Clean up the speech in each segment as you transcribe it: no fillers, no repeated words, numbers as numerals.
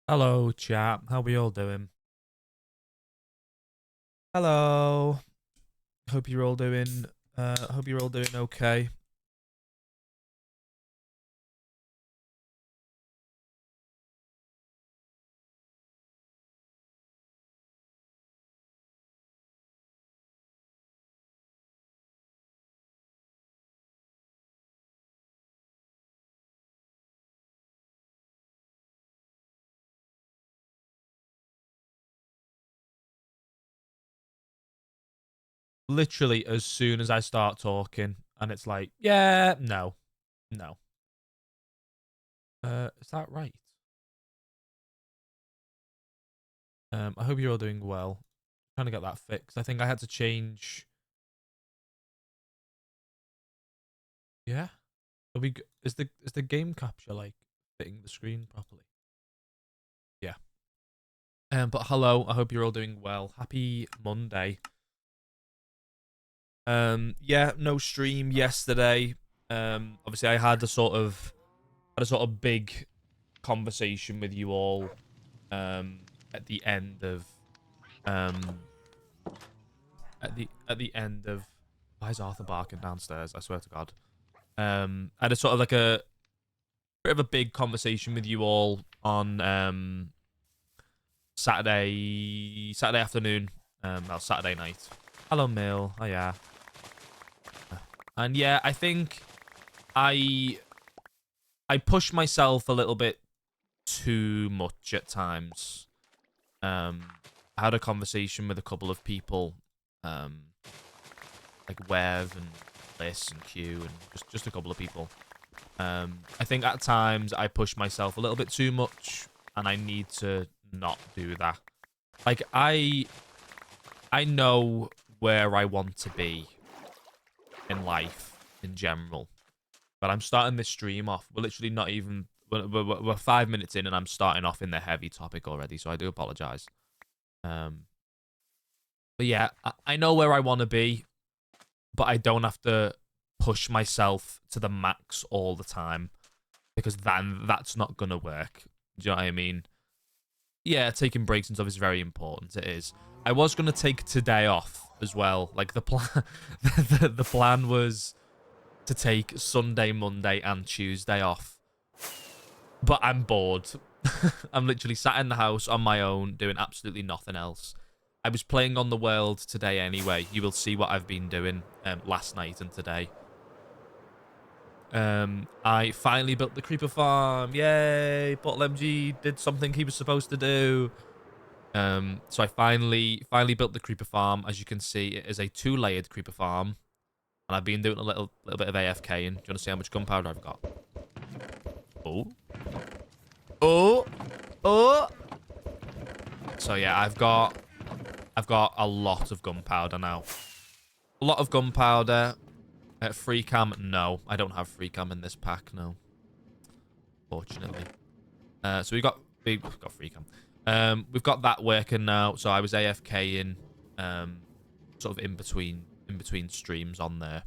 Hello, chat. How we all doing? Hello. Hope you're all doing. Hope you're all doing okay. Literally, as soon as I start talking, and it's like, yeah, no, no. Is that right? I hope you're all doing well. Trying to get that fixed. I think I had to change. Yeah. Is the game capture like fitting the screen properly? Yeah. But hello. I hope you're all doing well. Happy Monday. Yeah, no stream yesterday. Obviously I had a sort of big conversation with you all at the end of um at the end of why is Arthur barking downstairs? I swear to God. I had a sort of like a bit of a big conversation with you all on Saturday afternoon. Well, Saturday night. Hello, Mill. Oh yeah. And yeah, I think I I push myself a little bit too much at times. I had a conversation with a couple of people, um, like Wev and Bliss and Q and just a couple of people. I think at times I push myself a little bit too much, and I need to not do that. Like I know where I want to be in life in general, but I'm starting this stream off. We're literally not even. We're 5 minutes in, and I'm starting off in the heavy topic already. So I do apologize. Um, but yeah, I know where I want to be, but I don't have to push myself to the max all the time because then that's not gonna work. Do you know what I mean? Yeah, taking breaks and stuff is very important. It is. I was gonna take today off as well. Like the plan, the plan was to take Sunday, Monday, and Tuesday off. But I'm bored. I'm literally sat in the house on my own doing absolutely nothing else. I was playing on the world today anyway. You will see what I've been doing last night and today. I finally built the creeper farm. Yay! Bottle MG did something he was supposed to do. So I finally built the creeper farm. As you can see, it is a 2-layered creeper farm. And I've been doing a little bit of AFKing. Do you want to see how much gunpowder I've got? Oh. Oh. Oh. So yeah, I've got a lot of gunpowder now. A lot of gunpowder. Free cam, no. I don't have free cam in this pack, no. Fortunately. So we've got free cam. We've got that working now. So I was AFKing, sort of in between streams on there.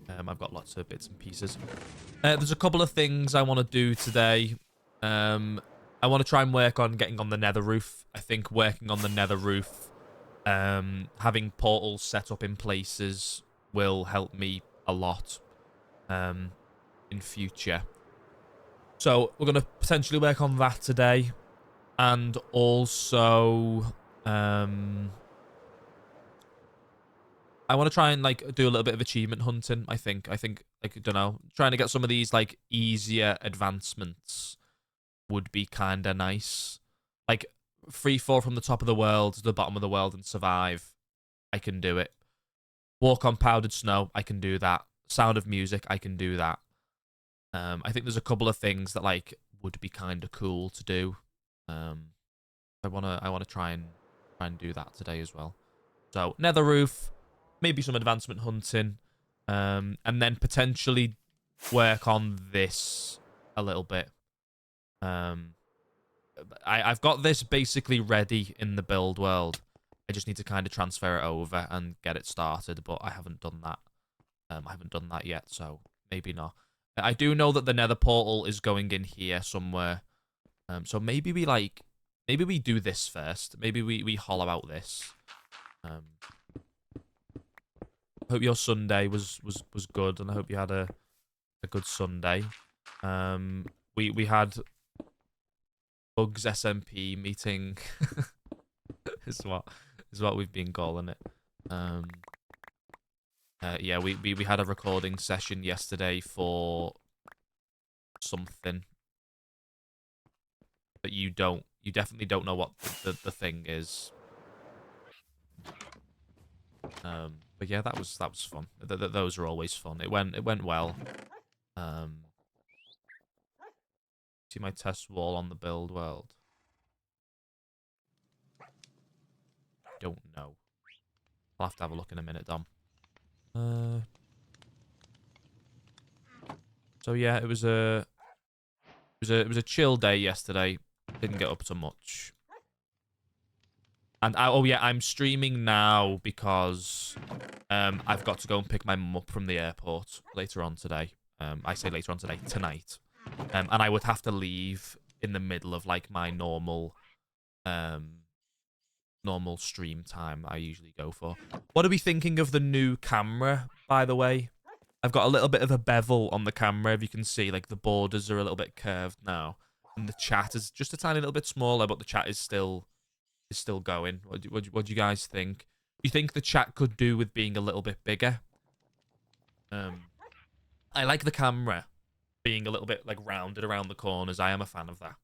I've got lots of bits and pieces. There's a couple of things I want to do today. I want to try and work on getting on the nether roof. I think working on the nether roof, having portals set up in places will help me a lot in future. So we're going to potentially work on that today. And also, I want to try and like do a little bit of achievement hunting. I think like, I don't know, trying to get some of these like easier advancements would be kind of nice. Like free fall from the top of the world to the bottom of the world and survive. I can do it. Walk on powdered snow. I can do that. Sound of music. I can do that. I think there's a couple of things that like would be kind of cool to do. I wanna try and do that today as well. So nether roof, maybe some advancement hunting, and then potentially work on this a little bit. I've got this basically ready in the build world. I just need to kind of transfer it over and get it started, but I haven't done that. I haven't done that yet, so maybe not. I do know that the nether portal is going in here somewhere. So maybe we do this first. Maybe we hollow out this. Hope your Sunday was good, and I hope you had a good Sunday. We had Bugs SMP meeting is what we've been calling it. Yeah, we had a recording session yesterday for something, but you definitely don't know what the thing is. But yeah, that was fun. Those are always fun. It went well. See my test wall on the build world. Don't know. I'll have to have a look in a minute, Dom. So yeah, it was a chill day yesterday. Didn't get up to much. And oh yeah, I'm streaming now because I've got to go and pick my mum up from the airport later on today. I say later on today, tonight. And I would have to leave in the middle of like my normal stream time I usually go for. What are we thinking of the new camera, by the way? I've got a little bit of a bevel on the camera, if you can see. Like, the borders are a little bit curved now. And the chat is just a tiny little bit smaller, but the chat is still going. What do you guys think? Do you think the chat could do with being a little bit bigger? I like the camera being a little bit, like, rounded around the corners. I am a fan of that.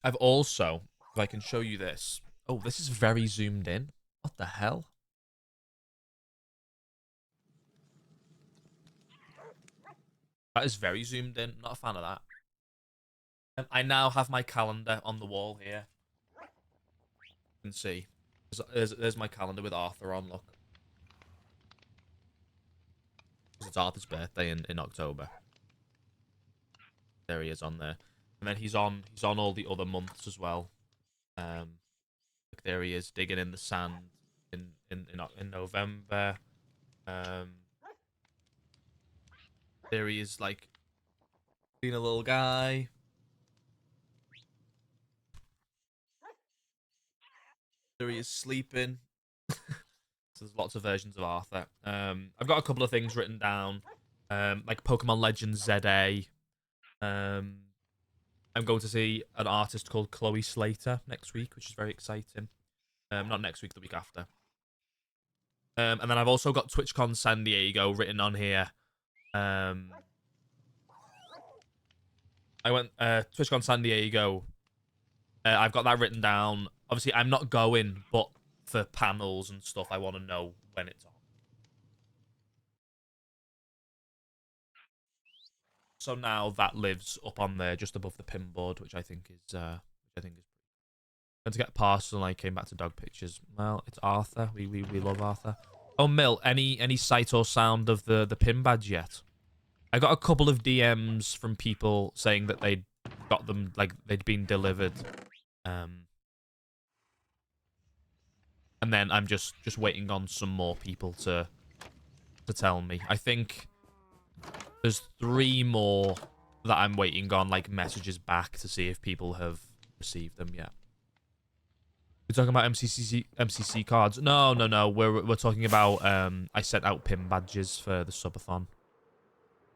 I've also, if I can show you this. Oh, this is very zoomed in. What the hell? That is very zoomed in. Not a fan of that. I now have my calendar on the wall here. You can see. There's my calendar with Arthur on, look. It's Arthur's birthday in October. There he is on there. And then he's on all the other months as well. Look, there he is digging in the sand in November. There he is, like, being a little guy. There he is sleeping. So there's lots of versions of Arthur. I've got a couple of things written down, like Pokemon Legends ZA. I'm going to see an artist called Chloe Slater next week, which is very exciting. Not next week, the week after. And then I've also got TwitchCon San Diego written on here. I went TwitchCon San Diego. I've got that written down. Obviously, I'm not going, but for panels and stuff, I want to know when it's on. So now that lives up on there, just above the pin board, which I think is going to get past, and I came back to dog pictures. Well, it's Arthur. We love Arthur. Oh, Mill, any sight or sound of the pin badge yet? I got a couple of DMs from people saying that they'd got them, like they'd been delivered. And then I'm just waiting on some more people to tell me. I think there's 3 more that I'm waiting on, like, messages back to see if people have received them yet. We're talking about MCC cards. No. We're talking about I sent out pin badges for the subathon.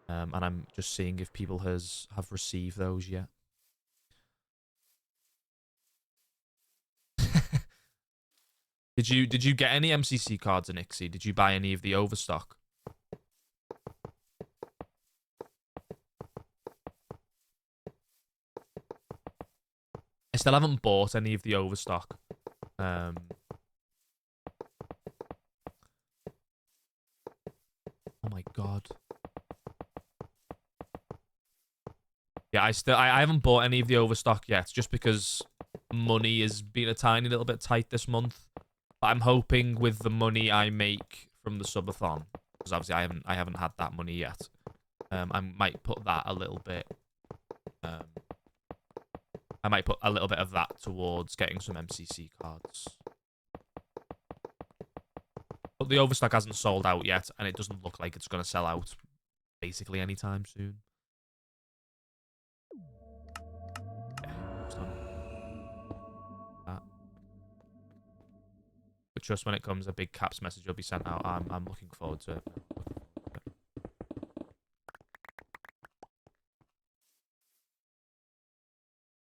And I'm just seeing if people have received those yet. Did you get any MCC cards in Ixie? Did you buy any of the overstock? I still haven't bought any of the overstock. Oh my god. Yeah, I haven't bought any of the overstock yet, just because money has been a tiny little bit tight this month. But I'm hoping with the money I make from the subathon, because obviously I haven't had that money yet. I might put that a little bit. I might put a little bit of that towards getting some MCC cards. But the overstock hasn't sold out yet, and it doesn't look like it's going to sell out basically anytime soon. Yeah, done. But trust when it comes, a big caps message will be sent out. I'm looking forward to it.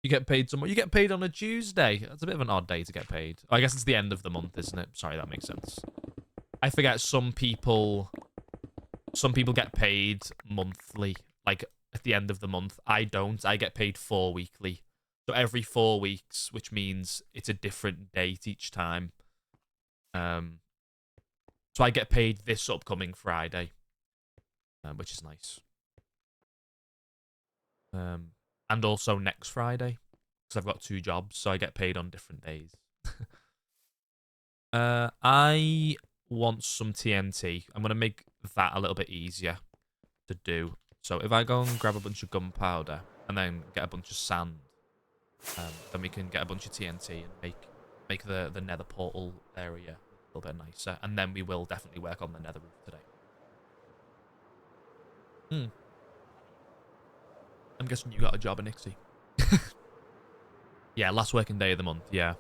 You get paid tomorrow. You get paid on a Tuesday. That's a bit of an odd day to get paid. Oh, I guess it's the end of the month, isn't it? Sorry, that makes sense. I forget some people get paid monthly, like at the end of the month. I don't. I get paid 4 weekly. So every 4 weeks, which means it's a different date each time. So I get paid this upcoming Friday, which is nice. And also next Friday, because I've got 2 jobs, so I get paid on different days. I want some TNT. I'm going to make that a little bit easier to do. So if I go and grab a bunch of gunpowder and then get a bunch of sand, then we can get a bunch of TNT and make the nether portal area a little bit nicer. And then we will definitely work on the nether roof today. I'm guessing you got a job in Ixie. Yeah, last working day of the month, yeah.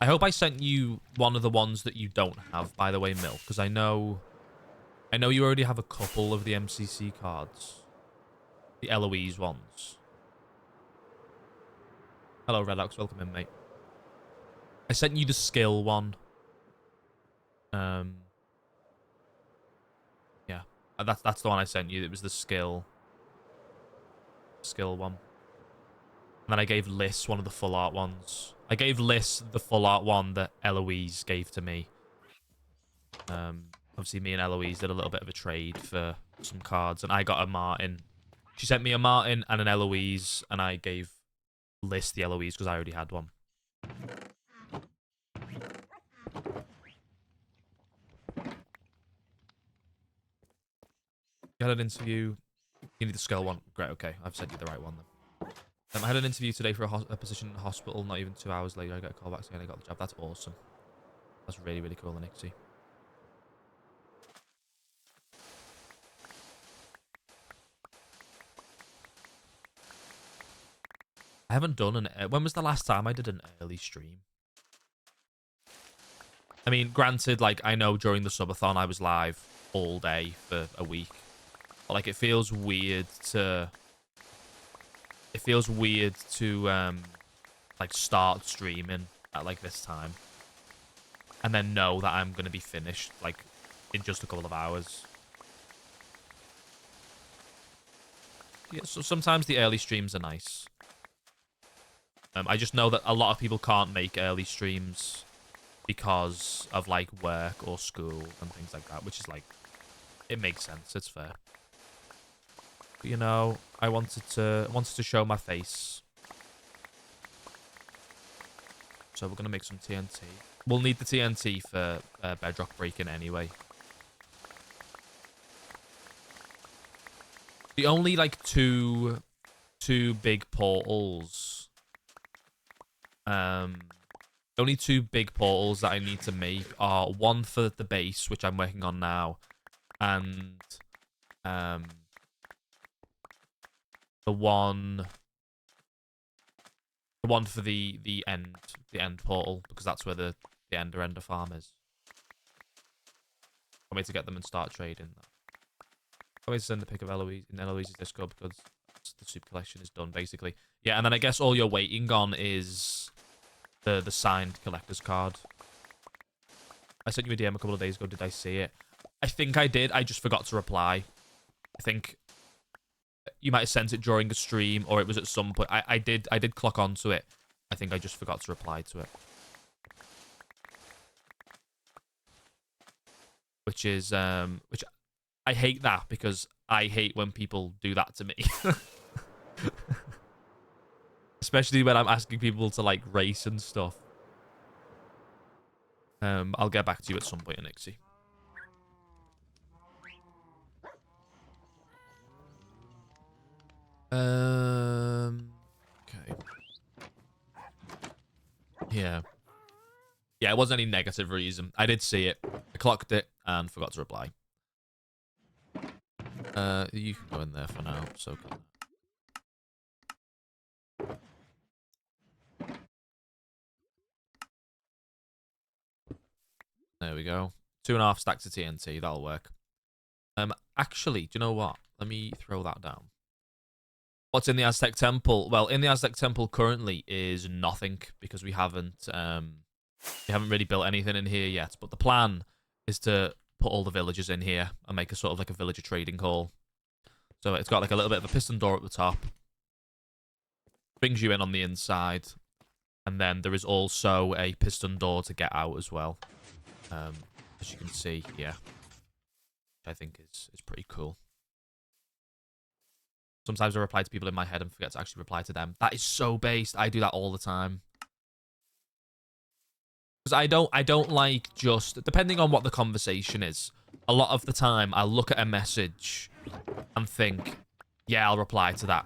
I hope I sent you one of the ones that you don't have, by the way, Mill, because I know you already have a couple of the MCC cards. The Eloise ones. Hello, Redox. Welcome in, mate. I sent you the skill one. Yeah. That's the one I sent you. It was the skill one. And then I gave Liz one of the full art ones. I gave Liz the full art one that Eloise gave to me. Obviously, me and Eloise did a little bit of a trade for some cards, and I got a Martin. She sent me a Martin and an Eloise, and I gave Liz the Eloise because I already had one. You had an interview. You need the skill one. Great, okay. I've sent you the right one then. I had an interview today for a position in the hospital. Not even 2 hours later, I got a call back saying I got the job. That's awesome. That's really, really cool, Nixie. I haven't done an... When was the last time I did an early stream? I mean, granted, like, I know during the subathon I was live all day for a week. But, like, it feels weird to... like, start streaming at, like, this time. And then know that I'm going to be finished, like, in just a couple of hours. Yeah, so sometimes the early streams are nice. I just know that a lot of people can't make early streams because of, like, work or school and things like that, which is, like, it makes sense. It's fair. But, you know, I wanted to show my face. So we're going to make some TNT. We'll need the TNT for bedrock breaking anyway. The only, like, two big portals. Only 2 big portals that I need to make are one for the base, which I'm working on now, and the one for the end portal, because that's where the ender farm is. I want me to get them and start trading. I want me to send the pic of Eloise in Eloise's Discord because the soup collection is done, basically. Yeah, and then I guess all you're waiting on is the signed collector's card. I sent you a DM a couple of days ago. Did I see it? I think I did. I just forgot to reply. I think you might have sent it during the stream, or it was at some point. I did clock onto it. I think I just forgot to reply to it. Which is which I hate that, because I hate when people do that to me. Especially when I'm asking people to, like, race and stuff. I'll get back to you at some point, Nixie. Okay. Yeah. Yeah, it wasn't any negative reason. I did see it. I clocked it and forgot to reply. You can go in there for now. So good. There we go. 2.5 stacks of TNT. That'll work. Actually, do you know what? Let me throw that down. What's in the Aztec Temple? Well, in the Aztec Temple currently is nothing because we haven't really built anything in here yet. But the plan is to put all the villagers in here and make a sort of like a villager trading hall. So it's got like a little bit of a piston door at the top. Brings you in on the inside. And then there is also a piston door to get out as well. As you can see, yeah. Which I think is pretty cool. Sometimes I reply to people in my head and forget to actually reply to them. That is so based. I do that all the time. Because I don't like just... Depending on what the conversation is, a lot of the time I'll look at a message and think, yeah, I'll reply to that.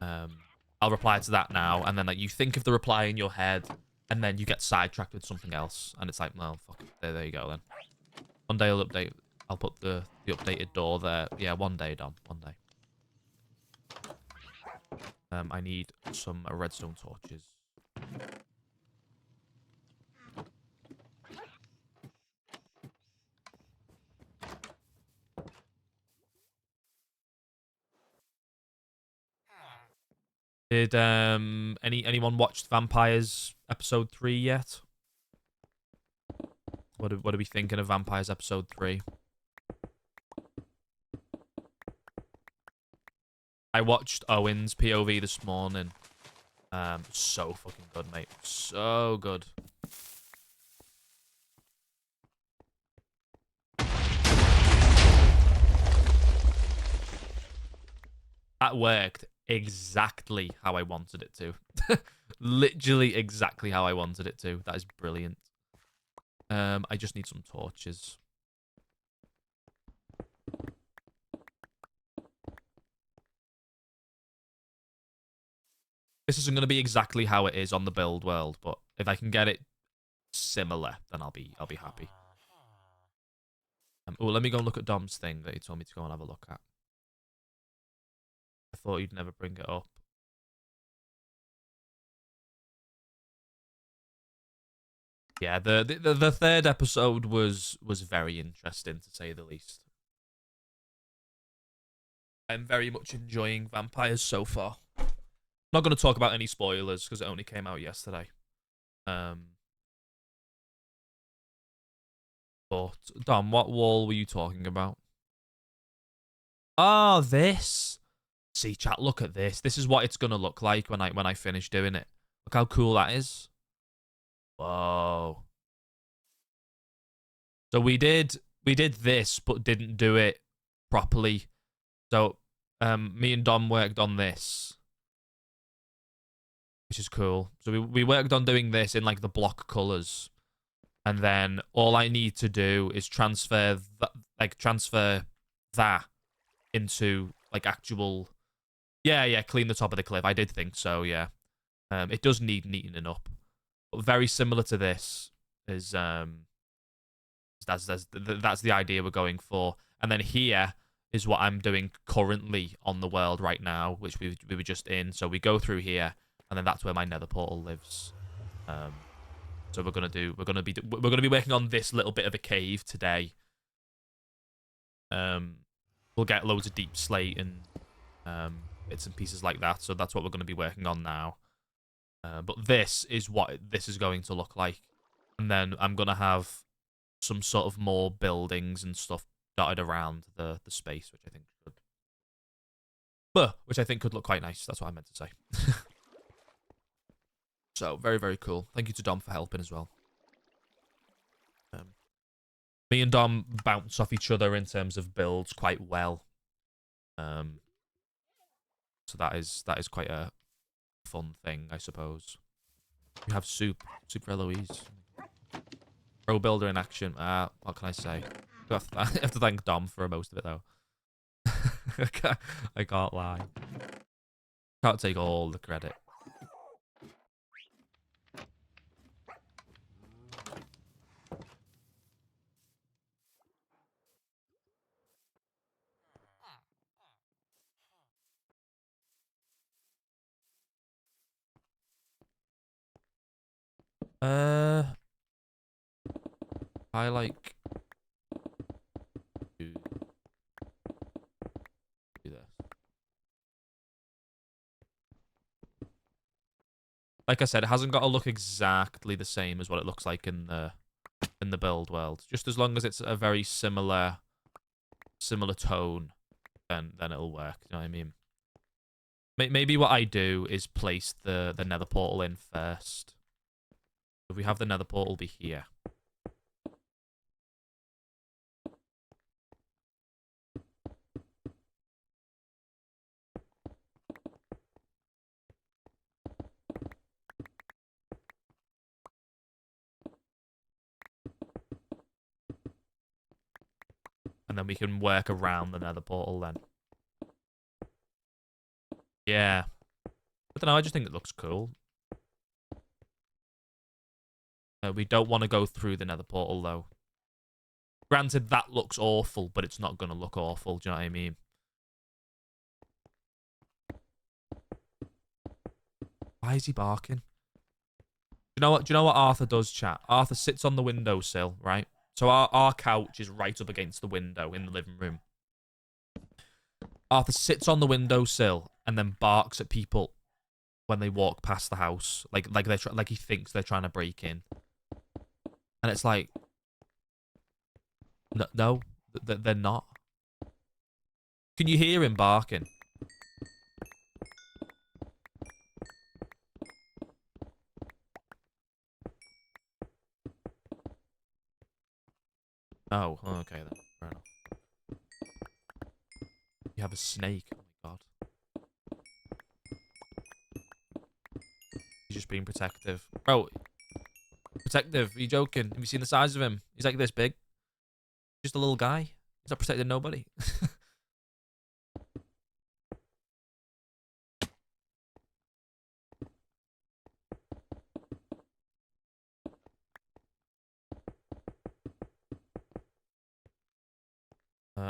I'll reply to that now. And then like you think of the reply in your head and then you get sidetracked with something else. And it's like, well, fuck it. There you go then. One day I'll update... I'll put the updated door there. Yeah, one day, Dom. One day. I need some redstone torches. Did anyone watched Vampires episode 3 yet? What are we thinking of Vampires episode 3? I watched Owen's POV this morning. So fucking good, mate. So good. That worked exactly how I wanted it to. Literally exactly how I wanted it to. That is brilliant. I just need some torches. This isn't going to be exactly how it is on the build world, but if I can get it similar, then I'll be happy. Oh, let me go and look at Dom's thing that he told me to go and have a look at. I thought you'd never bring it up. Yeah, the third episode was very interesting to say the least. I'm very much enjoying Vampires so far. Not going to talk about any spoilers because it only came out yesterday. But Dom, what wall were you talking about? Oh, this. See, chat, look at this. This is what it's gonna look like when I finish doing it. Look how cool that is. Whoa. So we did this, but didn't do it properly. So me and Dom worked on this, which is cool. So we worked on doing this in like the block colors, and then all I need to do is transfer that into like actual. Yeah, clean the top of the cliff. I did think so, yeah. It does need neatening up. But very similar to this is that's the idea we're going for. And then here is what I'm doing currently on the world right now, which we were just in. So we go through here, and then that's where my nether portal lives. So we're gonna be working on this little bit of a cave today. We'll get loads of deep slate and bits and pieces like that. So that's what we're going to be working on now. But this is what this is going to look like. And then I'm going to have some sort of more buildings and stuff dotted around the space, which I think could look quite nice. That's what I meant to say. So very, very cool. Thank you to Dom for helping as well. Me and Dom bounce off each other in terms of builds quite well. So that is quite a fun thing, I suppose. You have soup for Eloise. Pro builder in action. What can I say? I have to thank Dom for most of it though. I can't lie. Can't take all the credit. I like to do this. Like I said, it hasn't got to look exactly the same as what it looks like in the build world. Just as long as it's a very similar tone, then it'll work. You know what I mean? Maybe what I do is place the nether portal in first. If we have the nether portal be here. And then we can work around the nether portal then. Yeah. I don't know, I just think it looks cool. We don't want to go through the nether portal, though. Granted, that looks awful, but it's not going to look awful. Do you know what I mean? Why is he barking? Do you know what Arthur does, chat? Arthur sits on the windowsill, right? So our couch is right up against the window in the living room. Arthur sits on the windowsill and then barks at people when they walk past the house, like he thinks they're trying to break in. And it's like, no, they're not. Can you hear him barking? Oh, okay then. Fair enough. You have a snake. Oh my god. He's just being protective. Bro, protective. Are you joking? Have you seen the size of him? He's like this big. Just a little guy. He's not protecting nobody.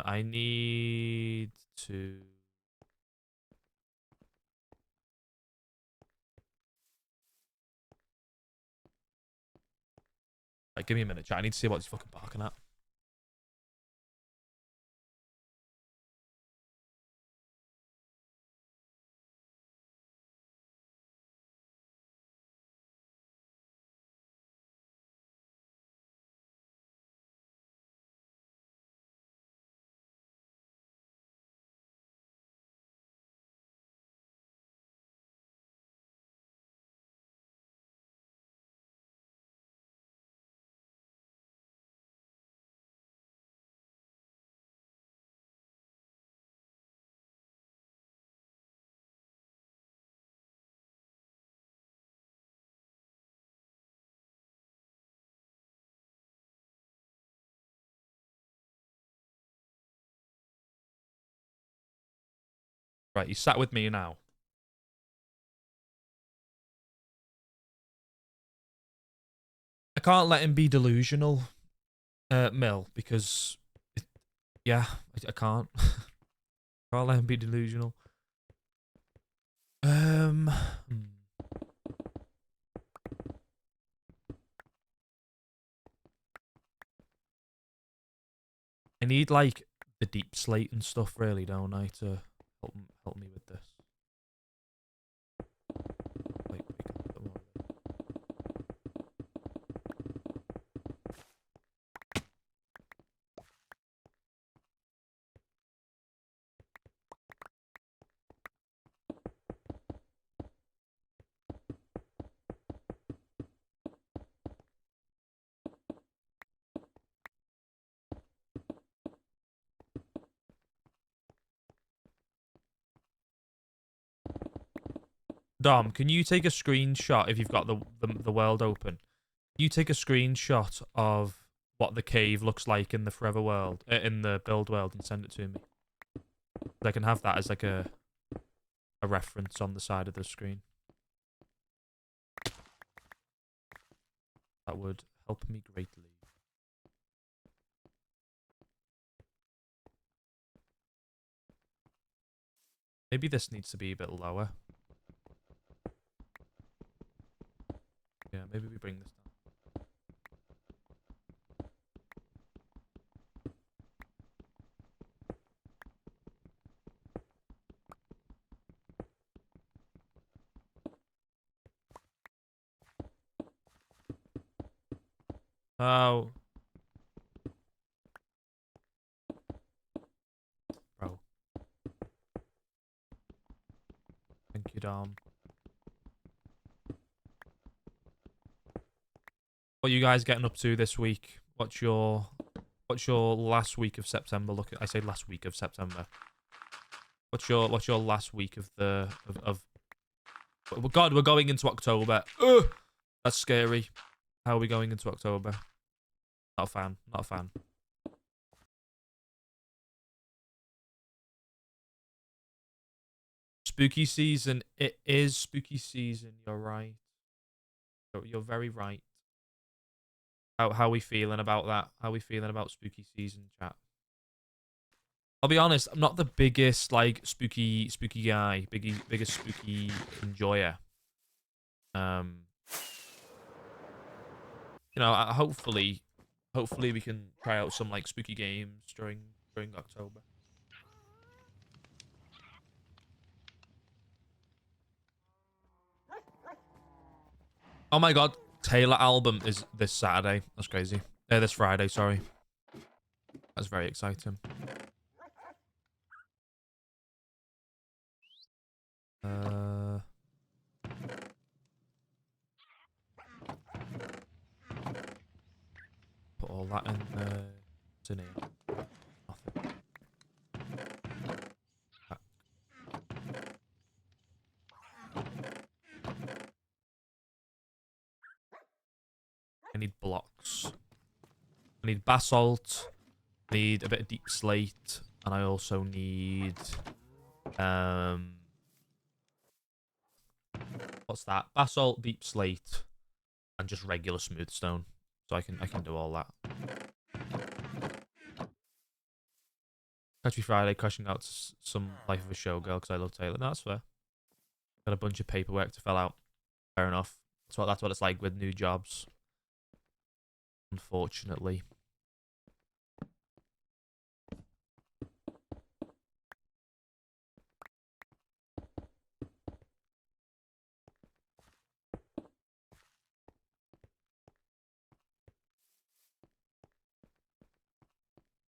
I need to... Right, give me a minute, chat. I need to see what he's fucking barking at. Right, he's sat with me now. I can't let him be delusional, Mill, because... yeah, I can't. Can't let him be delusional. I need, like, the deep slate and stuff, really, don't I, to help me with this. Like, Dom, can you take a screenshot if you've got the world open? You take a screenshot of what the cave looks like in the Forever world, in the build world, and send it to me. I can have that as like a a reference on the side of the screen. That would help me greatly. Maybe this needs to be a bit lower. Yeah, maybe we bring this down. Oh. Bro. Thank you, Dom. What are you guys getting up to this week? What's your last week of September? Look, I say last week of September. What's your last week of God, we're going into October. Ugh, that's scary. How are we going into October? Not a fan. Not a fan. Spooky season. It is spooky season. You're right. You're very right. How are we feeling about that? How are we feeling about spooky season, chat? I'll be honest, I'm not the biggest like spooky guy, biggest spooky enjoyer. You know, hopefully we can try out some like spooky games during October. Oh my god, Taylor album is this Saturday. That's crazy. This Friday, sorry. That's very exciting. Put all that in there. What's in here? Nothing. I need blocks. I need basalt. I need a bit of deep slate. And I also need what's that? Basalt, deep slate, and just regular smooth stone. So I can do all that. Catch me Friday, crashing out to some Life of a Showgirl because I love Taylor. No, that's fair. Got a bunch of paperwork to fill out. Fair enough. That's what it's like with new jobs. Unfortunately.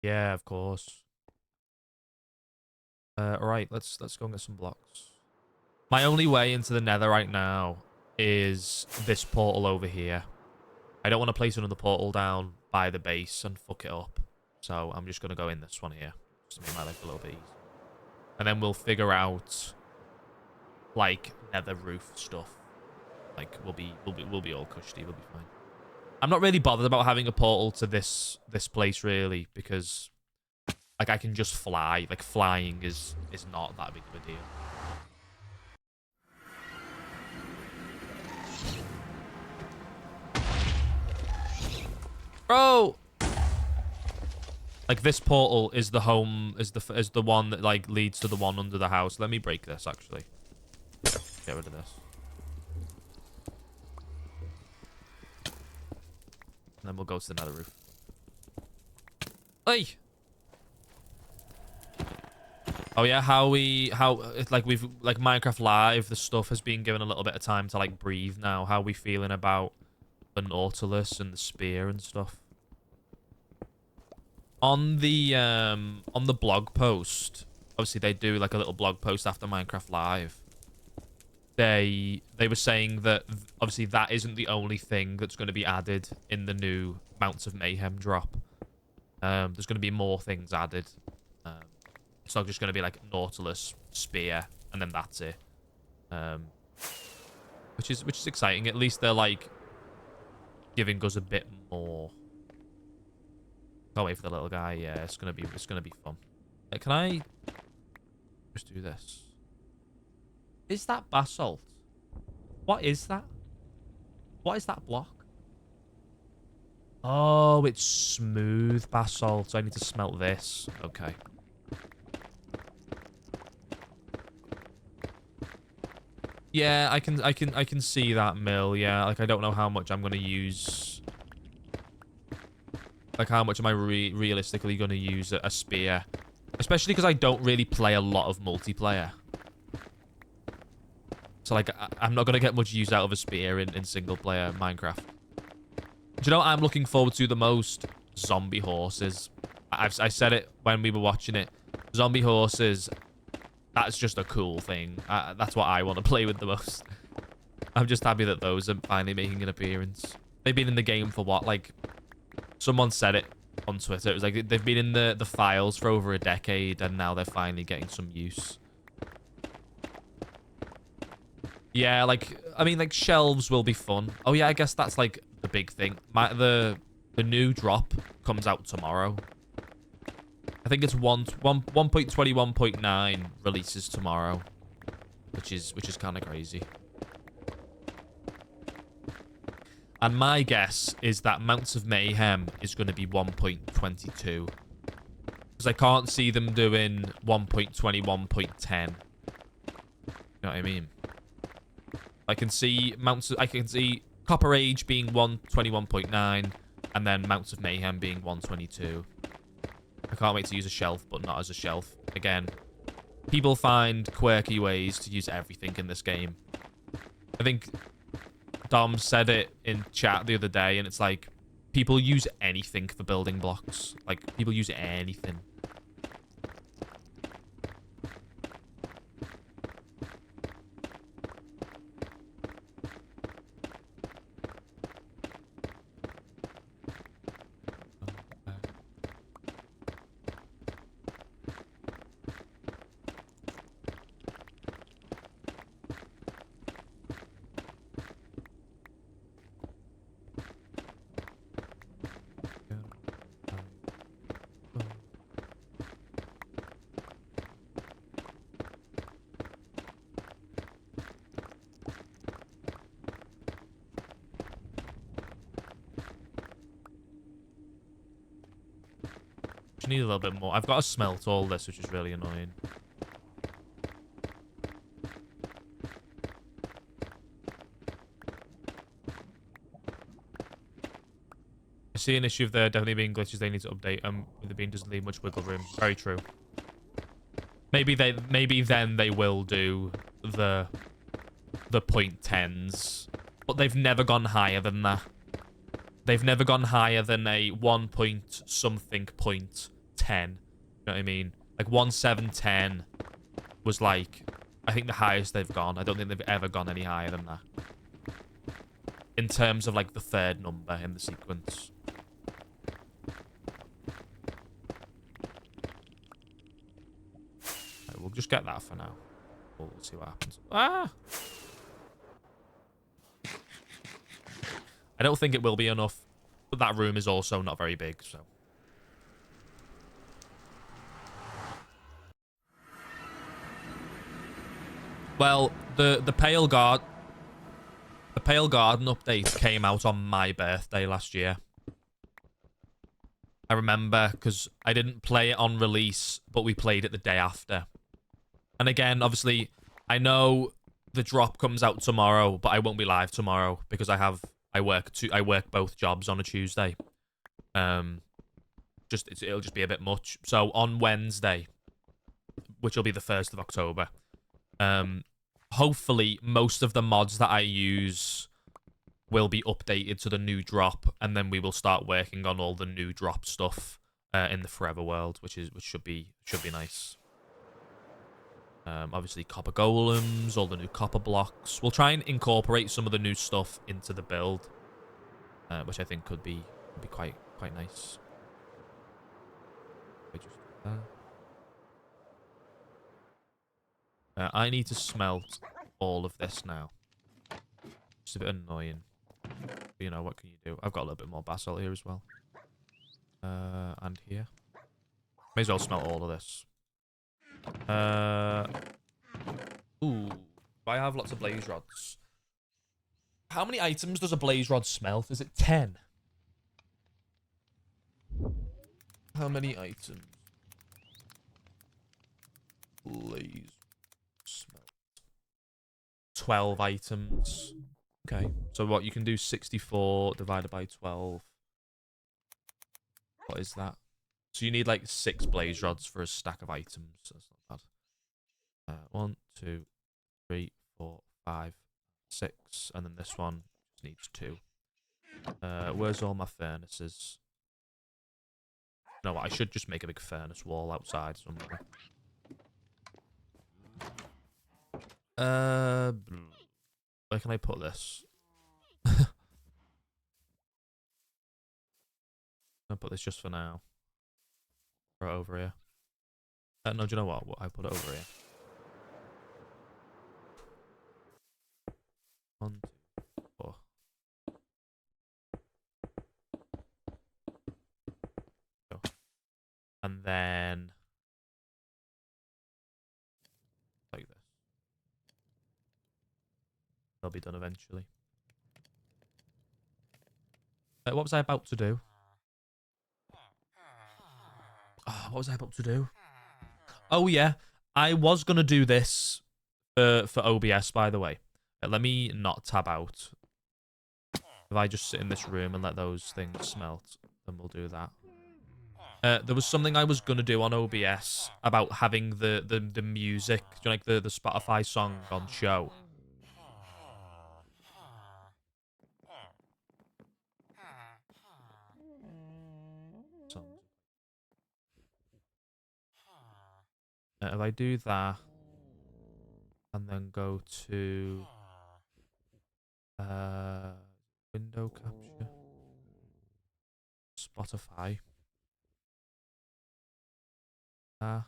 Yeah, of course. Alright, let's go and get some blocks. My only way into the Nether right now is this portal over here. I don't want to place another portal down by the base and fuck it up. So I'm just gonna go in this one here. Just to make my life a little bit easier. And then we'll figure out like Nether roof stuff. Like we'll be all cushy, we'll be fine. I'm not really bothered about having a portal to this place really, because like I can just fly. Like flying is not that big of a deal. Bro, like this portal is the home, is the one that like leads to the one under the house. Let me break this actually. Get rid of this. And then we'll go to the Nether roof. Hey. Oh yeah, it's like we've like Minecraft Live, the stuff has been given a little bit of time to like breathe now. How are we feeling about the Nautilus and the spear and stuff? On the blog post, obviously they do like a little blog post after Minecraft Live. They were saying that obviously that isn't the only thing that's going to be added in the new Mounts of Mayhem drop. There's going to be more things added. It's not just going to be like Nautilus, spear, and then that's it. Which is exciting. At least they're like giving us a bit more. Can't wait for the little guy. Yeah, it's gonna be fun. Can I just do this? Is that basalt? What is that? What is that block? Oh, it's smooth basalt. So I need to smelt this. Okay. Yeah, I can see that mill. Yeah, like I don't know how much I'm gonna use. Like how much am I realistically gonna use a spear? Especially because I don't really play a lot of multiplayer. So like I'm not gonna get much use out of a spear in single player Minecraft. Do you know what I'm looking forward to the most? Zombie horses. I said it when we were watching it. Zombie horses. That's just a cool thing. That's what I want to play with the most. I'm just happy that those are finally making an appearance. They've been in the game for what? Like, someone said it on Twitter. It was like they've been in the files for over a decade, and now they're finally getting some use. Yeah, like, I mean, like, shelves will be fun. Oh, yeah, I guess that's, like, the big thing. The new drop comes out tomorrow. I think it's 1.21.9 releases tomorrow, which is kind of crazy. And my guess is that Mounts of Mayhem is going to be 1.22. Because I can't see them doing 1.21.10. You know what I mean? I can see Copper Age being 121.9, and then Mounts of Mayhem being 122. I can't wait to use a shelf, but not as a shelf. Again, people find quirky ways to use everything in this game. I think Dom said it in chat the other day, and it's like, people use anything for building blocks. Like, people use anything. Need a little bit more. I've got to smelt all this, which is really annoying. I see an issue of there definitely being glitches they need to update. With the beam doesn't leave much wiggle room. Very true. Maybe then they will do the point tens, but they've never gone higher than that. They've never gone higher than a 1 point something point 10. You know what I mean? Like 1.710 was like, I think the highest they've gone. I don't think they've ever gone any higher than that. In terms of like the third number in the sequence. Right, we'll just get that for now. We'll see what happens. Ah! I don't think it will be enough, but that room is also not very big, so. Well, the Pale Garden update came out on my birthday last year. I remember because I didn't play it on release, but we played it the day after. And again, obviously, I know the drop comes out tomorrow, but I won't be live tomorrow because I work both jobs on a Tuesday. It'll just be a bit much. So on Wednesday, which will be the 1st of October, hopefully most of the mods that I use will be updated to the new drop, and then we will start working on all the new drop stuff in the Forever World, which should be nice. Obviously copper golems, all the new copper blocks. We'll try and incorporate some of the new stuff into the build, which I think could be quite nice. I need to smelt all of this now. It's a bit annoying. But, you know, what can you do? I've got a little bit more basalt here as well. And here. May as well smelt all of this. Ooh. I have lots of blaze rods. How many items does a blaze rod smelt? Is it 10? How many items? Blaze smelt. 12 items. Okay. So what, you can do 64 divided by 12. What is that? So you need like 6 blaze rods for a stack of items. That's not bad. 1, 2, 3, 4, 5, 6. And then this one just needs 2. Where's all my furnaces? No, I should just make a big furnace wall outside somewhere. Where can I put this? I'll put this just for now. Right over here. No, do you know what? I put it over here. 1, 2, 4. Go. And then like this. They'll be done eventually. What was I about to do? Oh, what was I about to do? Oh yeah, I was gonna do this for OBS, by the way. Let me not tab out. If I just sit in this room and let those things smelt, then we'll do that. There was something I was gonna do on OBS about having the music, do you know, like the Spotify song on show. If I do that, and then go to window capture, Spotify. But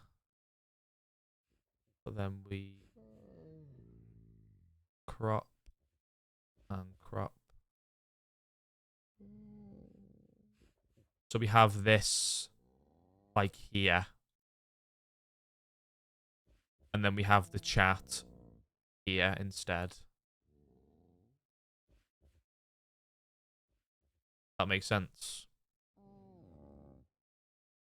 then we crop and crop. So we have this like here. And then we have the chat here instead. That makes sense.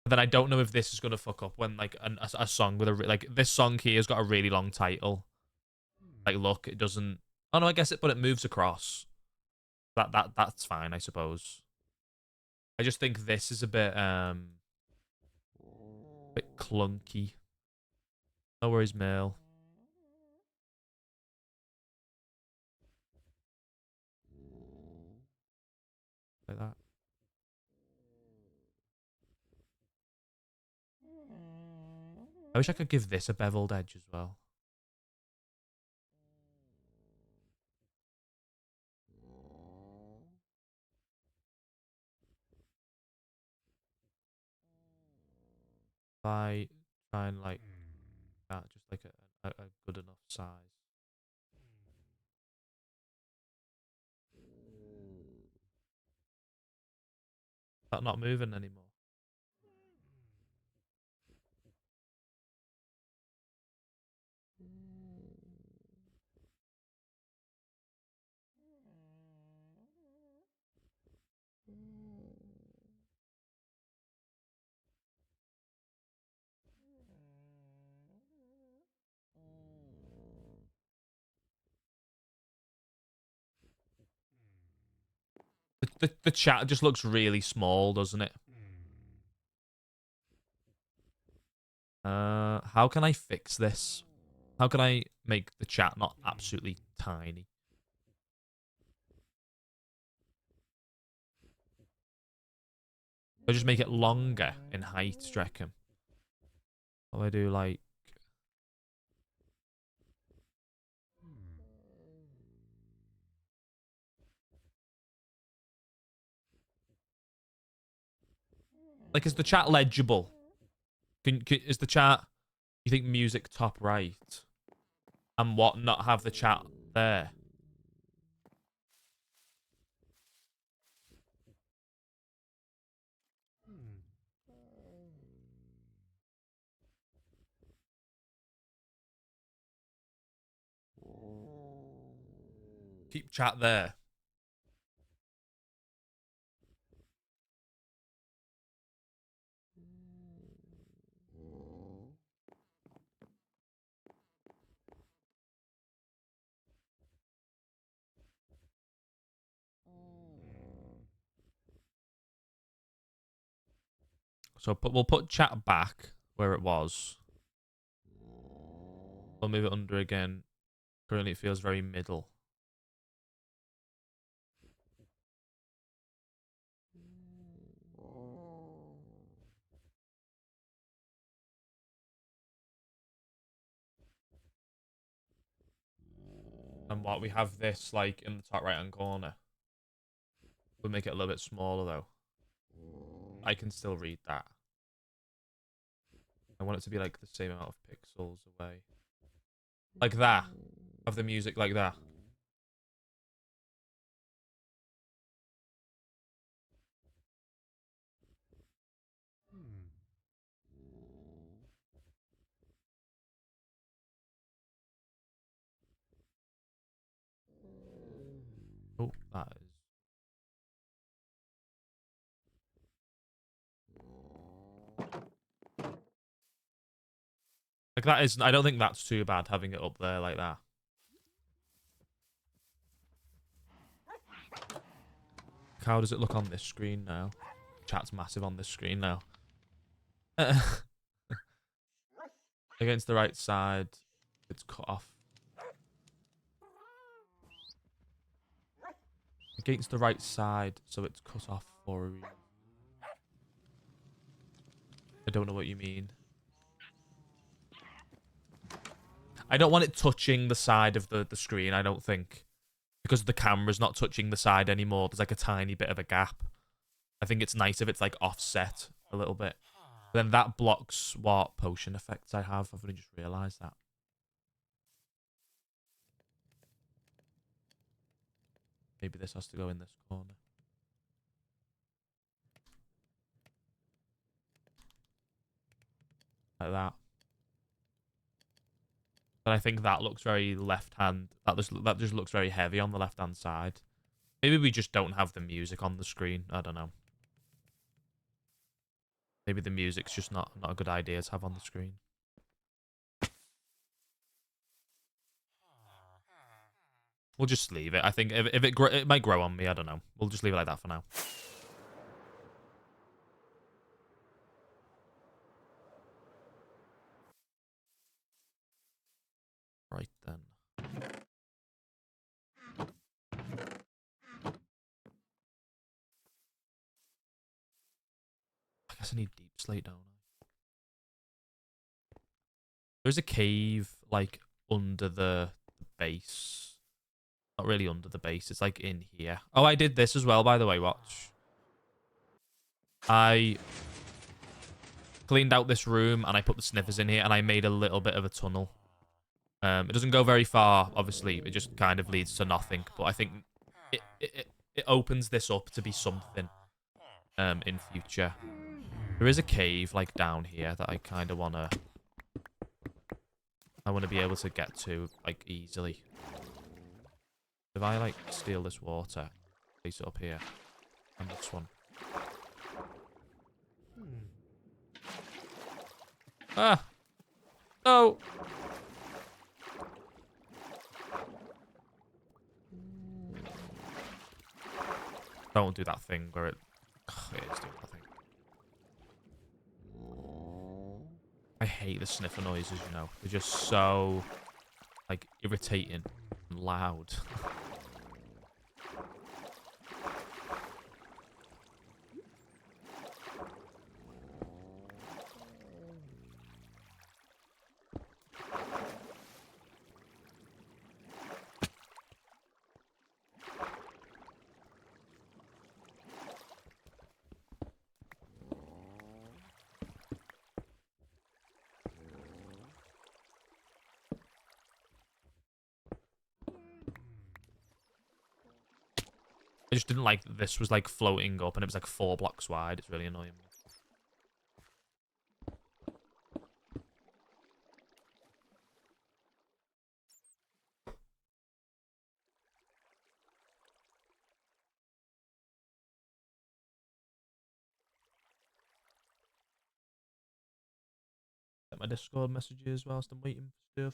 But then I don't know if this is going to fuck up when like a song with a like this song here has got a really long title. Like look, it doesn't. Oh no, I guess it moves across. That's fine, I suppose. I just think this is a bit clunky. No worries, Mail. Like that. I wish I could give this a beveled edge as well. If I try and like that, just like a good enough size. That not moving anymore. The chat just looks really small, doesn't it? How can I fix this? How can I make the chat not absolutely tiny? I just make it longer in height, do you reckon? What do I do, like... Like, is the chat legible? Is the chat... You think music top right? And what, not have the chat there? Keep chat there. So we'll put chat back where it was. We'll move it under again. Currently it feels very middle. And what we have this like in the top right hand corner. We'll make it a little bit smaller though. I can still read that. I want it to be like the same amount of pixels away. Like that. Have the music like that. Oh, that is. Like that is. I don't think that's too bad having it up there like that. How does it look on this screen now? Chat's massive on this screen now. Against the right side, it's cut off. Against the right side, so it's cut off for a reason. I don't know what you mean. I don't want it touching the side of the screen, I don't think. Because the camera's not touching the side anymore, there's like a tiny bit of a gap. I think it's nice if it's like offset a little bit. But then that blocks what potion effects I have. I've only just realised that. Maybe this has to go in this corner. Like that. But I think that looks very left hand. That just looks very heavy on the left hand side. Maybe we just don't have the music on the screen. I don't know. Maybe the music's just not a good idea to have on the screen. We'll just leave it. I think if it might grow on me. I don't know. We'll just leave it like that for now. Right then. I guess I need deep slate, don't I? There's a cave like under the base. Not really under the base. It's like in here. Oh, I did this as well, by the way. Watch. I cleaned out this room and I put the sniffers in here and I made a little bit of a tunnel. It doesn't go very far, obviously. It just kind of leads to nothing. But I think it opens this up to be something in future. There is a cave like down here that I kind of want to be able to get to like easily. If I like steal this water, place it up here, and this one. Ah! No! Don't do that thing where it... Ugh, it is doing that thing. I hate the sniffer noises, you know. They're just so, like, irritating and loud. I just didn't like that this was like floating up and it was like 4 blocks wide. It's really annoying me. my Discord messages whilst I'm waiting for stuff.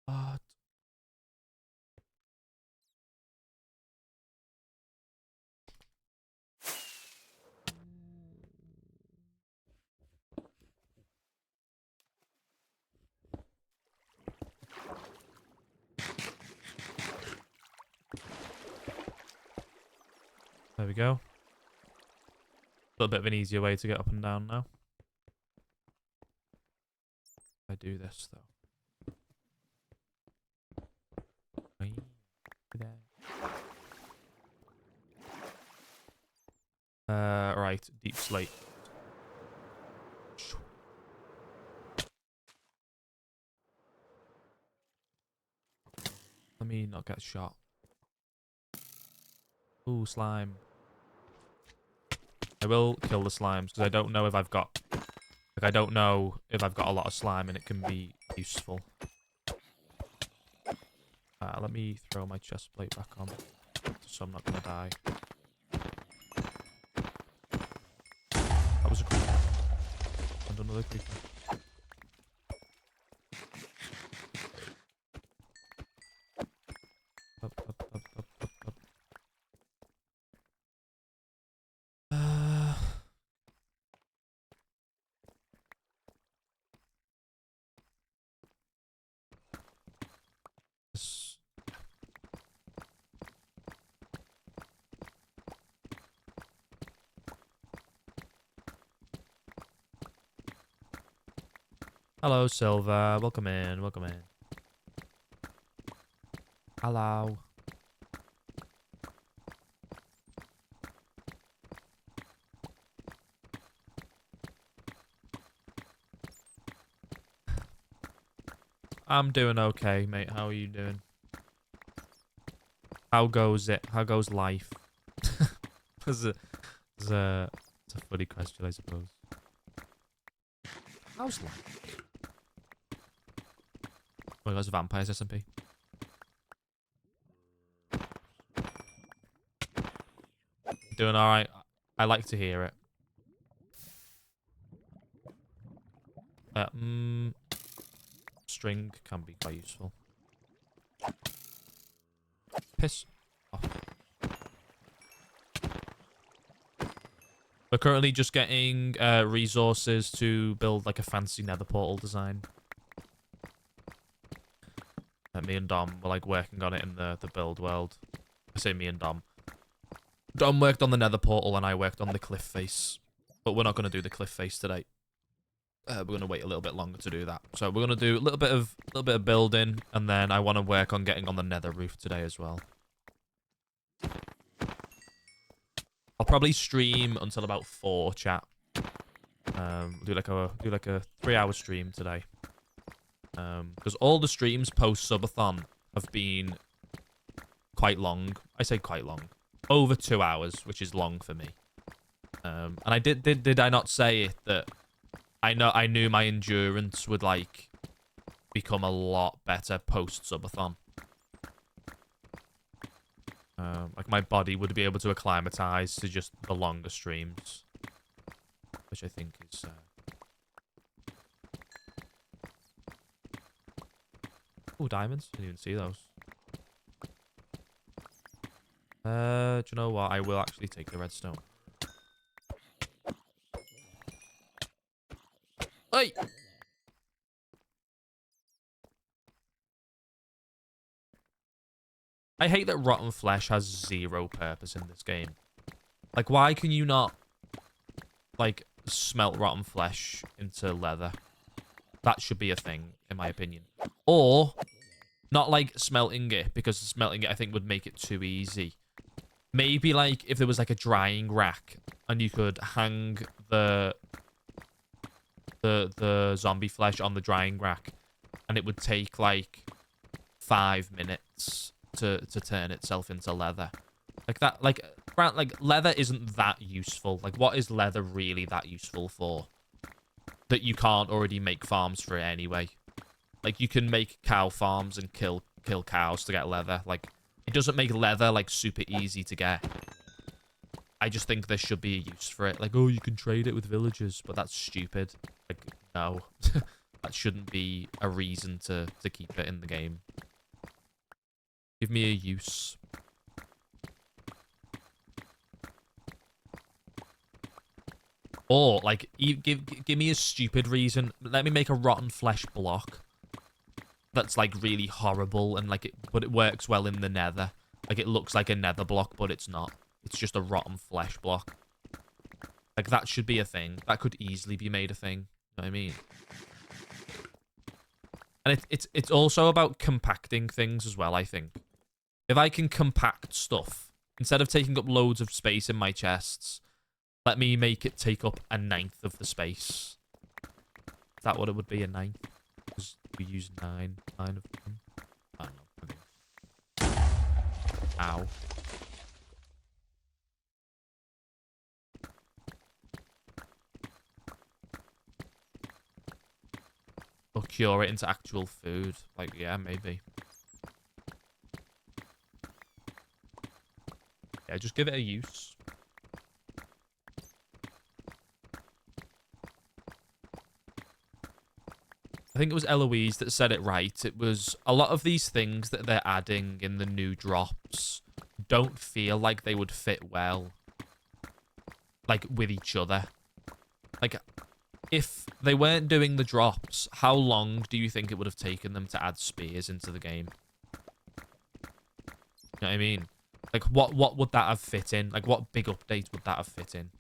What? There we go. A little bit of an easier way to get up and down now. I do this though. Right, deep slate. Let me not get shot. Ooh, slime. I will kill the slimes because I don't know if I've got... Like, I don't know if I've got a lot of slime and it can be useful. Let me throw my chest plate back on so I'm not going to die. That was a creeper. And another creeper. Up, up, up, up, up, up. Hello, Silver. Welcome in. Welcome in. Hello. I'm doing okay, mate. How are you doing? How goes it? How goes life? It's a funny question, I suppose. How's life? Oh, there's vampires SMP. Doing alright. I like to hear it. String can be quite useful. Piss off. We're currently just getting resources to build like a fancy nether portal design. Me and Dom were like working on it in the build world. I say me and Dom. Dom worked on the nether portal and I worked on the cliff face. But we're not going to do the cliff face today. We're going to wait a little bit longer to do that. So we're going to do a little bit of building, and then I want to work on getting on the nether roof today as well. I'll probably stream until about 4, chat. Do like a 3-hour stream today. Because all the streams post subathon have been quite long. I say quite long. Over 2 hours, which is long for me. And I did I not say it that I knew my endurance would like become a lot better post subathon. Like my body would be able to acclimatize to just the longer streams, which I think is oh, diamonds. Didn't even see those. Do you know what? I will actually take the redstone. Hey! I hate that rotten flesh has 0 purpose in this game. Like, why can you not, like, smelt rotten flesh into leather? That should be a thing, in my opinion. Or, not, like, smelting it, because smelting it, I think, would make it too easy. Maybe, like, if there was, like, a drying rack, and you could hang the the zombie flesh on the drying rack, and it would take like 5 minutes to turn itself into leather. Like that, like leather isn't that useful. Like, what is leather really that useful for? That you can't already make farms for it anyway. Like, you can make cow farms and kill cows to get leather. Like, it doesn't make leather like super easy to get. I just think there should be a use for it. Like, oh, you can trade it with villagers, but that's stupid. Like, no. That shouldn't be a reason to keep it in the game. Give me a use. Or, like, give me a stupid reason. Let me make a rotten flesh block that's, like, really horrible and, like, but it works well in the nether. Like, it looks like a nether block, but it's not. It's just a rotten flesh block. Like, that should be a thing. That could easily be made a thing. You know what I mean? And it's also about compacting things as well, I think. If I can compact stuff, instead of taking up loads of space in my chests, let me make it take up 1/9 of the space. Is that what it would be, 1/9? Because we use 9 of them. I don't know. Ow. Or cure it into actual food. Like, yeah, maybe. Yeah, just give it a use. I think it was Eloise that said it right. It was a lot of these things that they're adding in the new drops don't feel like they would fit well, like, with each other. Like, if they weren't doing the drops, how long do you think it would have taken them to add spears into the game? You know what I mean? Like, what would that have fit in? Like, what big update would that have fit in?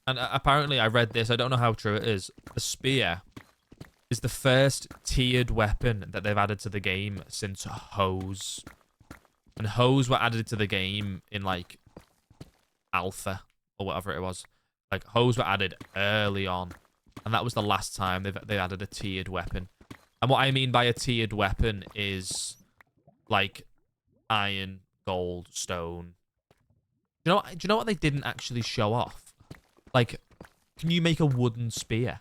And apparently, I read this. I don't know how true it is. The spear is the first tiered weapon that they've added to the game since hoes. And hoes were added to the game in, like, alpha or whatever it was. Like, hoes were added early on. And that was the last time they added a tiered weapon. And what I mean by a tiered weapon is, like, iron, gold, stone. Do you know what they didn't actually show off? Like, can you make a wooden spear?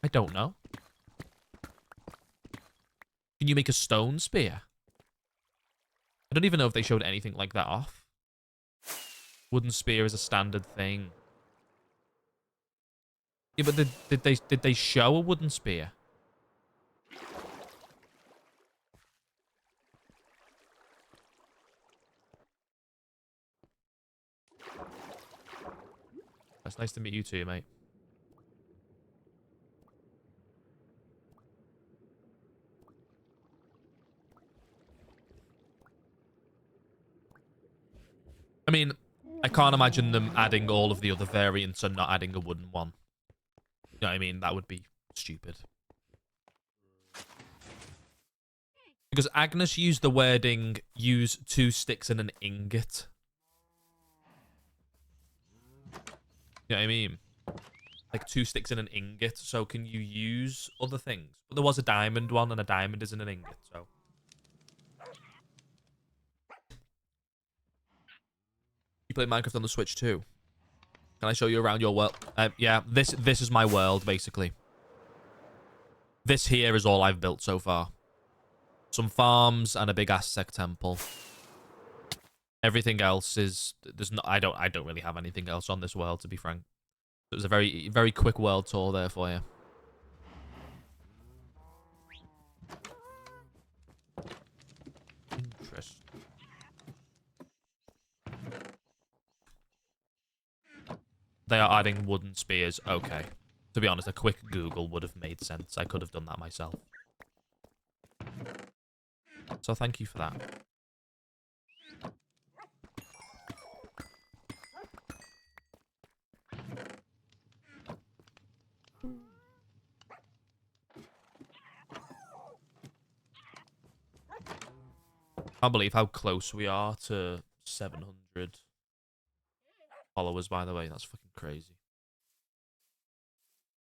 I don't know. Can you make a stone spear? I don't even know if they showed anything like that off. Wooden spear is a standard thing. Yeah, but did they show a wooden spear? It's nice to meet you too, mate. I mean, I can't imagine them adding all of the other variants and not adding a wooden one. You know what I mean? That would be stupid. Because Agnes used the wording, use 2 sticks and an ingot. You know what I mean? Like 2 sticks and an ingot. So can you use other things? But there was a diamond one, and a diamond isn't an ingot, so. You play Minecraft on the Switch too? Can I show you around your world? Yeah, this is my world, basically. This here is all I've built so far. Some farms and a big Aztec temple. Everything else is I don't really have anything else on this world, to be frank. It was a very quick world tour there for you. Interesting. They are adding wooden spears. Okay. To be honest, a quick Google would have made sense. I could have done that myself. So thank you for that. Can't believe how close we are to 700 followers, by the way. That's fucking crazy.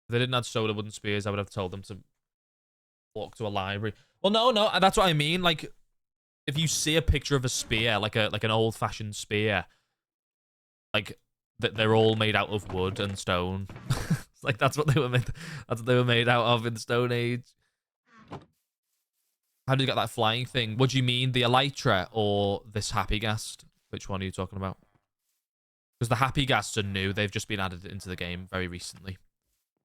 If they didn't have soda wooden spears, I would have told them to walk to a library. Well, no, that's what I mean. Like, if you see a picture of a spear, like an old-fashioned spear, like that they're all made out of wood and stone. Like that's what they were made. That's what they were made out of in the Stone Age. How did you get that flying thing? What do you mean, the elytra or this happy ghast? Which one are you talking about? Because the happy ghasts are new. They've just been added into the game very recently.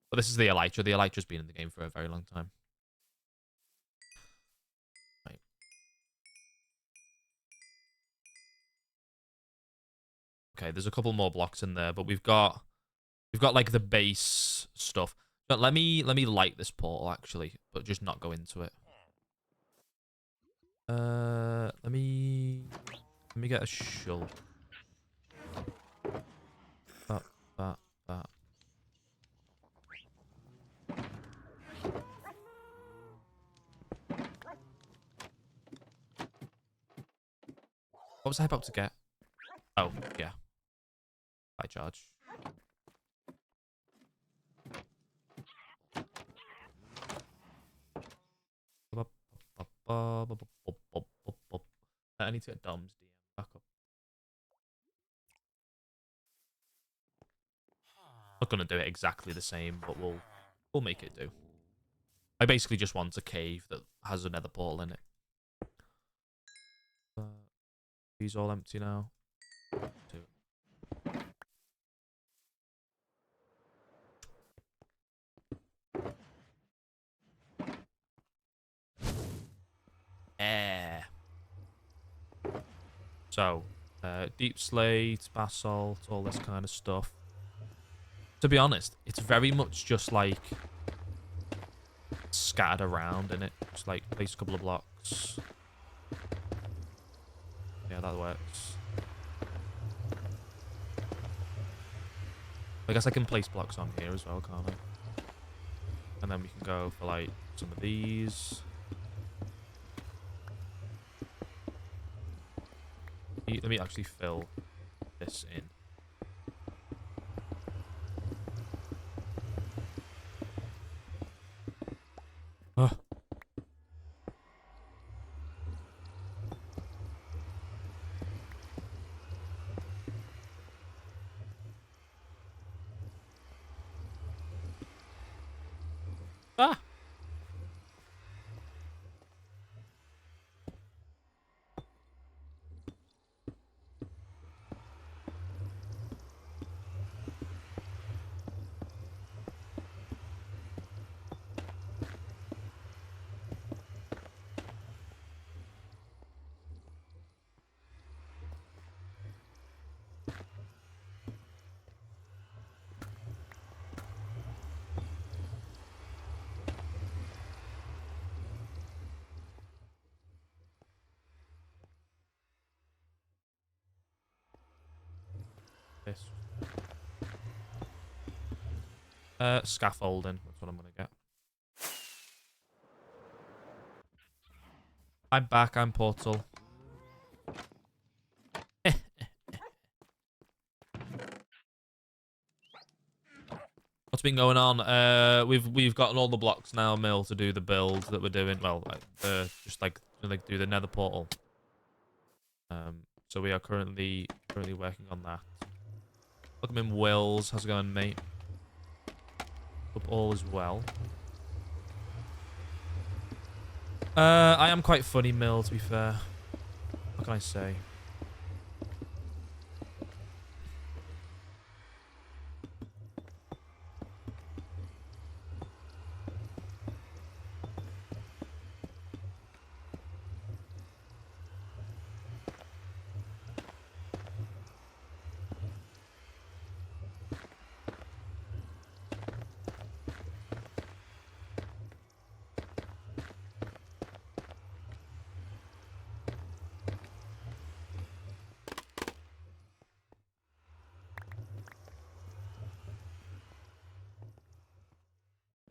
But this is the elytra. The elytra's been in the game for a very long time. Right. Okay, there's a couple more blocks in there, but we've got like the base stuff. But let me light this portal actually, but just not go into it. Let me get a shell. That. What was I about to get? Oh, yeah. High charge. I need to get Dom's DM back up. Not gonna do it exactly the same, but we'll make it do. I basically just want a cave that has another portal in it. These all empty now. 2. So, deep slate, basalt, all this kind of stuff. To be honest, it's very much just like scattered around in it. Just like place a couple of blocks. Yeah, that works. I guess I can place blocks on here as well, can't I? And then we can go for like some of these. Let me actually fill this in. Ugh. Ah! This. Scaffolding. That's what I'm gonna get. I'm back. I'm Portal. What's been going on? We've gotten all the blocks now, Mill, to do the build that we're doing. Well, just like do the Nether portal. So we are currently working on that. Welcome in, Wills. How's it going, mate? Hope all is well. I am quite funny, Mill, to be fair. What can I say?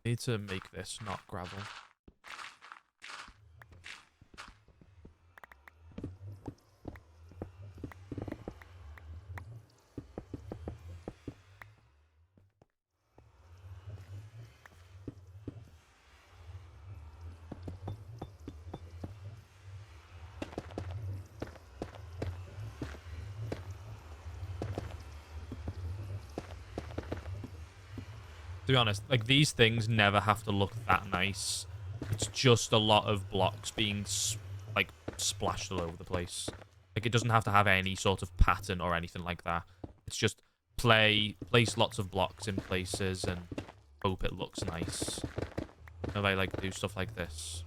Need to make this not gravel. To be honest, like, these things never have to look that nice. It's just a lot of blocks being, like, splashed all over the place. Like, it doesn't have to have any sort of pattern or anything like that. It's just place lots of blocks in places and hope it looks nice. If I, like, do stuff like this.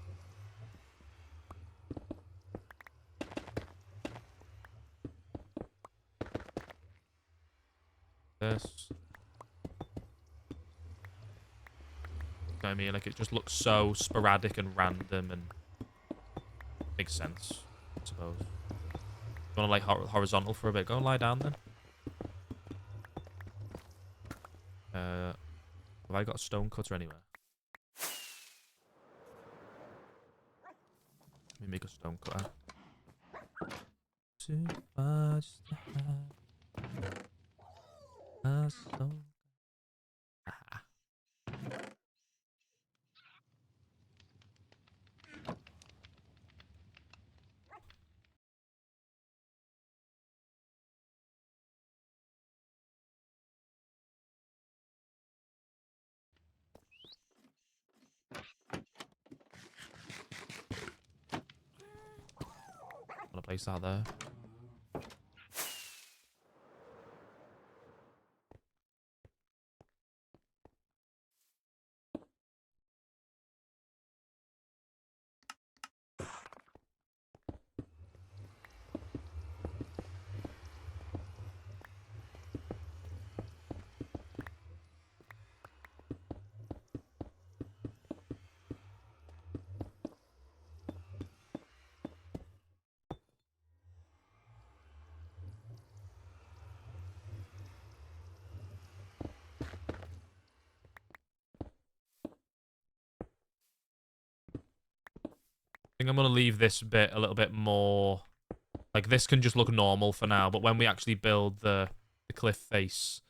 This. You know what I mean? Like, it just looks so sporadic and random and makes sense, I suppose. You want to, like, horizontal for a bit? Go and lie down, then. Have I got a stone cutter anywhere? Let me make a stone cutter. Too much to have a stone. Aha. Want to place that there? I think I'm going to leave this bit a little bit more... Like, this can just look normal for now, but when we actually build the cliff face,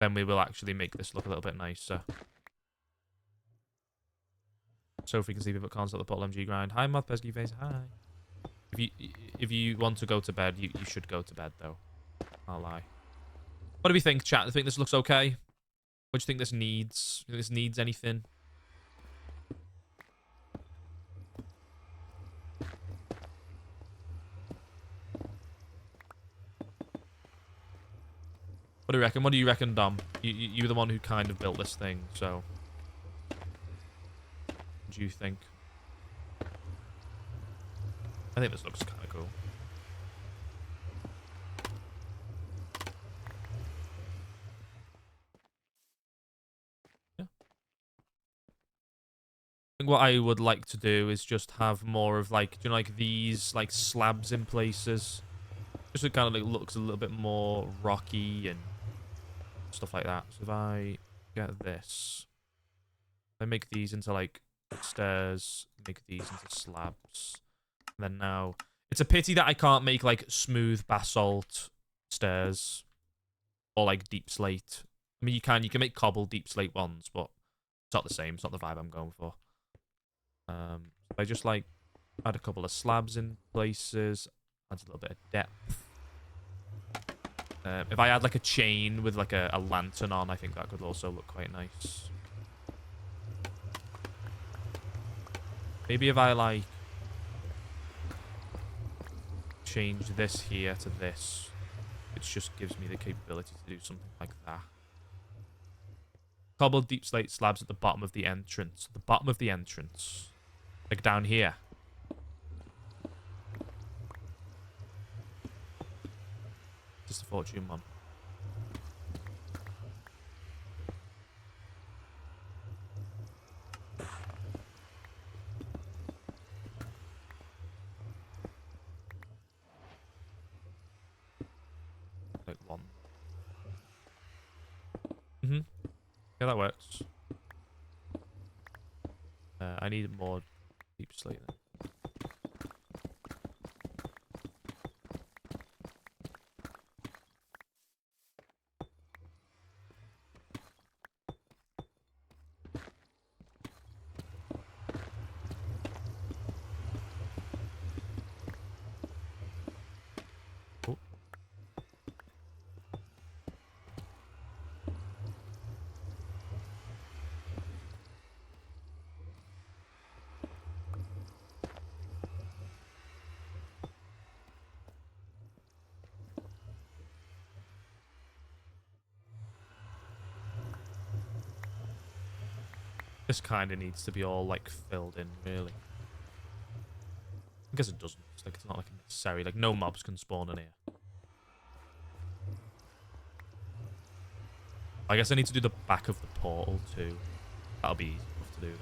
then we will actually make this look a little bit nicer. Sophie can see people can't stop the bottle MG grind. Hi, Moth Pesky Face. Hi. If you want to go to bed, you should go to bed, though. I'll lie. What do we think, chat? Do you think this looks okay? What do you think this needs? Do you think this needs anything? What do you reckon? What do you reckon, Dom? You're the one who kind of built this thing, so... What do you think? I think this looks kind of cool. Yeah. I think what I would like to do is just have more of, like, do you know, like, these, like, slabs in places? Just so it kind of, like, looks a little bit more rocky and stuff like that. So if I get this, if I make these into, like, stairs, make these into slabs, and then now... It's a pity that I can't make, like, smooth basalt stairs or, like, deep slate. I mean, you can make cobble deep slate ones, but it's not the same. It's not the vibe I'm going for. I just, like, add a couple of slabs in places, adds a little bit of depth. If I add, like, a chain with, like, a lantern on, I think that could also look quite nice. Maybe if I, like, change this here to this, it just gives me the capability to do something like that. Cobbled deep slate slabs at the bottom of the entrance. The bottom of the entrance. Like down here. Just a fortune, Mum. Like one. Yeah, that works. I need more deep slate then. This kind of needs to be all, like, filled in, really. I guess it doesn't. It's, like, it's not, like, necessary. Like, no mobs can spawn in here. I guess I need to do the back of the portal, too. That'll be easy enough to do, then.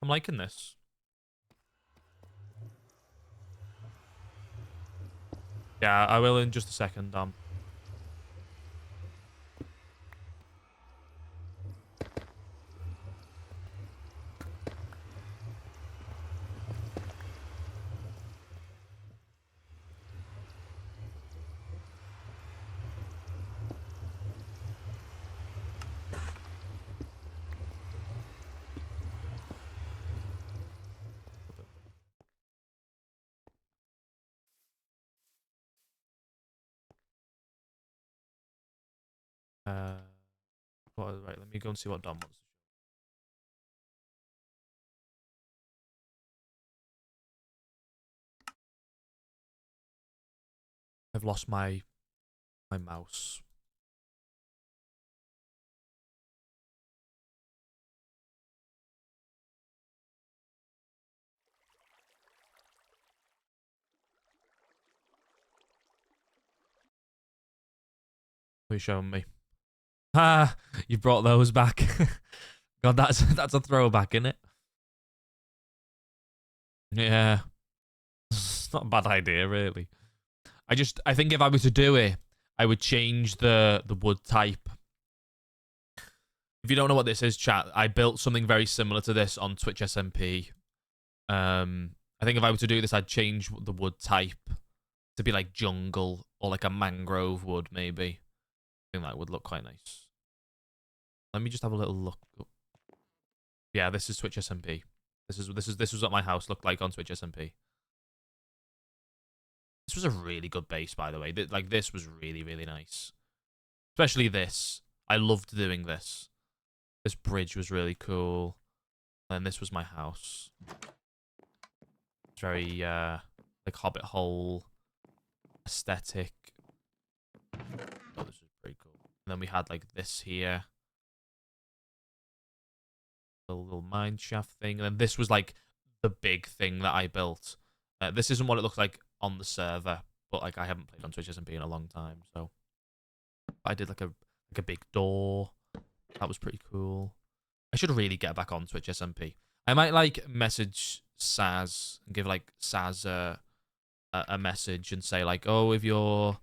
I'm liking this. Yeah, I will in just a second, Right, let me go and see what Dom wants. I've lost my mouse. What are you showing me? Ah, you brought those back. God, that's a throwback, isn't it? Yeah. It's not a bad idea, really. I think if I were to do it, I would change the wood type. If you don't know what this is, chat, I built something very similar to this on Twitch SMP. I think if I were to do this, I'd change the wood type to be like jungle or like a mangrove wood, maybe. I think that would look quite nice. Let me just have a little look. Yeah, this is Twitch SMP. This was what my house looked like on Twitch SMP. This was a really good base, by the way. Like, this was really, really nice. Especially this. I loved doing this. This bridge was really cool. And this was my house. It's very, like, Hobbit hole aesthetic. Oh, this was pretty cool. And then we had, like, this here. A little mine shaft thing. And then this was, like, the big thing that I built. This isn't what it looks like on the server, but like I haven't played on Twitch SMP in a long time, so I did like a big door. That was pretty cool. I should really get back on Twitch SMP. I might like message Saz and give like Saz a message and say like, oh, if you're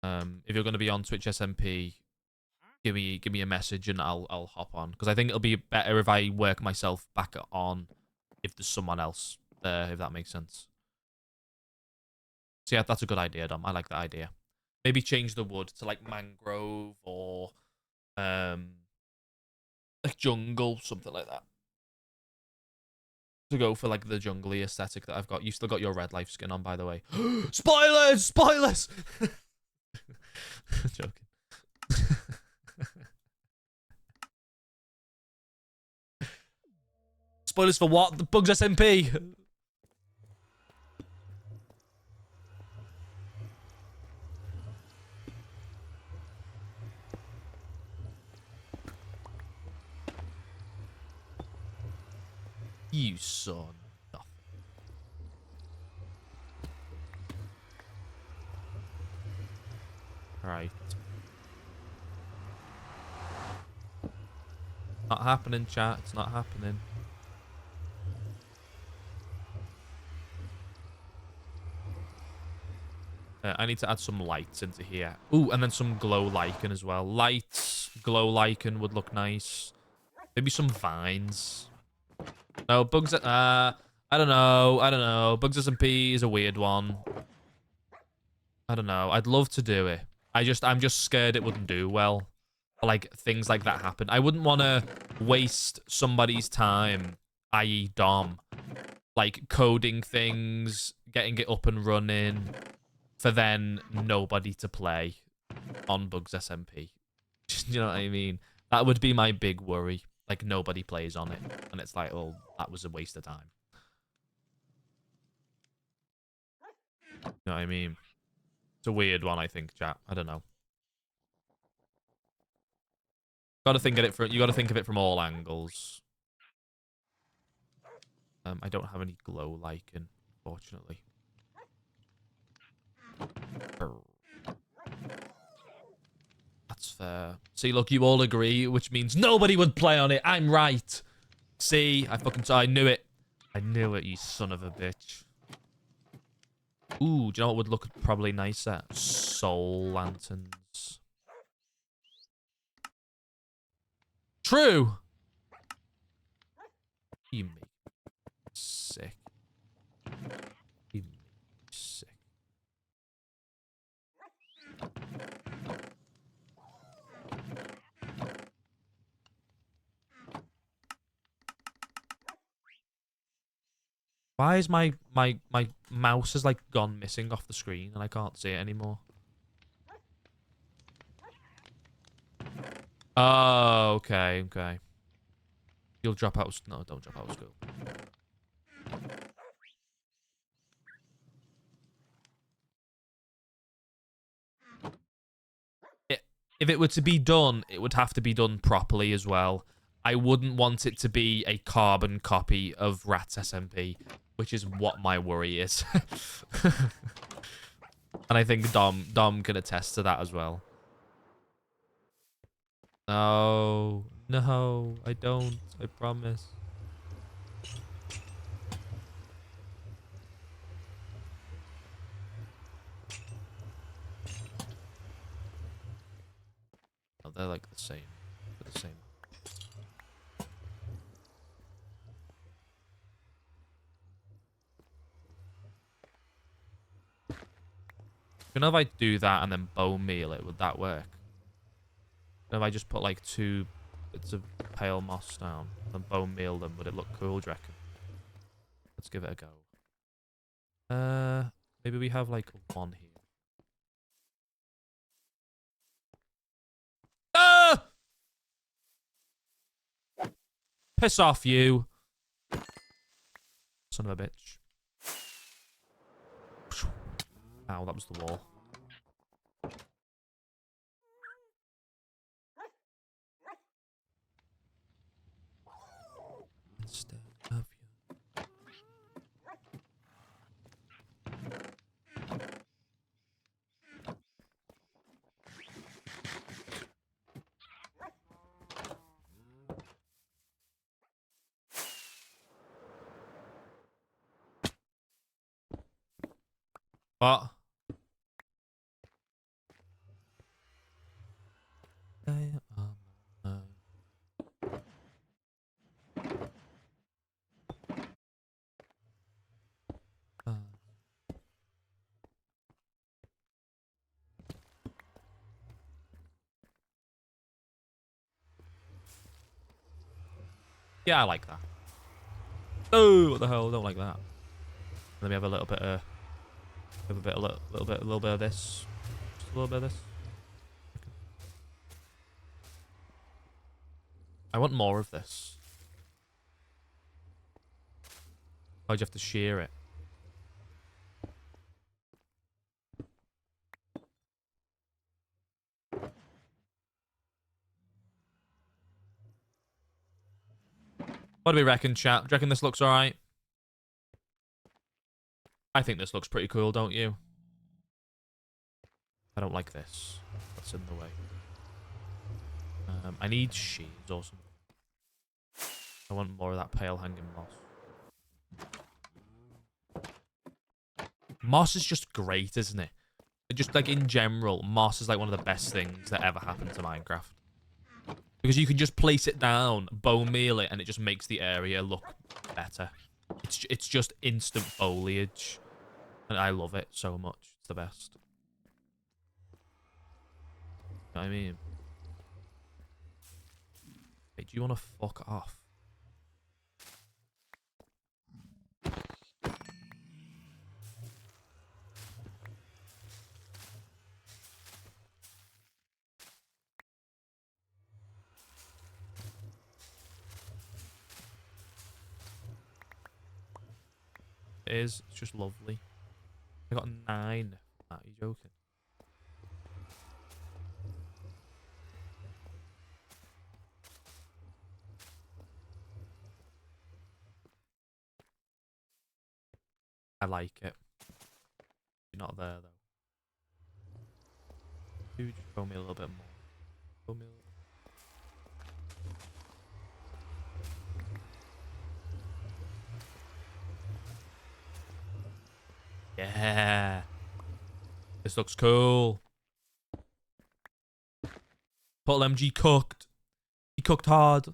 gonna be on Twitch SMP, give me a message and I'll hop on, because I think it'll be better if I work myself back on if there's someone else there, if that makes sense. So yeah, that's a good idea, Dom. I like that idea. Maybe change the wood to like mangrove or like jungle, something like that. To go for like the jungly aesthetic that I've got. You still got your red life skin on, by the way. Spoilers! Spoilers! Joking. Spoilers for what? The Bugs SMP. You son. Right. Not happening, chat. It's not happening. I need to add some lights into here. Ooh, and then some glow lichen as well. Lights, glow lichen would look nice. Maybe some vines. No, bugs. I don't know. I don't know. Bugs SMP is a weird one. I don't know. I'd love to do it. I'm just scared it wouldn't do well. Like, things like that happen. I wouldn't want to waste somebody's time, i.e. Dom, like, coding things, getting it up and running for then nobody to play on Bugs SMP. You know what I mean? That would be my big worry. Like, nobody plays on it. And it's like, well, that was a waste of time. You know what I mean? It's a weird one, I think, chat. I don't know. You gotta think of it from all angles. I don't have any glow lichen, fortunately. That's fair. See, look, you all agree, which means nobody would play on it. I'm right. See, I knew it. I knew it, you son of a bitch. Ooh, do you know what would look probably nicer? Soul lanterns. True. You make me sick. You make me sick. Why is my mouse has like gone missing off the screen and I can't see it anymore? Oh, okay, okay. You'll drop out. No, don't drop out of school. If it were to be done, it would have to be done properly as well. I wouldn't want it to be a carbon copy of Rats SMP, which is what my worry is. And I think Dom can attest to that as well. No, no, I don't. I promise. Oh, they're like the same. They're the same. You know, if I do that and then bone meal it, would that work? If I just put like 2 bits of pale moss down and bone meal them, would it look cool, do you reckon? Let's give it a go. Maybe we have like 1 here. Ah! Piss off, you. Son of a bitch. Ow, that was the wall. Instead of you. What? Yeah, I like that. Oh, what the hell? I don't like that. Let me have a little bit of, a little bit of this. Just a little bit of this. I want more of this. Why'd you have to shear it? What do we reckon, chat? Do you reckon this looks alright? I think this looks pretty cool, don't you? I don't like this. That's in the way. I need sheaves or something. I want more of that pale hanging moss. Moss is just great, isn't it? Just like in general, moss is like one of the best things that ever happened to Minecraft. Because you can just place it down, bone meal it, and it just makes the area look better. It's just instant foliage. And I love it so much. It's the best. You know what I mean? Hey, do you want to fuck off? It is. It's just lovely. I got 9. Are you joking? I like it. You're not there though. You just show me a little bit more. Show me a little. Yeah. This looks cool. Portal MG cooked. He cooked hard.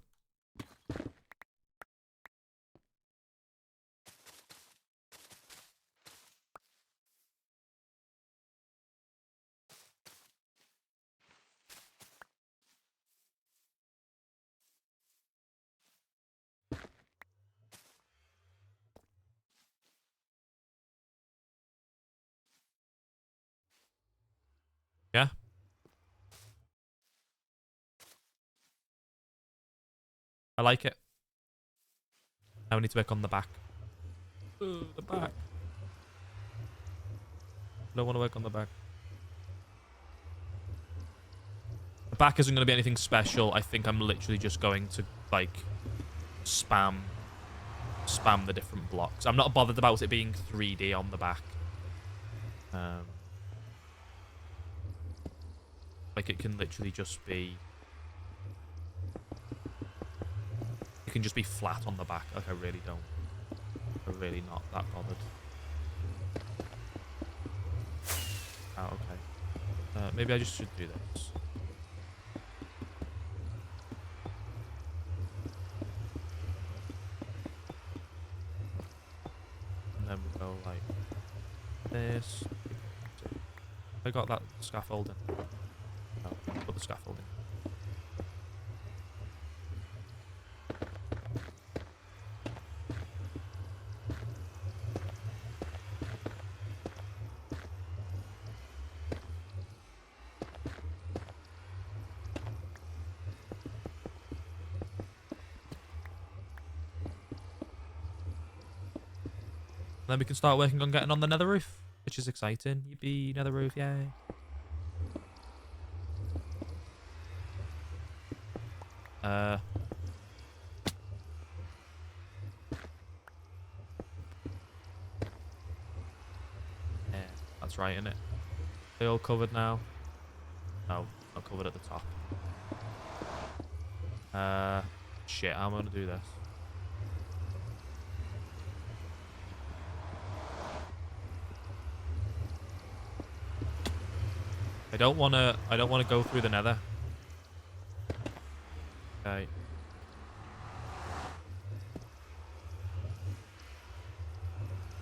Yeah. I like it. Now we need to work on the back. The back. I don't want to work on the back. The back isn't going to be anything special. I think I'm literally just going to, like, spam the different blocks. I'm not bothered about it being 3D on the back. Like, it can literally just be... It can just be flat on the back. Like, I really don't. I'm really not that bothered. Oh, okay. Maybe I just should do this. And then we go like this. I got that scaffolding. Oh, put the scaffolding. Then we can start working on getting on the nether roof, which is exciting. Yippee, nether roof, yay. Yeah, that's right, isn't it? They all covered now? No, not covered at the top. Shit, how am I gonna do this? I don't wanna go through the nether. Okay.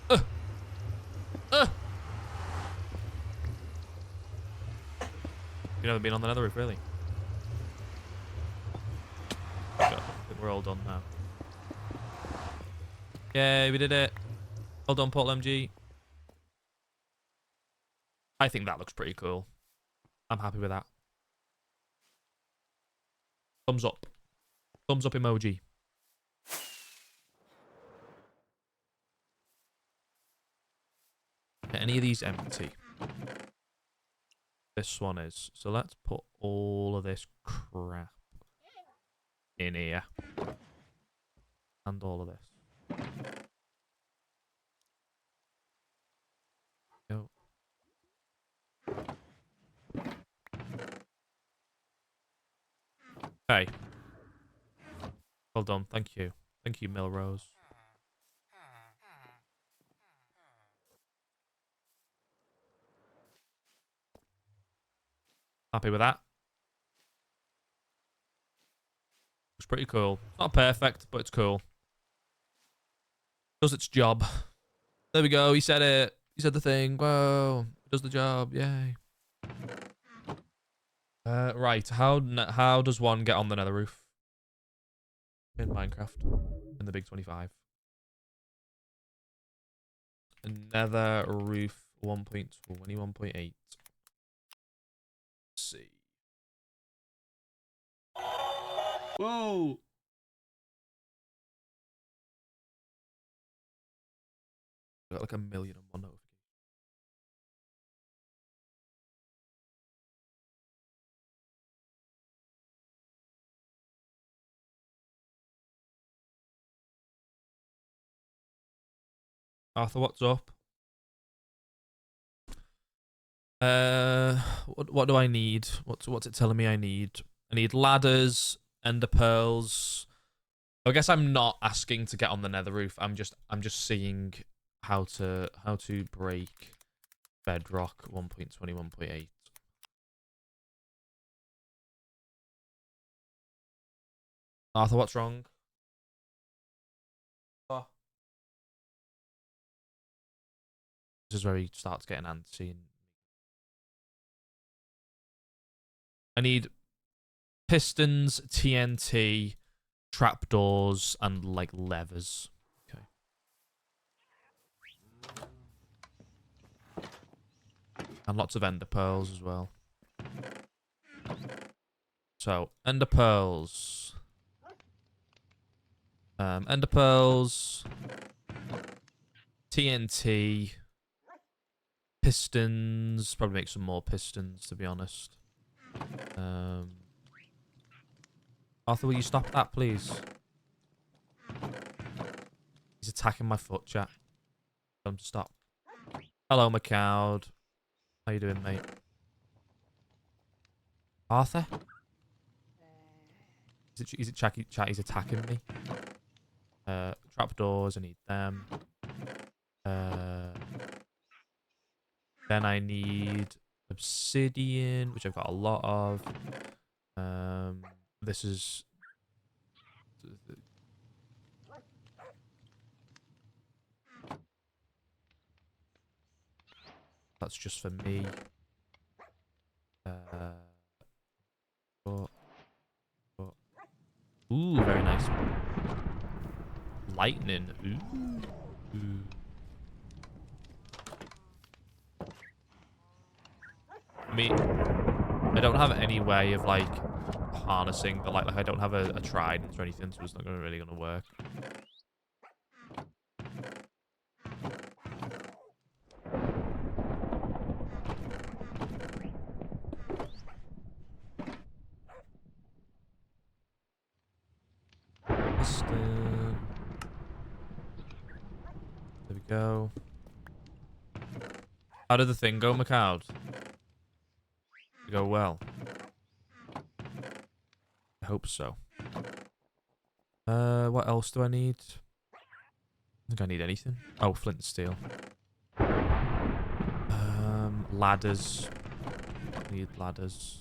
You've never been on the nether roof, really? I think we're all done now. Yay, we did it. Well done, Portal MG. I think that looks pretty cool. I'm happy with that. Thumbs up. Thumbs up emoji. Are any of these empty? This one is. So let's put all of this crap in here. And all of this. Go. Okay. Well done. Thank you. Thank you, Milrose. Happy with that. Looks pretty cool. It's not perfect, but it's cool. Does its job. There we go. He said it. He said the thing. Whoa. It does the job. Yay. Right. How does one get on the nether roof? In Minecraft. In the Big 25. Nether roof 1.21.8. Let's see. Whoa. I got like 1,000,001 notifications. Arthur, what's up? What do I need? What's it telling me I need? I need ladders, ender pearls. I guess I'm not asking to get on the nether roof. I'm just seeing how to break bedrock 1.21.8. Arthur, what's wrong? Oh. This is where he starts getting antsy. I need pistons, TNT, trapdoors, and like levers. Okay. And lots of ender pearls as well. So, ender pearls. Ender pearls. TNT. Pistons. Probably make some more pistons, to be honest. Arthur, will you stop that, please? He's attacking my foot, chat. Tell him to stop. Hello, McCoud. How you doing, mate? Arthur? Is it chat? He's attacking me. Trapdoors, I need them. Then I need obsidian, which I've got a lot of. This is... That's just for me. Ooh, very nice. Lightning. Ooh. I mean, I don't have any way of like harnessing the light. Like I don't have a trident or anything, so it's not really gonna work. There we go. How did the thing go, McCoud? Did it go well? I hope so. What else do I need? I think I need anything. Oh, flint and steel. Ladders. I need ladders.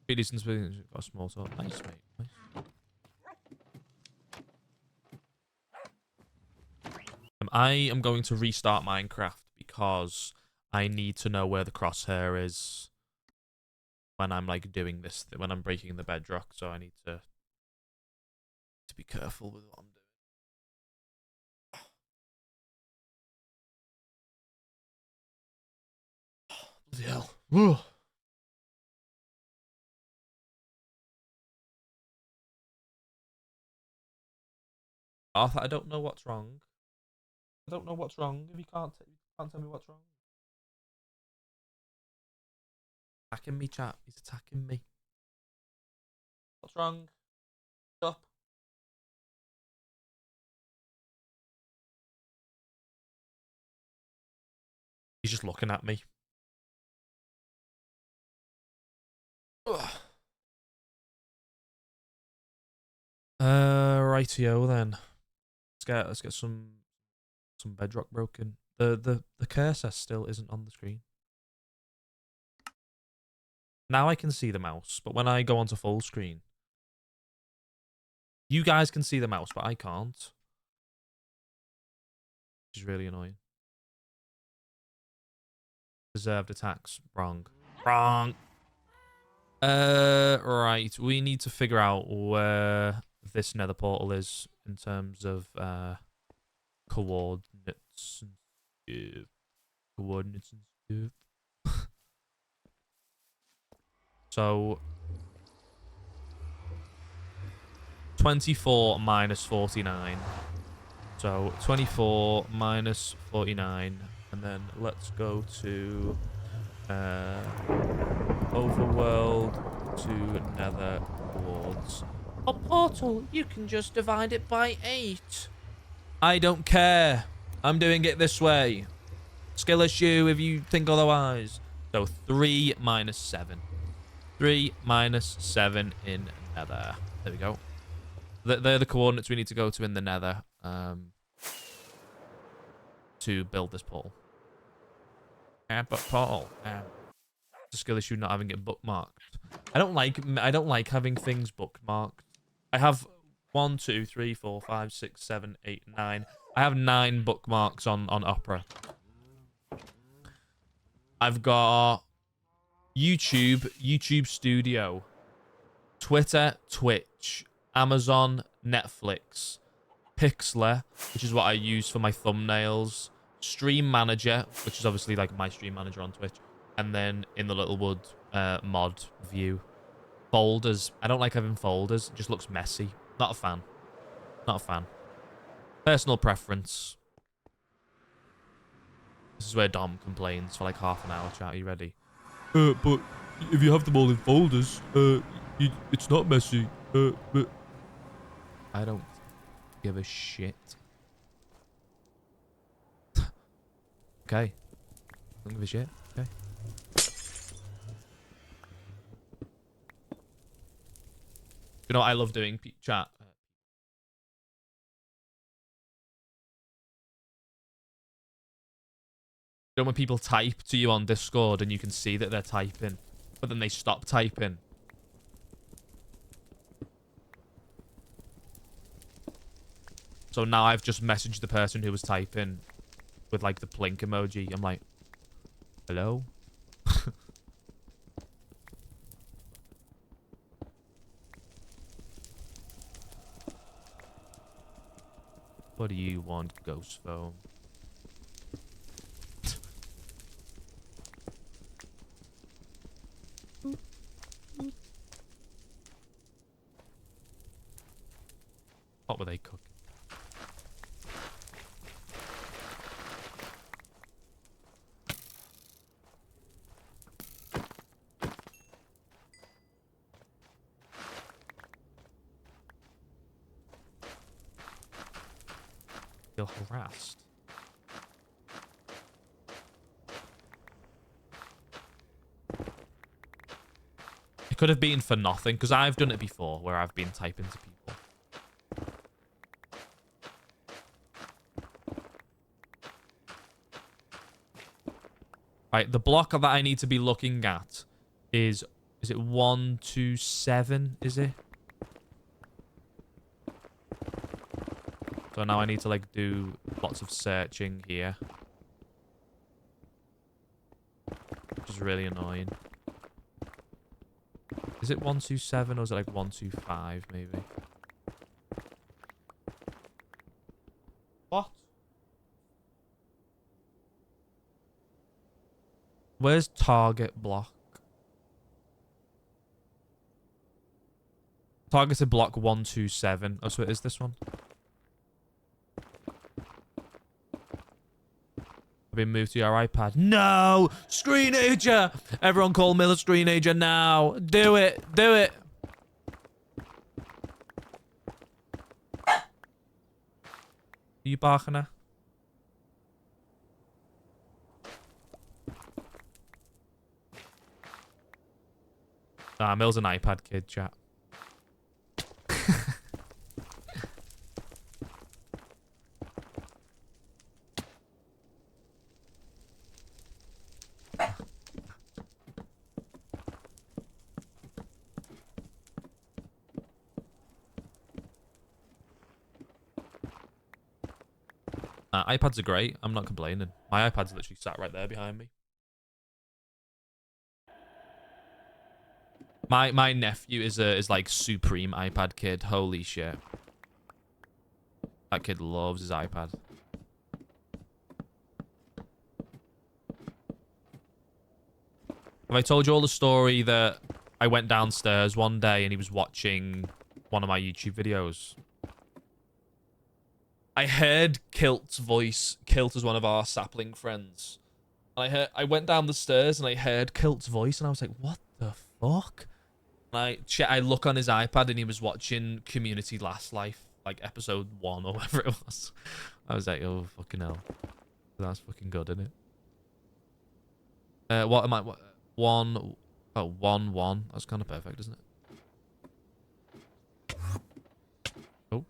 Pretty decent. Got a small sword. Nice, mate. Nice. I am going to restart Minecraft because I need to know where the crosshair is when I'm like doing this, when I'm breaking the bedrock. So I need to be careful with what I'm doing. Bloody hell. Whoa. Arthur, I don't know what's wrong. I don't know what's wrong. If you can't tell me what's wrong. Attacking me, chat. He's attacking me. What's wrong? Stop. He's just looking at me. Ugh. Rightio then. Let's get some bedrock broken. The cursor still isn't on the screen. Now I can see the mouse, but when I go onto full screen, you guys can see the mouse, but I can't. Which is really annoying. Deserved attacks. Wrong. Wrong. Right. We need to figure out where this nether portal is in terms of coordinates and stuff. Coordinates and stuff. So 24 minus 49. So 24 minus 49. And then let's go to overworld to nether wards. A portal, you can just divide it by 8. I don't care. I'm doing it this way. Skill issue if you think otherwise. So 3 minus 7. 3 minus 7 in nether. There we go. They're the coordinates we need to go to in the nether to build this portal. But portal. It's a skill issue not having it bookmarked. I don't like having things bookmarked. I have 1, 2, 3, 4, 5, 6, 7, 8, 9. I have 9 bookmarks on Opera. I've got YouTube Studio, Twitter, Twitch, Amazon, Netflix, Pixlr, which is what I use for my thumbnails, Stream Manager, which is obviously like my Stream Manager on Twitch, and then in the Littlewood mod view. Folders. I don't like having folders. It just looks messy. Not a fan. Not a fan. Personal preference. This is where Dom complains for like half an hour. Chat, are you ready? But if you have them all in folders, it's not messy. But I don't give a shit. Okay. Don't give a shit. Okay. You know what I love doing, chat? You know when people type to you on Discord and you can see that they're typing, but then they stop typing? So now I've just messaged the person who was typing with like the plink emoji. I'm like, hello? What do you want, ghost phone? What were they cooking? Feel harassed. It could have been for nothing, because I've done it before, where I've been typing to people. Right, the block that I need to be looking at is it 127, is it? So now I need to like do lots of searching here. Which is really annoying. Is it 127 or is it like 125 maybe? What? Where's target block? Targeted block 127. Oh, so it is this one. Been moved to your iPad. No! Screenager! Everyone call Miller Screenager now. Do it. Do it. Are you barking at? Nah, Mill's an iPad kid, chat. iPads are great. I'm not complaining. My iPad's literally sat right there behind me. My nephew is like supreme iPad kid. Holy shit. That kid loves his iPad. Have I told you all the story that I went downstairs one day and he was watching one of my YouTube videos. I heard Kilt's voice. Kilt is one of our sapling friends. And I went down the stairs and I heard Kilt's voice and I was like, what the fuck? And I look on his iPad and he was watching Community Last Life, like episode 1 or whatever it was. I was like, oh, fucking hell. That's fucking good, isn't it? What am I? What, 1... Oh, 1-1. That's kind of perfect, isn't it? Oh.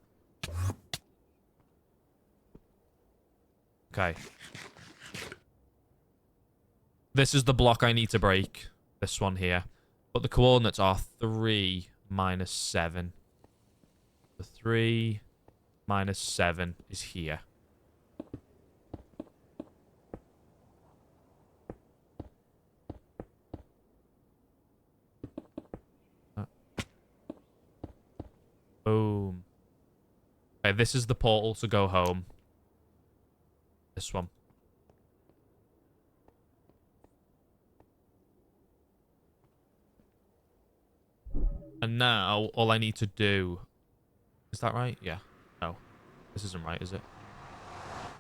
Okay. This is the block I need to break. This one here. But the coordinates are 3 minus 7. The 3 minus 7 is here. Boom. Okay, this is the portal to go home. This one. And now, all I need to do... Is that right? Yeah. No. This isn't right, is it?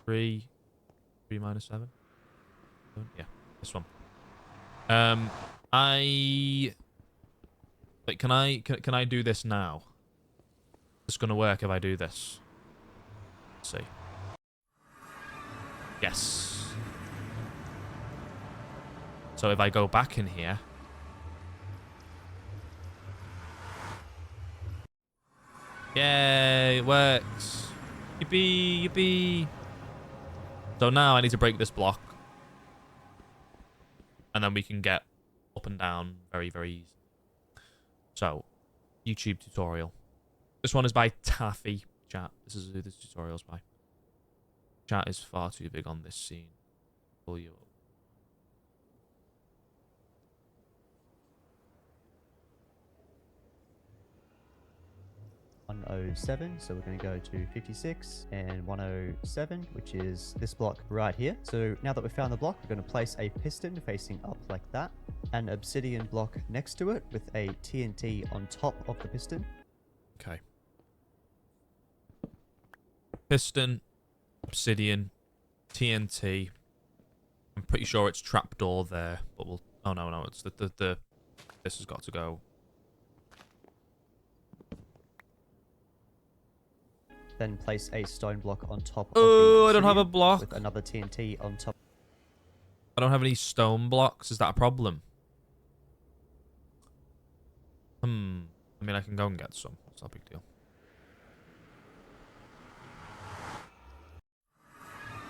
3 minus 7? Yeah. This one. Like, can I do this now? It's gonna work if I do this. Let's see. Yes. So if I go back in here... Yay, it works. Yippee, yippee. So now I need to break this block. And then we can get up and down very, very easy. So, YouTube tutorial. This one is by Taffy. Chat. This is who this tutorial's by. Chat is far too big on this scene. Pull you up. 107, so we're going to go to 56 and 107, which is this block right here. So now that we've found the block, we're going to place a piston facing up like that, an obsidian block next to it with a TNT on top of the piston. Okay. Piston, obsidian, TNT. I'm pretty sure it's trapdoor there, but we'll... Oh, no, it's the... This has got to go. Then place a stone block on top of Oh, I don't have a block. with another TNT on top. I don't have any stone blocks. Is that a problem? I mean, I can go and get some. It's not a big deal.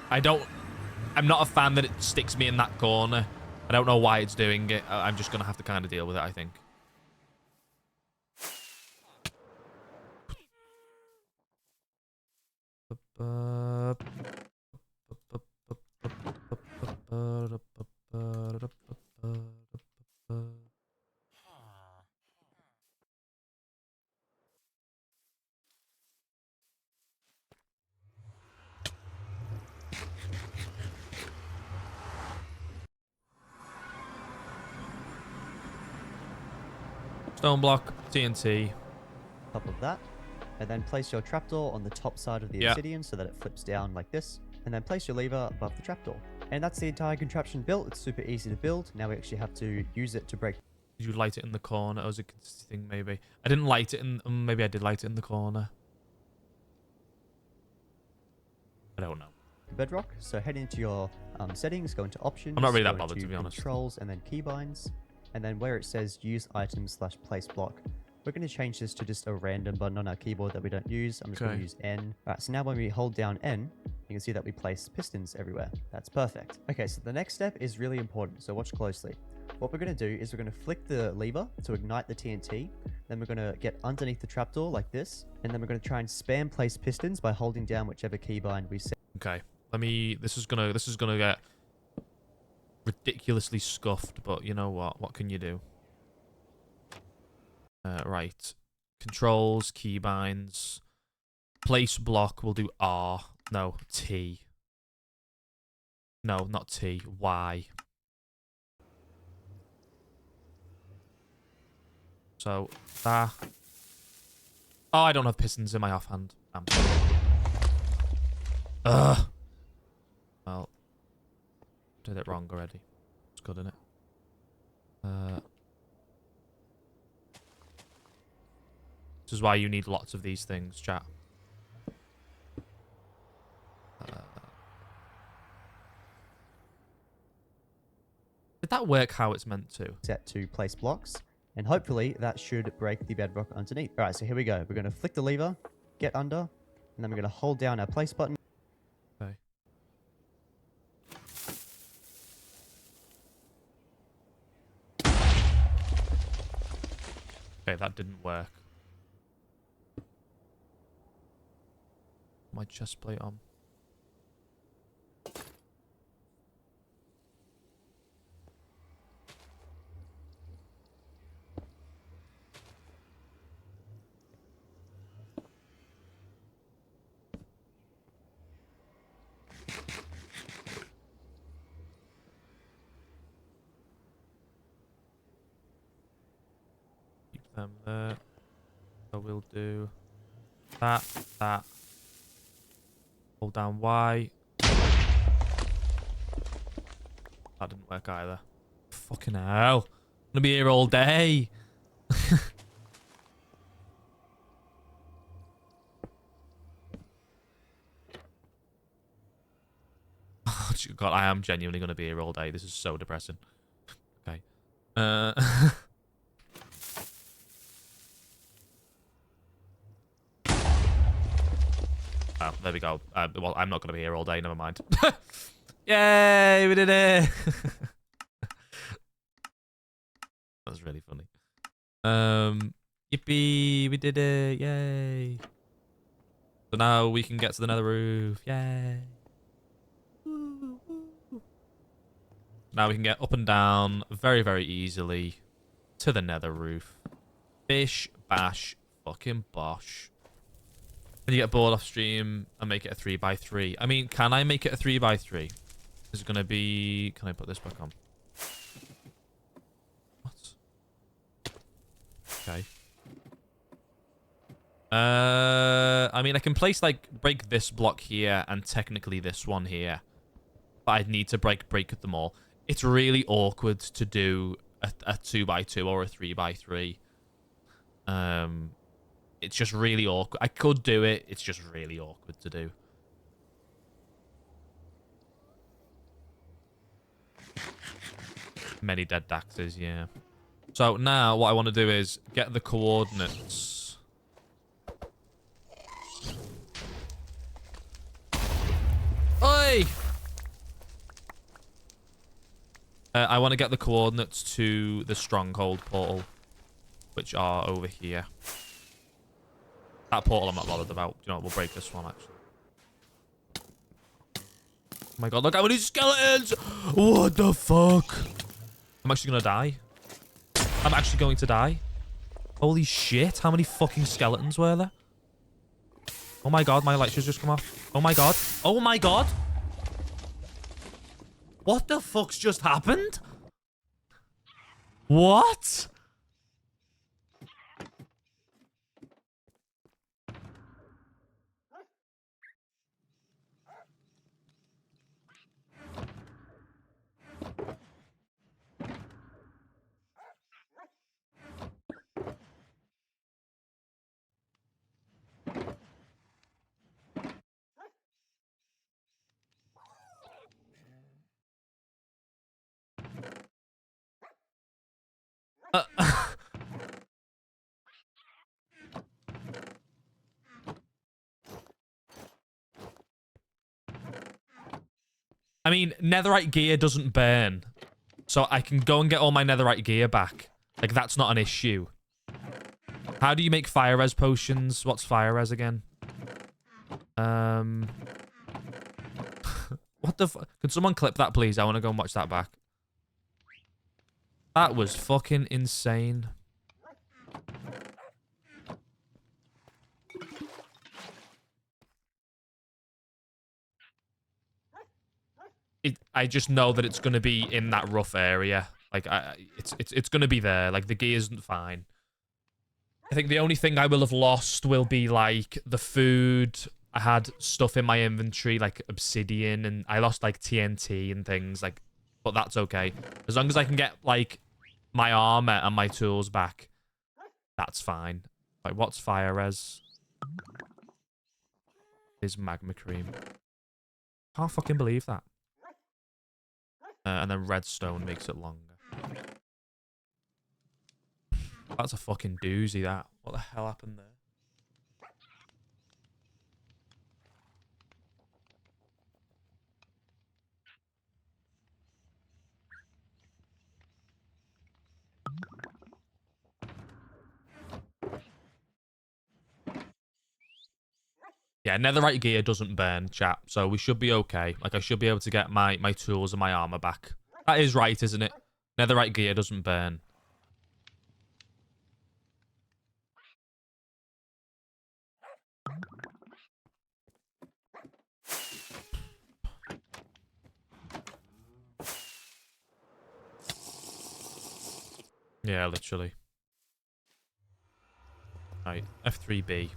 I'm not a fan that it sticks me in that corner. I don't know why it's doing it. I'm just going to have to kind of deal with it, I think. Stone block, TNT. Top of that. And then place your trapdoor on the top side of the obsidian so that it flips down like this. And then place your lever above the trapdoor. And that's the entire contraption built. It's super easy to build. Now we actually have to use it to break. Did you light it in the corner? Or was it a thing, maybe? I didn't light it in... Maybe I did light it in the corner. I don't know. Bedrock. So head into your settings, go into options. I'm not really that bothered, to be honest. Controls and then keybinds. And then where it says use item / place block, we're going to change this to just a random button on our keyboard that we don't use. I'm just going to use N. Alright, so now when we hold down N, you can see that we place pistons everywhere. That's perfect. Okay, so the next step is really important, so watch closely. What we're going to do is we're going to flick the lever to ignite the TNT. Then we're going to get underneath the trapdoor like this. And then we're going to try and spam place pistons by holding down whichever keybind we set. Okay, this is gonna get ridiculously scuffed, but you know what can you do? Right, controls, keybinds, place block, we'll do R. No, T. No, not T, Y. So that Oh, I don't have pistons in my offhand. Ugh. Well, did it wrong already. It's good, isn't it? This is why you need lots of these things, chat. Did that work how it's meant to? Set to place blocks, and hopefully that should break the bedrock underneath. All right, so here we go. We're going to flick the lever, get under, and then we're going to hold down our place button. Okay. Okay, that didn't work. My chest plate on. Keep them there. So we'll do that. Hold down Y. That didn't work either. Fucking hell. I'm gonna be here all day. God, I am genuinely gonna be here all day. This is so depressing. Okay. Oh, there we go. Well, I'm not going to be here all day. Never mind. Yay, we did it. That was really funny. Yippee, we did it. Yay. So now we can get to the nether roof. Yay. Now we can get up and down very, very easily to the nether roof. Bish, bash, fucking bosh. And you get bored off stream and make it a 3x3. I mean, can I make it a 3x3? Is it going to be... Can I put this back on? What? Okay. I mean, I can place, like, break this block here and technically this one here. But I'd need to break them all. It's really awkward to do a 2x2 or a 3x3. It's just really awkward. I could do it. It's just really awkward to do. Many dead Daxes, yeah. So now what I want to do is get the coordinates. Oi! I want to get the coordinates to the stronghold portal, which are over here. That portal I'm not bothered about. You know what? We'll break this one, actually. Oh my god, look how many skeletons! What the fuck? I'm actually gonna die. I'm actually going to die. Holy shit, how many fucking skeletons were there? Oh my god, my light should just come off. Oh my god. Oh my god! What the fuck's just happened? What? I mean, netherite gear doesn't burn. So I can go and get all my netherite gear back. Like, that's not an issue. How do you make fire res potions? What's fire res again? What the fuck? Can someone clip that, please? I want to go and watch that back. That was fucking insane. I just know that it's going to be in that rough area. Like, it's going to be there. Like, the gear isn't fine. I think the only thing I will have lost will be like the food. I had stuff in my inventory like obsidian, and I lost like TNT and things like, but that's okay. As long as I can get like my armor and my tools back, that's fine. Like, what's fire res? Is magma cream. Can't fucking believe that. And then redstone makes it longer. That's a fucking doozy, that. What the hell happened there? Yeah, netherite gear doesn't burn, chat, so we should be okay. Like, I should be able to get my tools and my armor back. That is right, isn't it? Netherite gear doesn't burn. Yeah, literally. Right, F3B.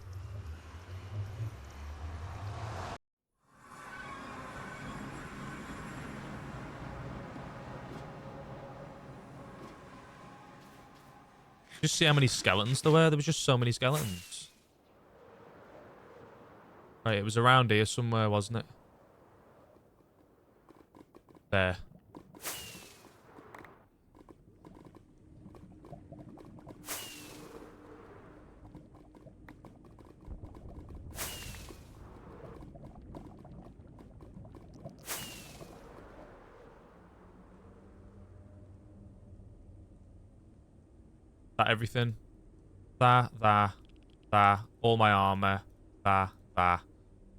Just see how many skeletons there were. There was just so many skeletons. Right, it was around here somewhere, wasn't it? There. That everything? That. All my armor. That.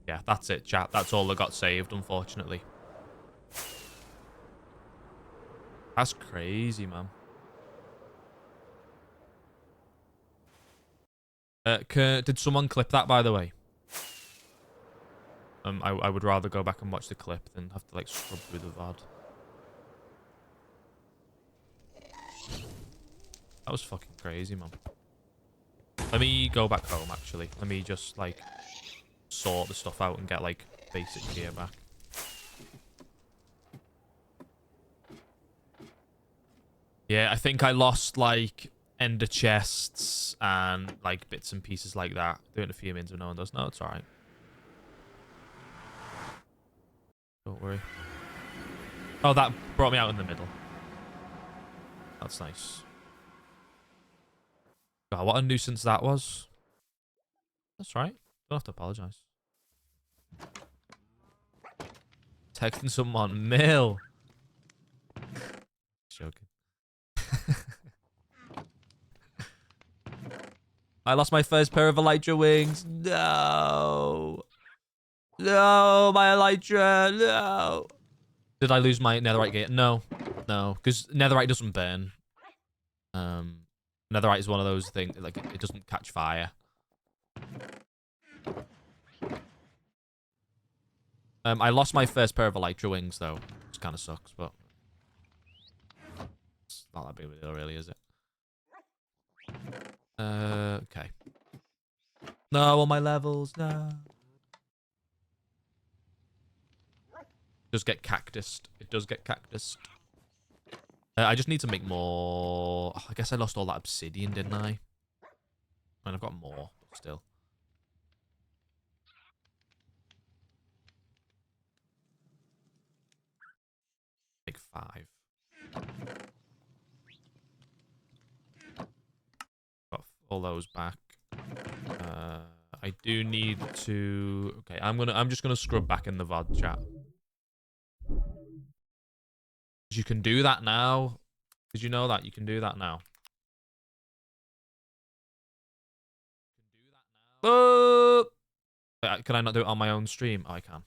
Yeah, that's it, chat. That's all that got saved, unfortunately. That's crazy, man. Did someone clip that, by the way? I would rather go back and watch the clip than have to, like, scrub through the VOD. That was fucking crazy, man. Let me go back home, actually. Let me just, like, sort the stuff out and get, like, basic gear back. Yeah, I think I lost, like, ender chests and, like, bits and pieces like that. Doing a few mins when no one does. No, it's alright. Don't worry. Oh, that brought me out in the middle. That's nice. God, what a nuisance that was. That's right. Don't have to apologize. Texting someone. Mill. Joking. I lost my first pair of elytra wings. No. No, my elytra. No. Did I lose my netherite gear? No. No, because netherite doesn't burn. Netherite is one of those things, like, it doesn't catch fire. I lost my first pair of elytra wings, though. Which kind of sucks, but it's not that big of a deal, really, is it? Okay. No, all my levels, no. It does get cactused. It does get cactused. I just need to make more. I guess I lost all that obsidian, didn't I? And I've got more, but still. Like 5. Got all those back. I do need to. Okay, I'm just gonna scrub back in the VOD chat. You can do that now. Did you know that you can do that now? Oh! Can I not do it on my own stream? Oh, I can.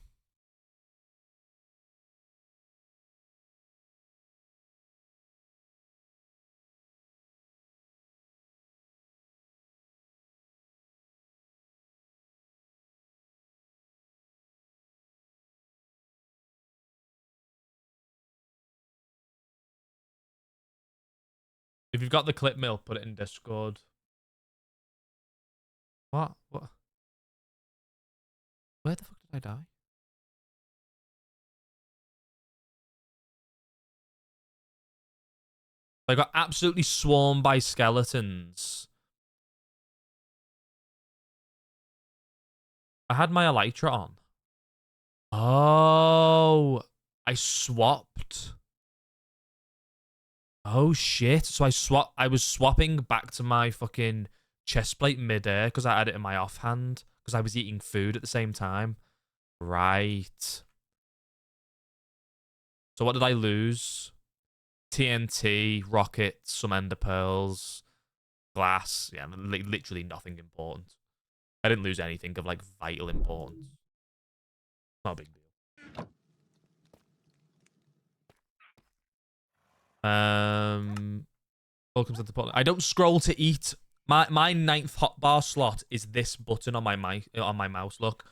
If you've got the clip mill, put it in Discord. What? What? Where the fuck did I die? I got absolutely swarmed by skeletons. I had my elytra on. Oh, I swapped. Oh shit! So I was swapping back to my fucking chest plate midair because I had it in my offhand because I was eating food at the same time. Right. So what did I lose? TNT, rockets, some ender pearls, glass. Yeah, literally nothing important. I didn't lose anything of like vital importance. Not a big deal. Welcome to the pod. I don't scroll to eat. My ninth hotbar slot is this button on my mouse. Look.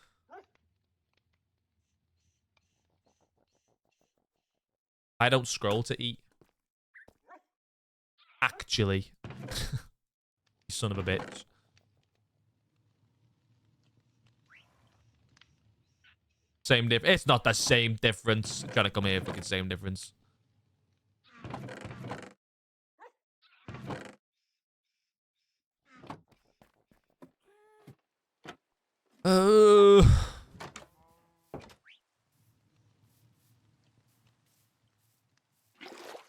I don't scroll to eat. Actually. You son of a bitch. Same difference. It's not the same difference. Trying to come here, fucking same difference. I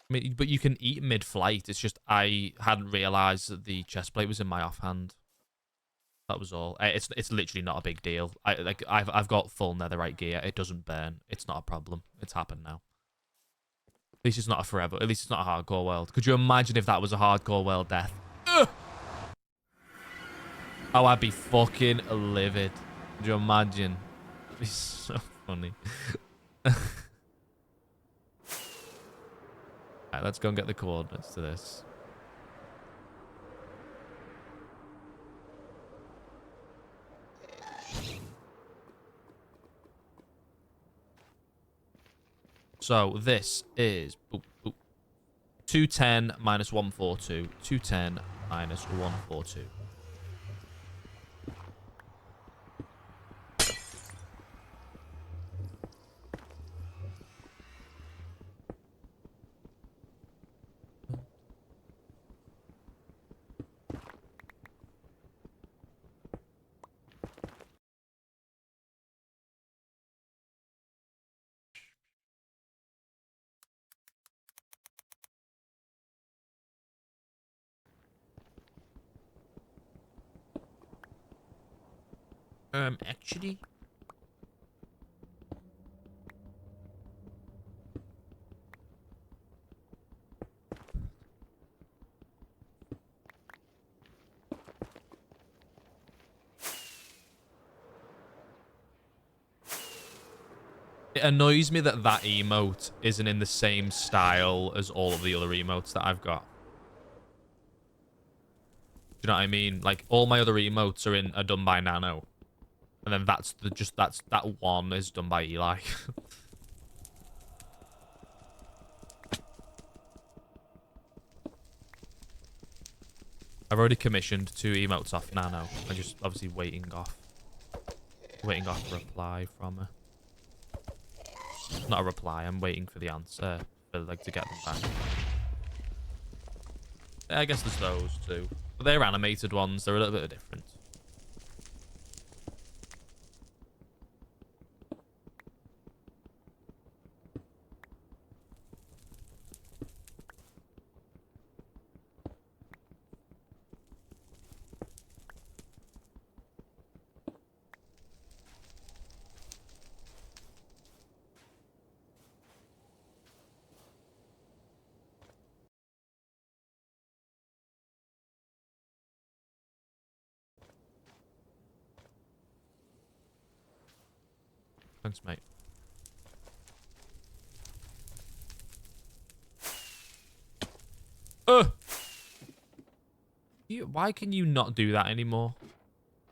mean, but you can eat mid-flight. It's just I hadn't realised that the chest plate was in my offhand. That was all. It's literally not a big deal. I've got full netherite gear. It doesn't burn. It's not a problem. It's happened now. At least it's not a forever. At least it's not a hardcore world. Could you imagine if that was a hardcore world death? Ugh! Oh, I'd be fucking livid. Could you imagine? It'd be so funny. Alright, let's go and get the coordinates to this. So this is 210 minus 142. 210 minus 142. Actually, it annoys me that that emote isn't in the same style as all of the other emotes that I've got. Do you know what I mean? Like all my other emotes are done by Nano, and then that one is done by Eli. I've already commissioned 2 emotes off Nano. I'm just obviously waiting off a reply from her. Not a reply. I'm waiting for the answer for like to get them back. Yeah, I guess there's those 2. But they're animated ones. They're a little bit different. Thanks, mate. Why can you not do that anymore?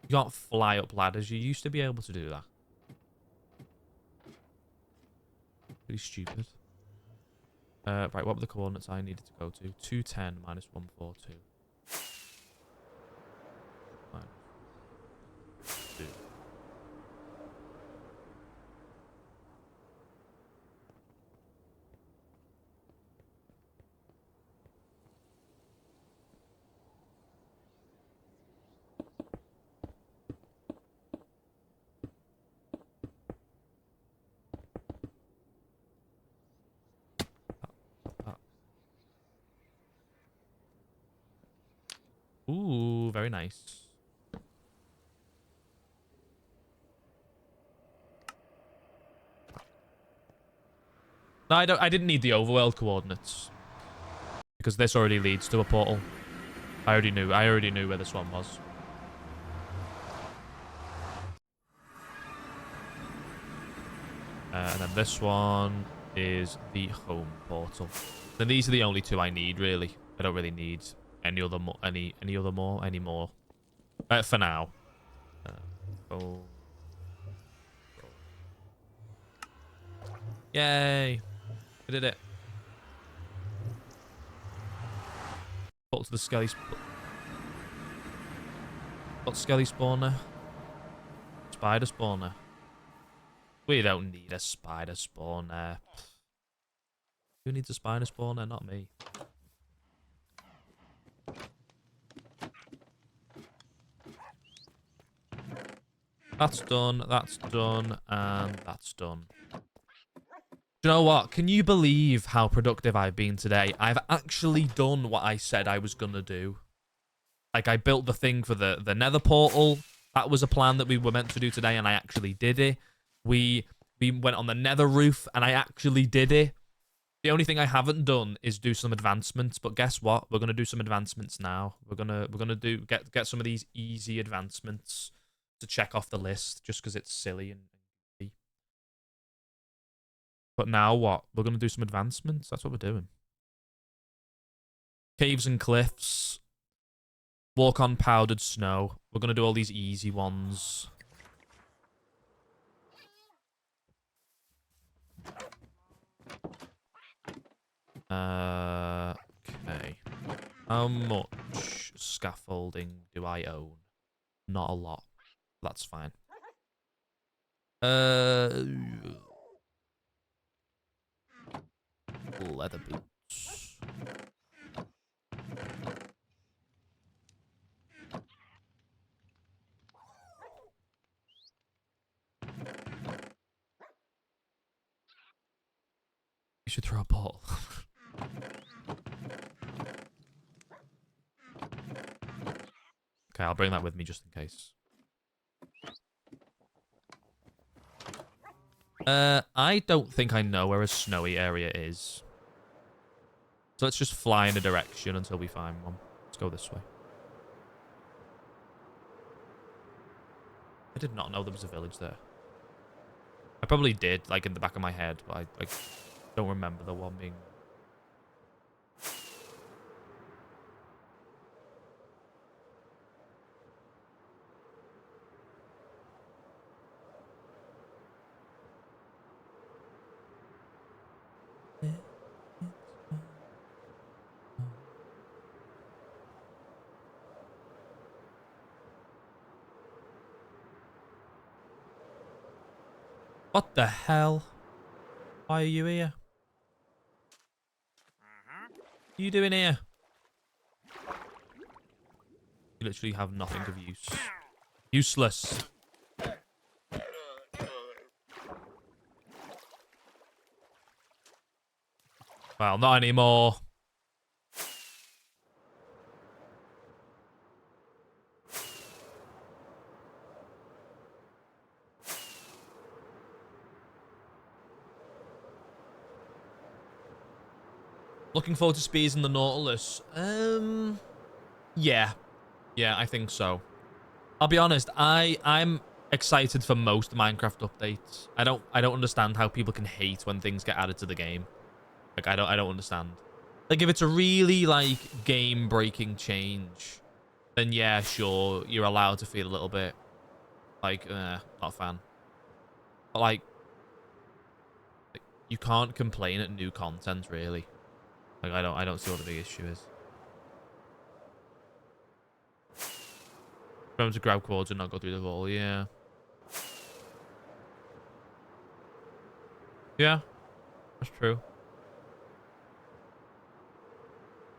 You can't fly up ladders. You used to be able to do that. Pretty stupid. Right, what were the coordinates I needed to go to? 210 minus 142. Right. Ooh, very nice. No, I didn't need the overworld coordinates because this already leads to a portal. I already knew where this one was. And then this one is the home portal. Then these are the only two I need, really. I don't really need any other more. For now. Oh. Yay! We did it. Portal to the Skelly. Got Skelly spawner. Spider spawner. We don't need a spider spawner. Who needs a spider spawner? Not me. That's done, and that's done. Do you know what? Can you believe how productive I've been today? I've actually done what I said I was gonna do. Like, I built the thing for the nether portal. That was a plan that we were meant to do today, and I actually did it. We went on the nether roof, and I actually did it. The only thing I haven't done is do some advancements, but guess what? We're gonna do some advancements now. We're gonna get some of these easy advancements to check off the list, just because it's silly and. But now what? We're gonna do some advancements. That's what we're doing. Caves and cliffs. Walk on powdered snow. We're gonna do all these easy ones. Okay. How much scaffolding do I own? Not a lot. That's fine. Leather boots. You should throw a ball. Okay, I'll bring that with me just in case. I don't think I know where a snowy area is. So let's just fly in a direction until we find one. Let's go this way. I did not know there was a village there. I probably did, like, in the back of my head, but I don't remember the one being... What the hell? Why are you here? What are you doing here? You literally have nothing of use. Useless. Well, not anymore. Looking forward to speeds in the Nautilus. Yeah. Yeah, I think so. I'll be honest, I'm excited for most Minecraft updates. I don't understand how people can hate when things get added to the game. Like, I don't understand. Like, if it's a really, like, game-breaking change, then yeah, sure, you're allowed to feel a little bit like, not a fan. But, like, you can't complain at new content, really. Like, I don't see what the big issue is. Remember to grab quads and not go through the wall, yeah. Yeah, that's true.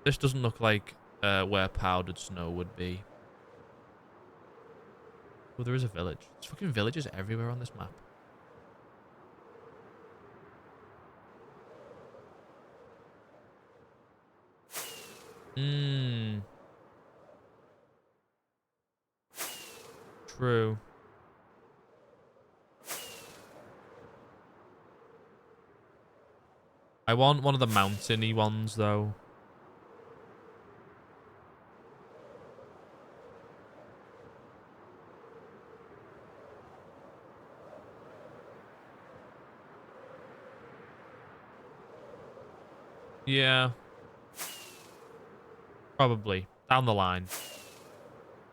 This doesn't look like where powdered snow would be. Oh, there is a village. There's fucking villages everywhere on this map. True. I want one of the mountainy ones, though. Yeah. Probably. Down the line.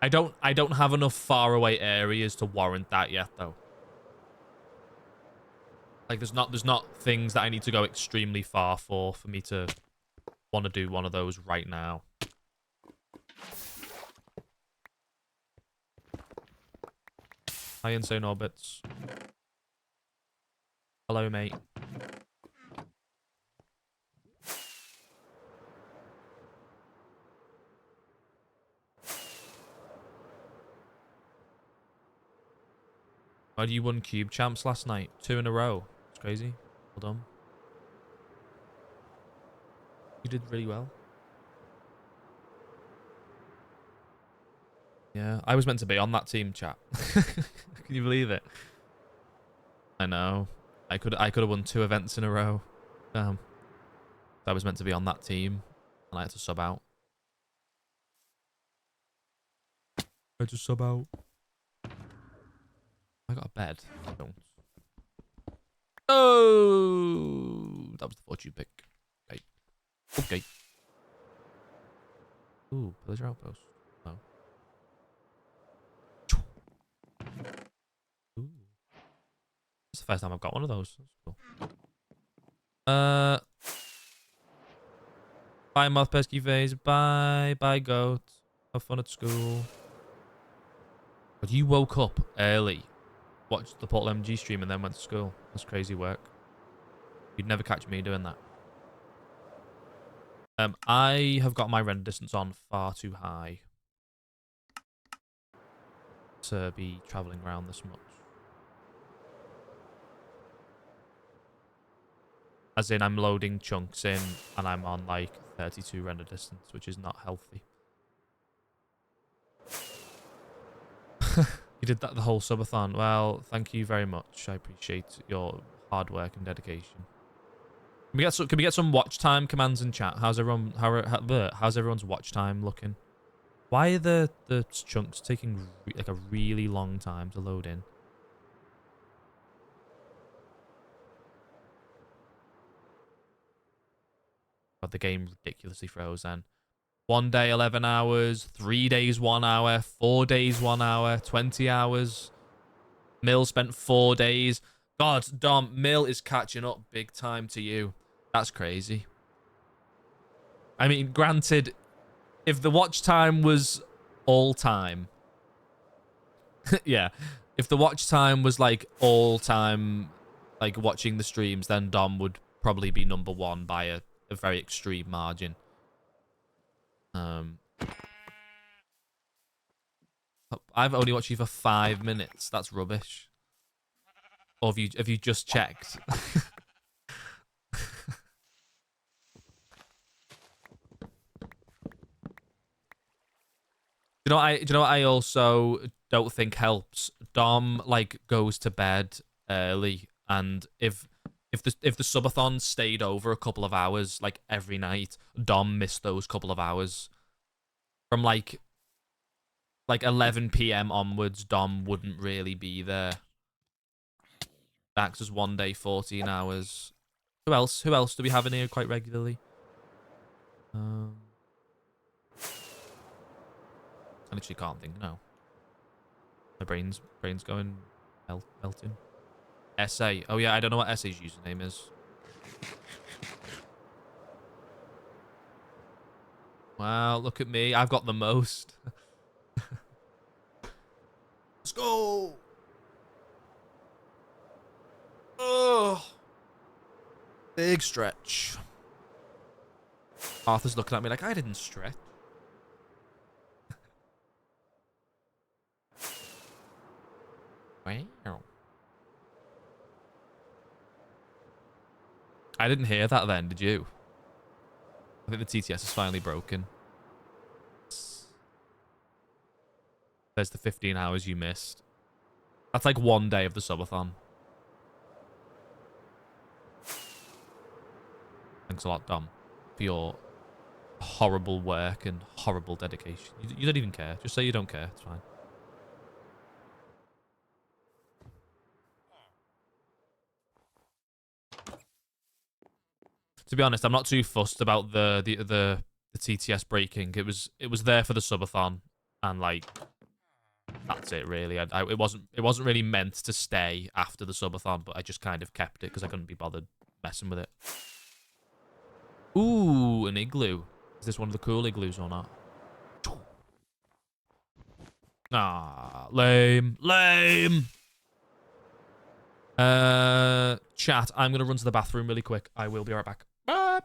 I don't have enough faraway areas to warrant that yet, though. Like, there's not things that I need to go extremely far for me to want to do one of those right now. Hi, Insane Orbits. Hello, mate. Oh, you won Cube Champs last night. 2 in a row. It's crazy. Well done. You did really well. Yeah, I was meant to be on that team, chat. Can you believe it? I know. I could have won 2 events in a row. I was meant to be on that team, and I had to sub out. I had to sub out. I got a bed. I don't. Oh, that was the fortune pick. Okay. Okay. Ooh, pleasure outpost. Oh. Ooh. It's the first time I've got one of those. That's cool. Bye, Moth Pesky Phase. Bye. Bye, Goat. Have fun at school. But you woke up early, watched the Portal MG stream, and then went to school. That's crazy work. You'd never catch me doing that. I have got my render distance on far too high to be traveling around this much. As in, I'm loading chunks in, and I'm on like 32 render distance, which is not healthy. You did that the whole subathon. Well, thank you very much. I appreciate your hard work and dedication. Can we get some watch time commands in chat? How's everyone's watch time looking? Why are the chunks taking like a really long time to load in? God, the game ridiculously frozen. 1 day 11 hours, 3 days 1 hour, 4 days 1 hour, 20 hours. Mill spent 4 days. God, Dom, Mill is catching up big time to you. That's crazy. I mean, granted, if the watch time was all time, yeah, if the watch time was like all time, like watching the streams, then Dom would probably be #1 by a very extreme margin. I've only watched you for 5 minutes. That's rubbish. Or have you just checked? Do you know what I also don't think helps? Dom like goes to bed early, and if the subathon stayed over a couple of hours like every night, Dom missed those couple of hours. From like 11 p.m. onwards, Dom wouldn't really be there. Dax is 1 day 14 hours. Who else? Who else do we have in here quite regularly? I literally can't think now. My brain's going melting. SA. Oh yeah, I don't know what SA's username is. Wow, look at me. I've got the most. Let's go. Oh. Big stretch. Arthur's looking at me like I didn't stretch. Wow. I didn't hear that then, did you? I think the TTS is finally broken. Says the 15 hours you missed. That's like 1 day of the subathon. Thanks a lot, Dom, for your horrible work and horrible dedication. You don't even care. Just say you don't care. It's fine. To be honest, I'm not too fussed about the TTS breaking. It was there for the subathon, and like that's it really. It wasn't really meant to stay after the subathon, but I just kind of kept it because I couldn't be bothered messing with it. Ooh, an igloo. Is this one of the cool igloos or not? Ah, lame. Lame. Chat, I'm going to run to the bathroom really quick. I will be right back. Bye.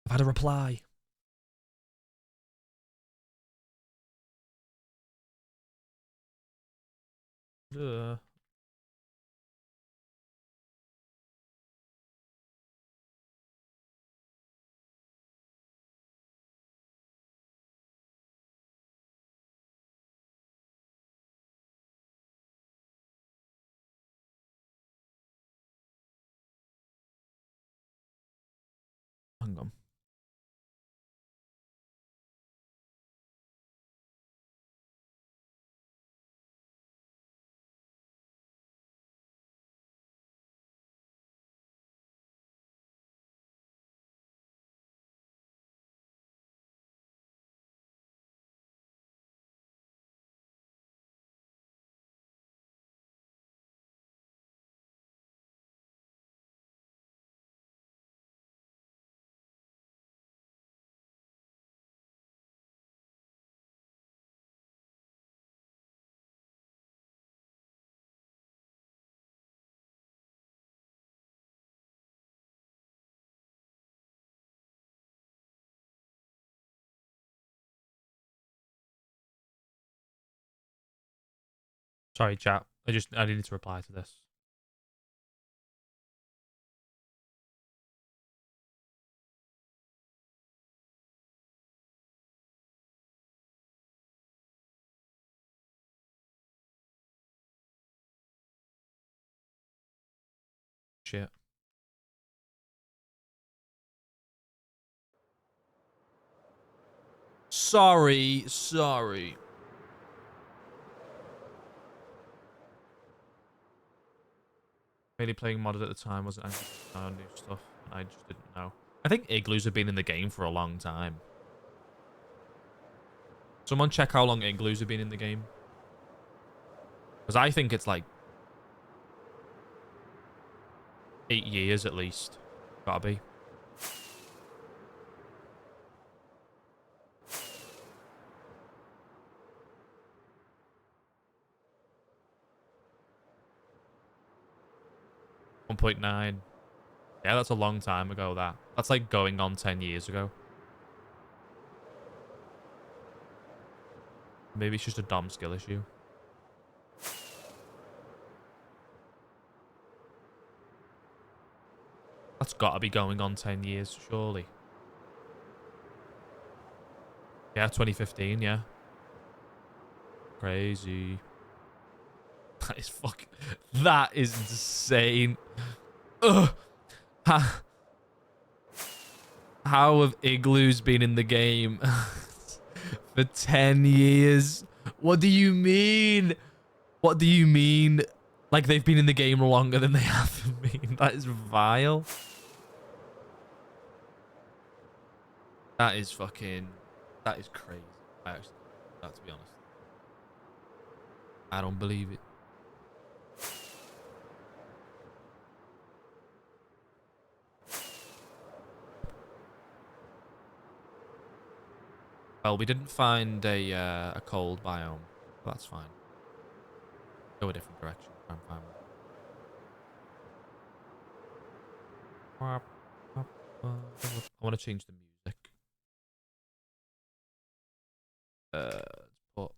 I've had a reply. Ugh. Hang on. Sorry, chat. I needed to reply to this. Shit. Sorry. Mainly playing modded at the time, wasn't new stuff. I just didn't know. I think igloos have been in the game for a long time. Someone check how long igloos have been in the game. Because I think it's like 8 years at least. Gotta be. .9. Yeah, that's a long time ago, that. That's like going on 10 years ago. Maybe it's just a dumb skill issue. That's gotta be going on 10 years, surely. Yeah, 2015, yeah. Crazy. That is that is insane. Ugh. How have igloos been in the game for 10 years? What do you mean? What do you mean? Like they've been in the game longer than they have been? That is vile. That is fucking... That is crazy. I actually... That, to be honest. I don't believe it. Well, we didn't find a cold biome. That's fine. Go a different direction. Try and find one. I want to change the music. But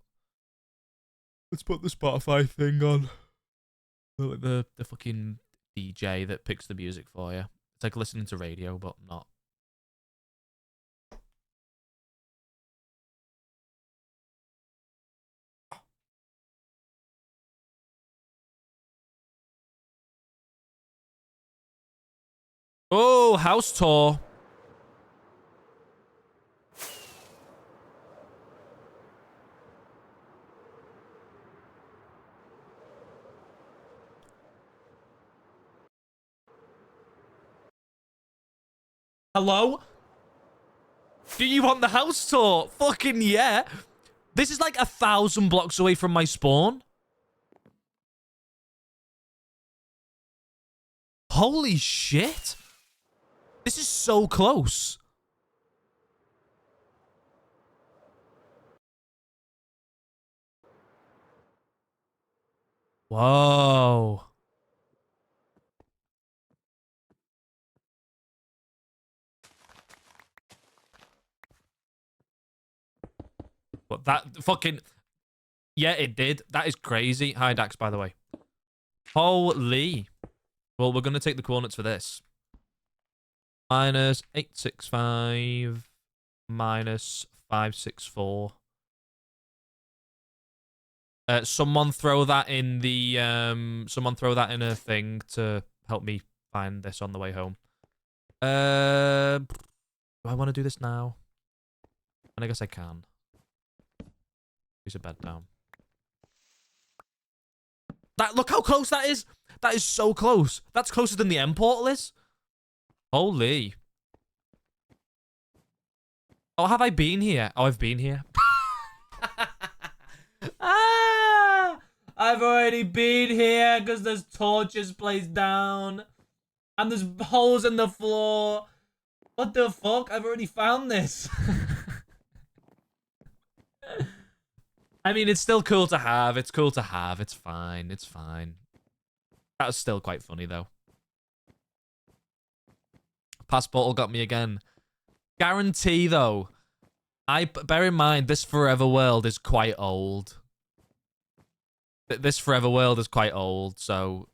let's put the Spotify thing on. Like the fucking DJ that picks the music for you. It's like listening to radio, but not. Oh, house tour. Hello? Do you want the house tour? Fucking yeah. This is like 1,000 blocks away from my spawn. Holy shit. This is so close. Whoa. But that fucking... Yeah, it did. That is crazy. Hi, Dax, by the way. Holy. Well, we're going to take the coordinates for this. Minus 865 minus 564. Someone throw that in the someone throw that in a thing to help me find this on the way home. Do I want to do this now? And I guess I can. Use a bed down. That, look how close that is. That is so close. That's closer than the M portal is. Holy. Oh, have I been here? Oh, I've been here. Ah! I've already been here because there's torches placed down. And there's holes in the floor. What the fuck? I've already found this. I mean, it's still cool to have. It's cool to have. It's fine. It's fine. That was still quite funny, though. Passport got me again. Guarantee, though. Bear in mind, this Forever World is quite old. This Forever World is quite old, so...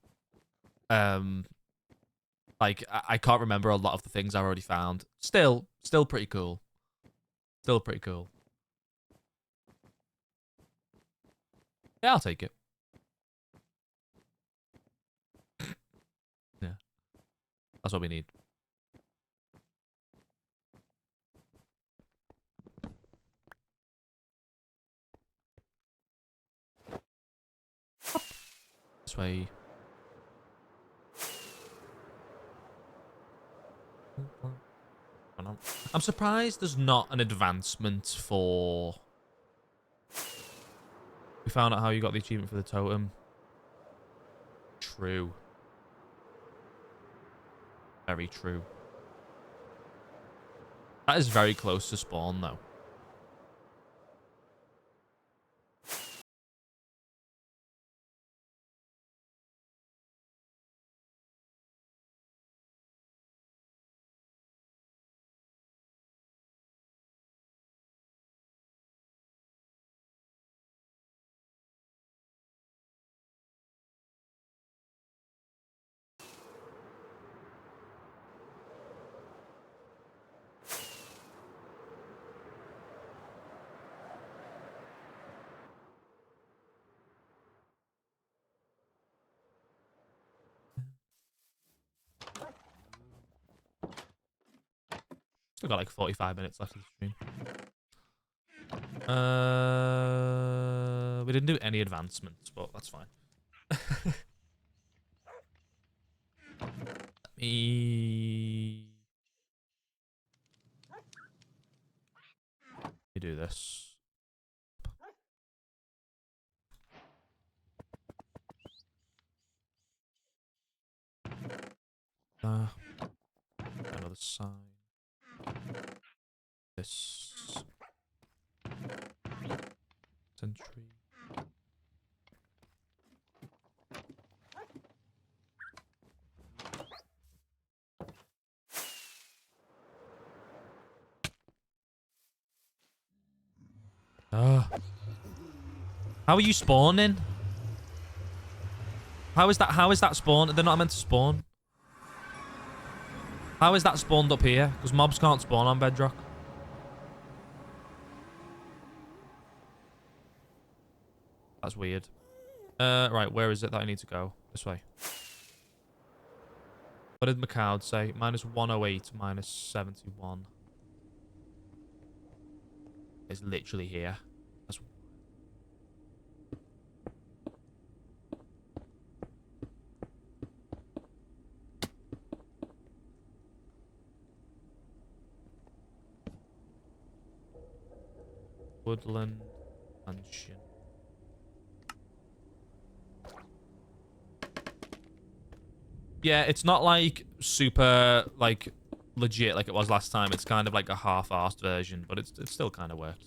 Like, I can't remember a lot of the things I've already found. Still pretty cool. Still pretty cool. Yeah, I'll take it. Yeah. That's what we need. This way. I'm surprised there's not an advancement for... We found out how you got the achievement for the totem. True. Very true. That is very close to spawn, though. Still got like 45 minutes left of the stream. We didn't do any advancements, but that's fine. Let me do this. Another sign. This sentry. How are you spawning? How is that spawned? They're not meant to spawn. How is that spawned up here? Because mobs can't spawn on Bedrock. That's weird. Right, where is it that I need to go? This way. What did McCloud say? Minus 108, minus 71. It's literally here. That's... Woodland Mansion. Yeah, it's not like super like legit like it was last time. It's kind of like a half-assed version, but it still kind of works.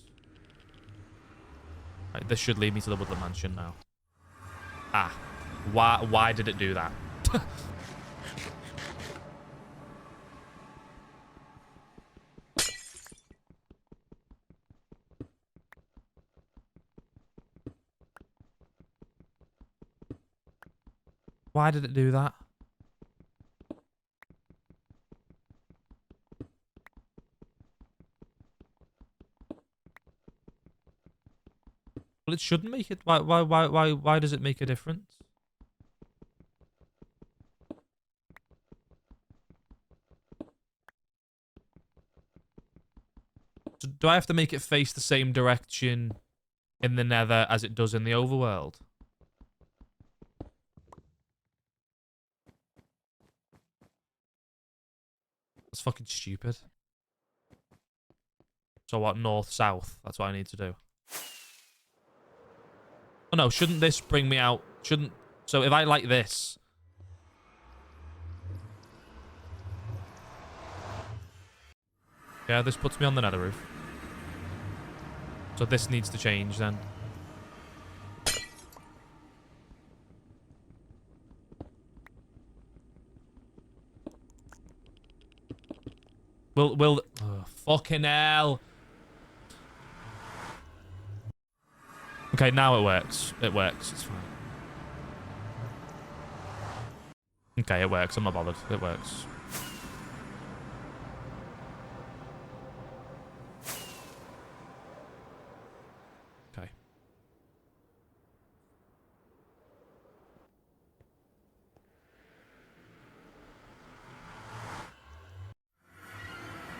Right, this should lead me to the Woodland Mansion now. Ah, why did it do that? Why did it do that? Well, it shouldn't make it. Why does it make a difference? So do I have to make it face the same direction in the Nether as it does in the overworld? That's fucking stupid. So what, north, south? That's what I need to do. Oh no, shouldn't this bring me out? Shouldn't... So if I like this... Yeah, this puts me on the Nether roof. So this needs to change then. Will... Oh, fucking hell. Okay, now it works. It works. It's fine. Okay, it works. I'm not bothered. It works. Okay.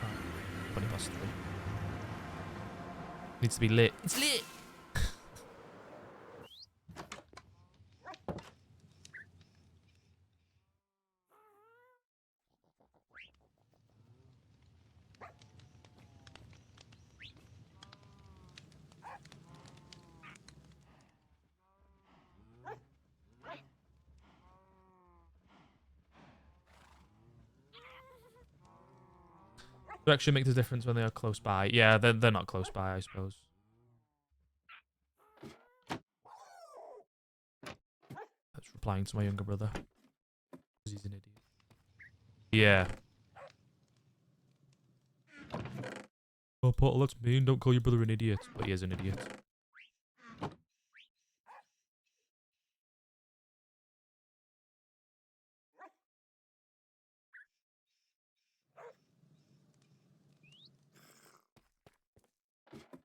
Oh, 20 past 3. Needs to be lit. It's lit! Direction makes a difference when they are close by. Yeah, they're not close by, I suppose. That's replying to my younger brother. Because he's an idiot. Yeah. Oh, Portal, that's mean. Don't call your brother an idiot. But he is an idiot.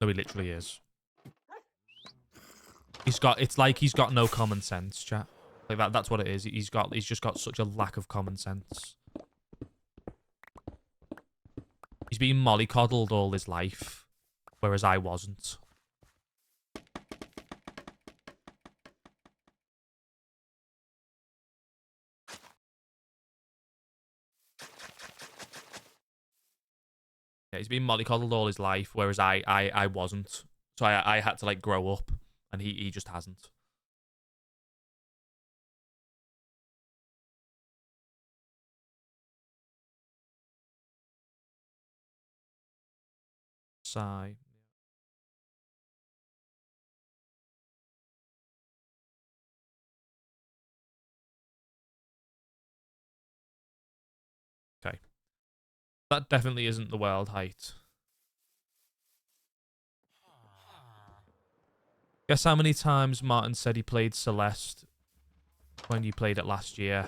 No, he literally is. It's like he's got no common sense, chat. Like that's what it is. He's just got such a lack of common sense. He's been mollycoddled all his life, whereas I wasn't. Yeah, he's been mollycoddled all his life, whereas I wasn't. So I had to like grow up, and he just hasn't. Sigh. Okay. That definitely isn't the world height. Guess how many times Martin said he played Celeste when you played it last year?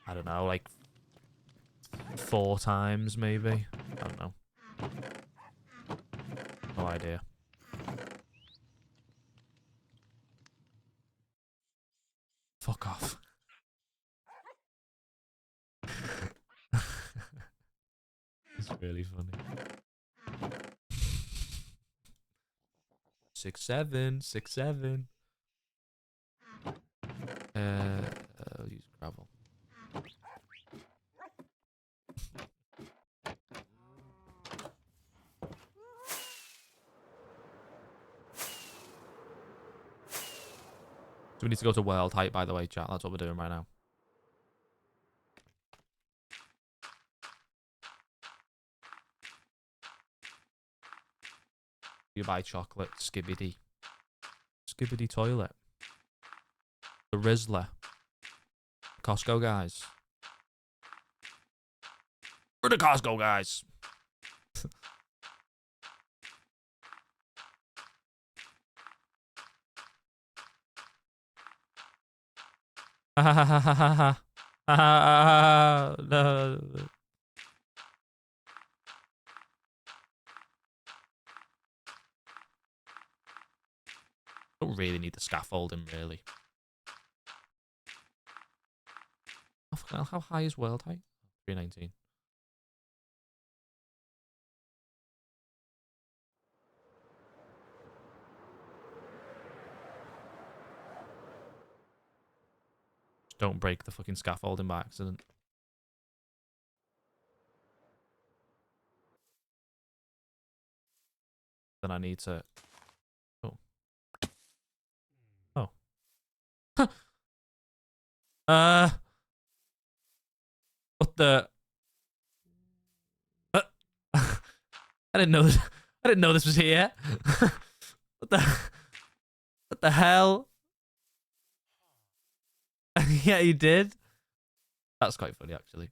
I don't know, like 4 times maybe? I don't know. No idea. Fuck off. It's really funny. 6-7, 6-7. I'll use gravel. So we need to go to world height, by the way, chat. That's what we're doing right now. You buy chocolate, Skibidi. Skibidi toilet. The Rizzler. Costco guys. We're the Costco guys. Ha ha ha ha ha ha. No. Don't really need the scaffolding, really. Oh, fucking hell, how high is world height? 319. Just don't break the fucking scaffolding by accident. Then I need to... Oh. Oh. What the... I didn't know this. I didn't know this was here. What the hell? Yeah, you did. That's quite funny, actually.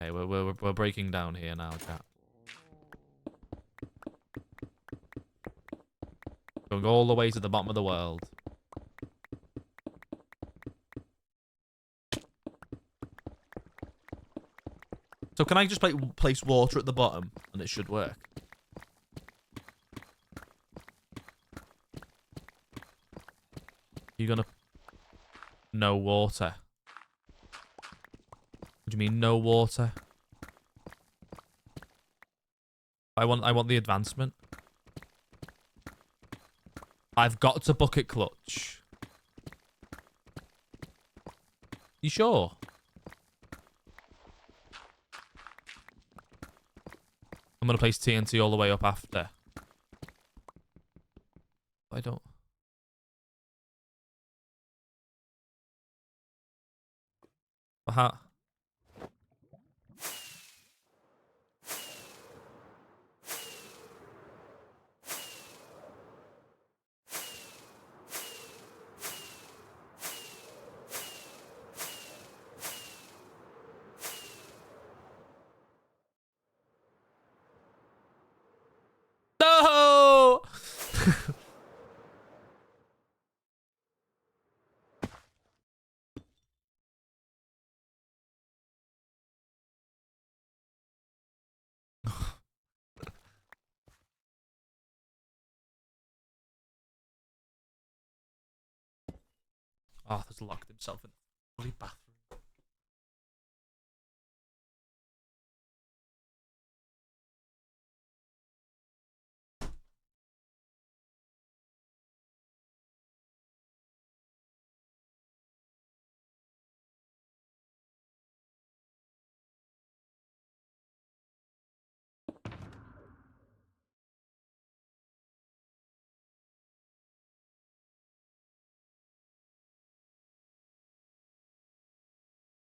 Okay, we're breaking down here now, chat. Going all the way to the bottom of the world. So can I just place water at the bottom and it should work? You're gonna... No water. What do you mean, no water? I want the advancement. I've got to bucket clutch. You sure? I'm gonna place TNT all the way up after. I don't... How... No! Arthur's locked himself in the bloody bathroom.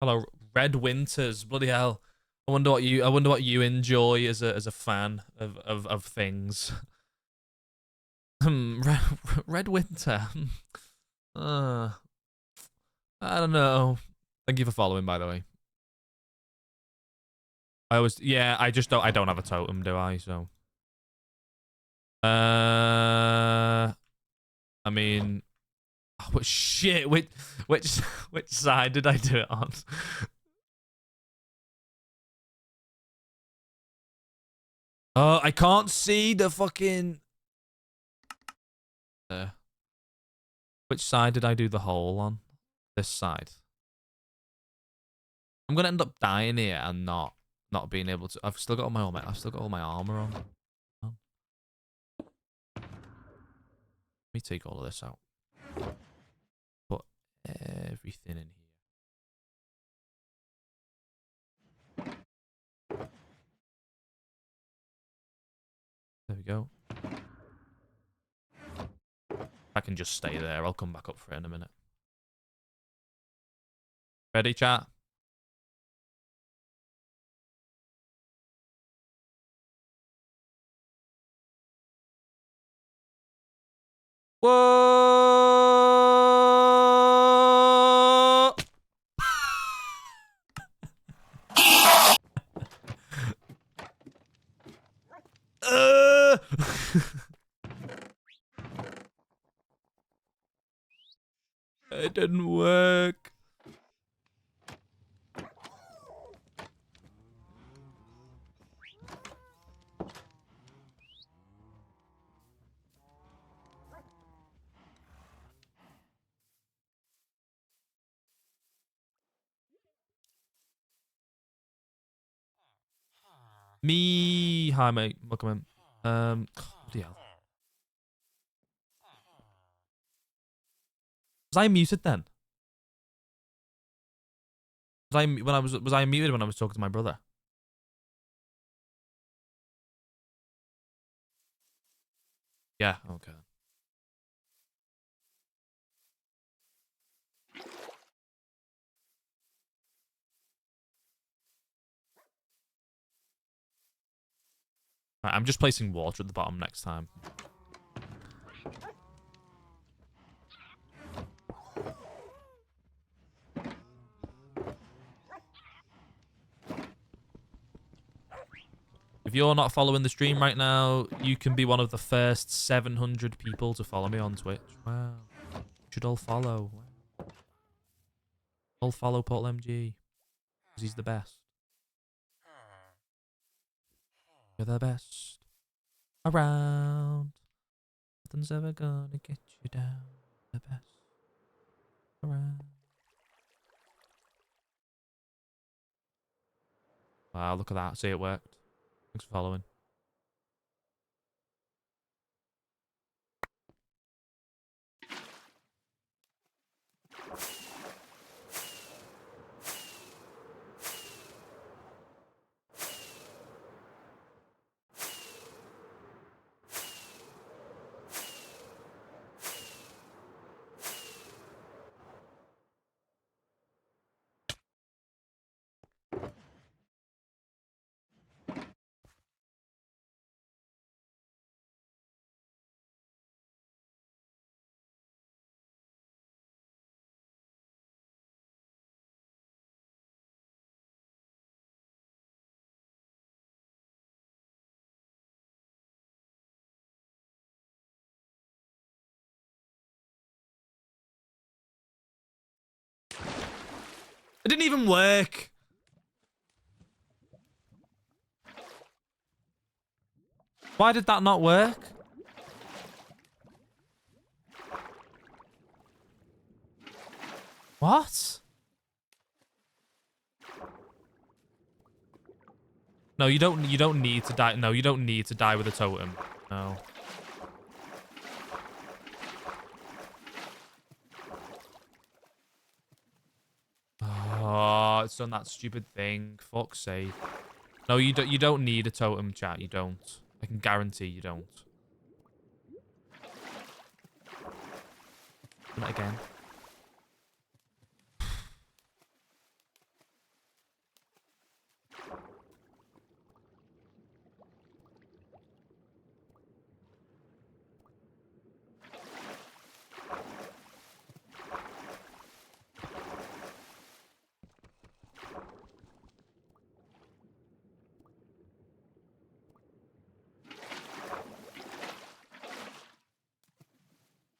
Hello, Red Winters. Bloody hell. I wonder what you enjoy as a fan of things. Red Winter. I don't know. Thank you for following, by the way. I don't have a totem, do I? So, I mean, oh, shit. Which side did I do it on? Oh, I can't see the fucking. Which side did I do the hole on? This side. I'm gonna end up dying here and not being able to. I've still got all my armor. I've still got all my armor on. Oh. Let me take all of this out. Put everything in here. There we go. I can just stay there. I'll come back up for it in a minute. Ready, chat? Whoa! It didn't work. Me, hi mate, welcome in. Bloody hell. Was I muted then? Was I muted when I was talking to my brother? Yeah, okay. Right, I'm just placing water at the bottom next time. If you're not following the stream right now, you can be one of the first 700 people to follow me on Twitch. Wow. You should all follow. All follow PortalMG. Because he's the best. You're the best around. Nothing's ever gonna get you down. The best around. Wow, look at that. See, it worked. Thanks for following. It didn't even work. Why did that not work? What? No, you don't need to die. No, you don't need to die with a totem. No. Oh, it's done that stupid thing. Fuck's sake. No, you don't need a totem, chat. You don't. I can guarantee you don't. Done it again.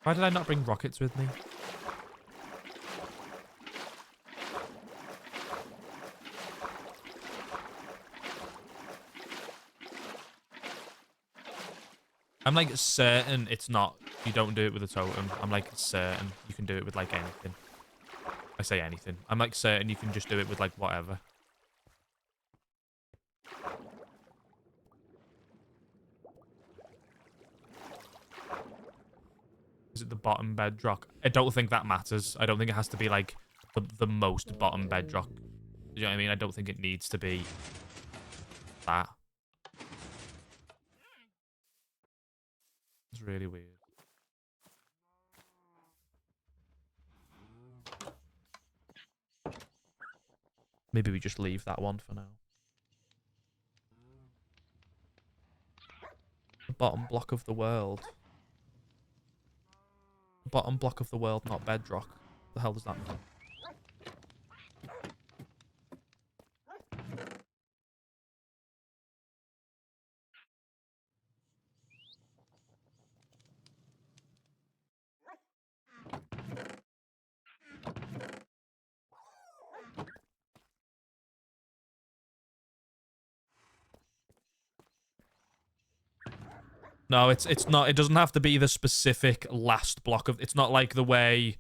Why did I not bring rockets with me? I'm like certain it's not. You don't do it with a totem. I'm like certain you can do it with like anything. I say anything. I'm like certain you can just do it with like whatever. Is it the bottom bedrock? I don't think that matters. I don't think it has to be like the most bottom bedrock. You know what I mean? I don't think it needs to be that. It's really weird. Maybe we just leave that one for now. The bottom block of the world. The bottom block of the world, not bedrock. What the hell does that mean? No, it's not. It doesn't have to be the specific last block of. It's not like the way,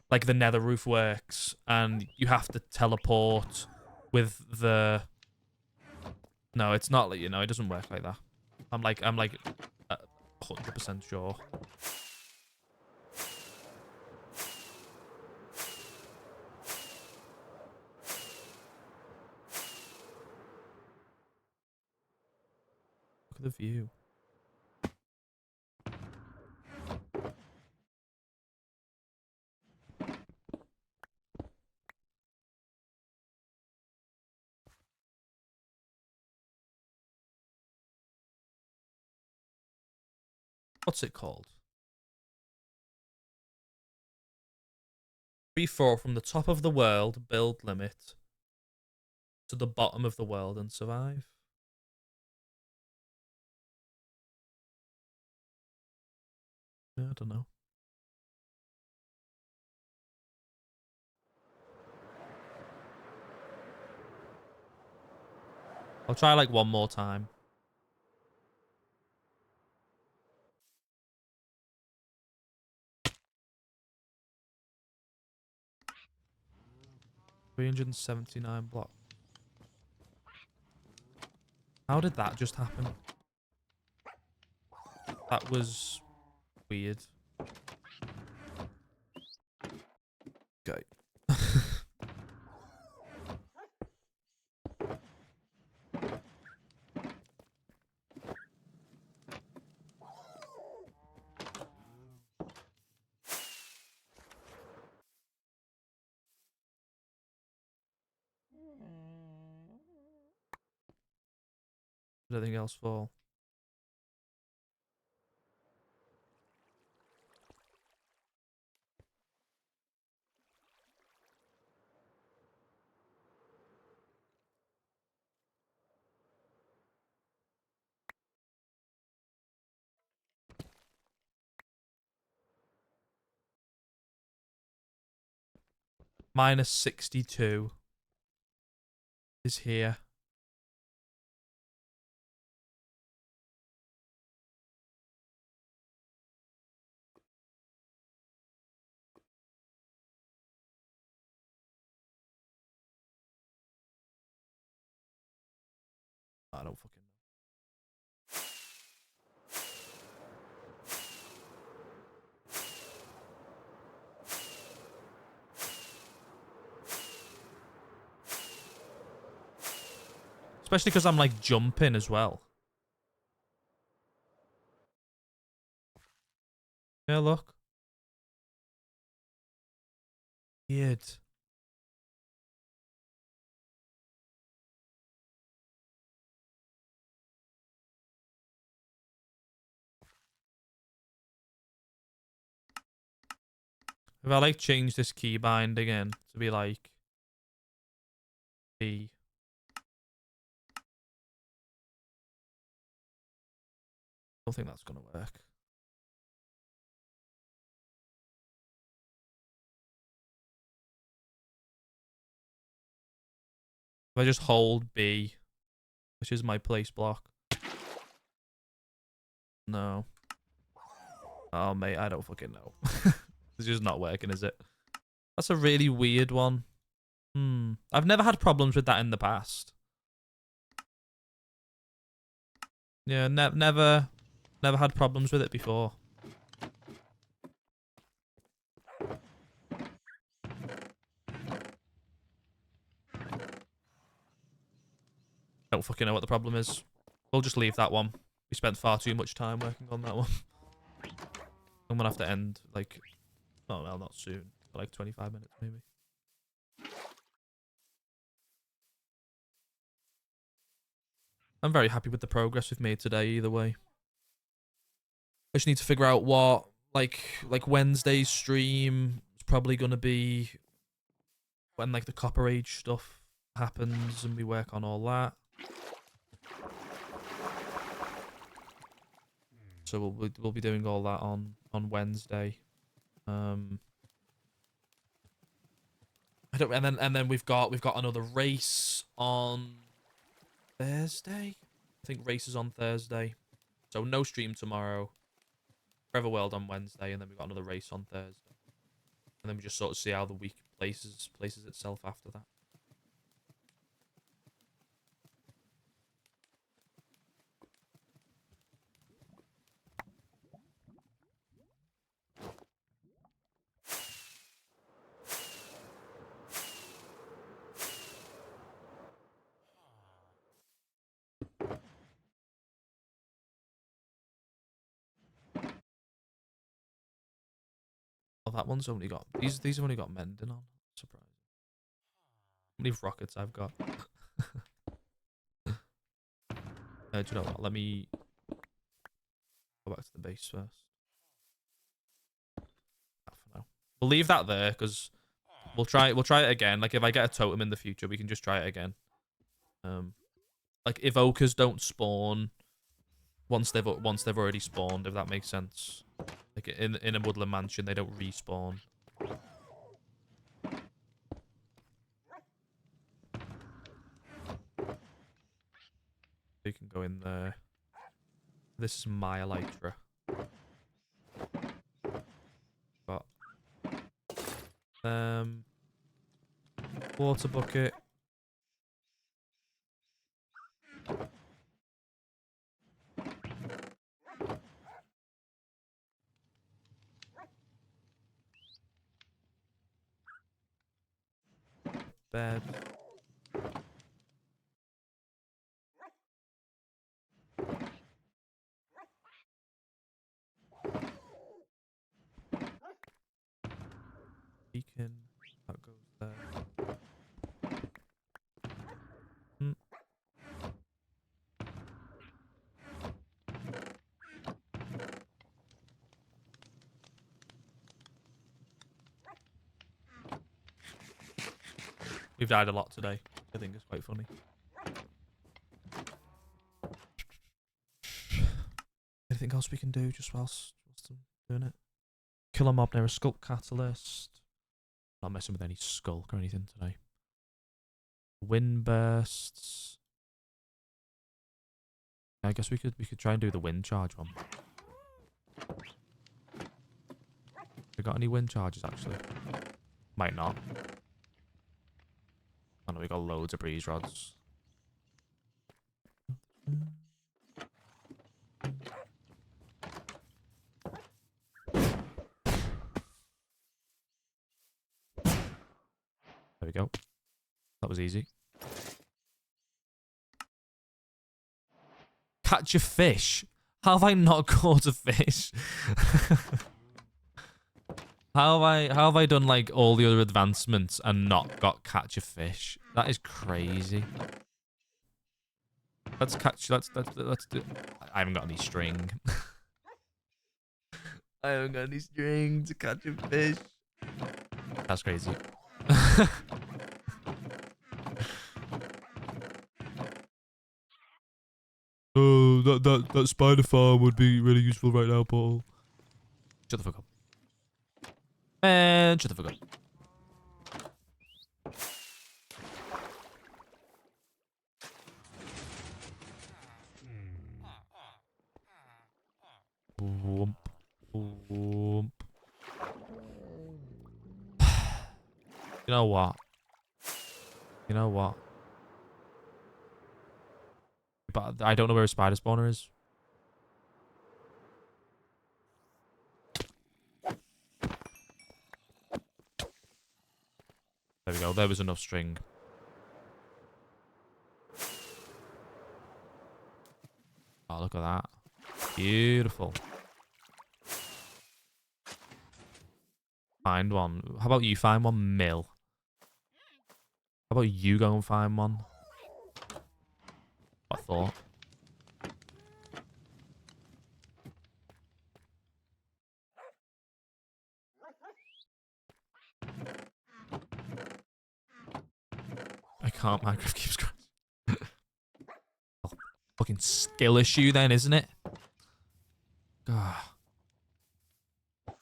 like the nether roof works, and you have to teleport with the. No, it's not. You know, it doesn't work like that. I'm like 100% sure. Look at the view. What's it called? Free fall from the top of the world, build limit, to the bottom of the world and survive. Yeah, I don't know. I'll try like one more time. $379 block. How did that just happen? That was weird. Okay. Did anything else fall? Minus 62 is here. Especially because I'm like jumping as well. Yeah, look. Weird. If I like change this keybind again to be like B. I don't think that's gonna work. If I just hold B, which is my place block. No. Oh, mate, I don't fucking know. It's just not working, is it? That's a really weird one. I've never had problems with that in the past. Yeah, never had problems with it before. Don't fucking know what the problem is. We'll just leave that one. We spent far too much time working on that one. I'm gonna have to end, like... Oh, well, not soon. Like 25 minutes, maybe. I'm very happy with the progress we've made today, either way. I just need to figure out what, like Wednesday's stream is probably gonna be when, like, the Copper Age stuff happens and we work on all that. So we'll be doing all that on Wednesday. I don't, and then we've got another race on Thursday. I think race is on Thursday, so no stream tomorrow. Forever World on Wednesday, and then we've got another race on Thursday, and then we just sort of see how the week places itself after that. Oh, that one's only got these have only got mending on. Surprising. How many rockets I've got? Do you know what? Let me go back to the base first. For now, we'll leave that there because we'll try it again. Like if I get a totem in the future, we can just try it again. Like evokers don't spawn once they've already spawned, if that makes sense. Like in a woodland mansion, they don't respawn. You can go in there. This is my elytra. Got water bucket. Bed. Beacon. That goes there. We've died a lot today. I think it's quite funny. Anything else we can do just whilst I'm doing it? Kill a mob near a skulk catalyst. Not messing with any skulk or anything today. Wind bursts. I guess we could try and do the wind charge one. We got any wind charges actually? Might not. I know we got loads of breeze rods. There we go. That was easy. catch a fish. How have I not caught a fish? How have I done like all the other advancements and not got catch a fish? That is crazy. Let's do. I haven't got any string. I haven't got any string to catch a fish. That's crazy. Oh, that spider farm would be really useful right now, Paul. Shut the fuck up. Man, shut the fuck up. Whoomp. Whoomp. You know what? You know what? But I don't know where a spider spawner is. There we go. There was enough string. Oh, look at that. Beautiful. Find one. How about you find one, Mill? How about you go and find one? I thought. I can't. Minecraft keeps crashing. Oh, fucking skill issue then, isn't it? God. This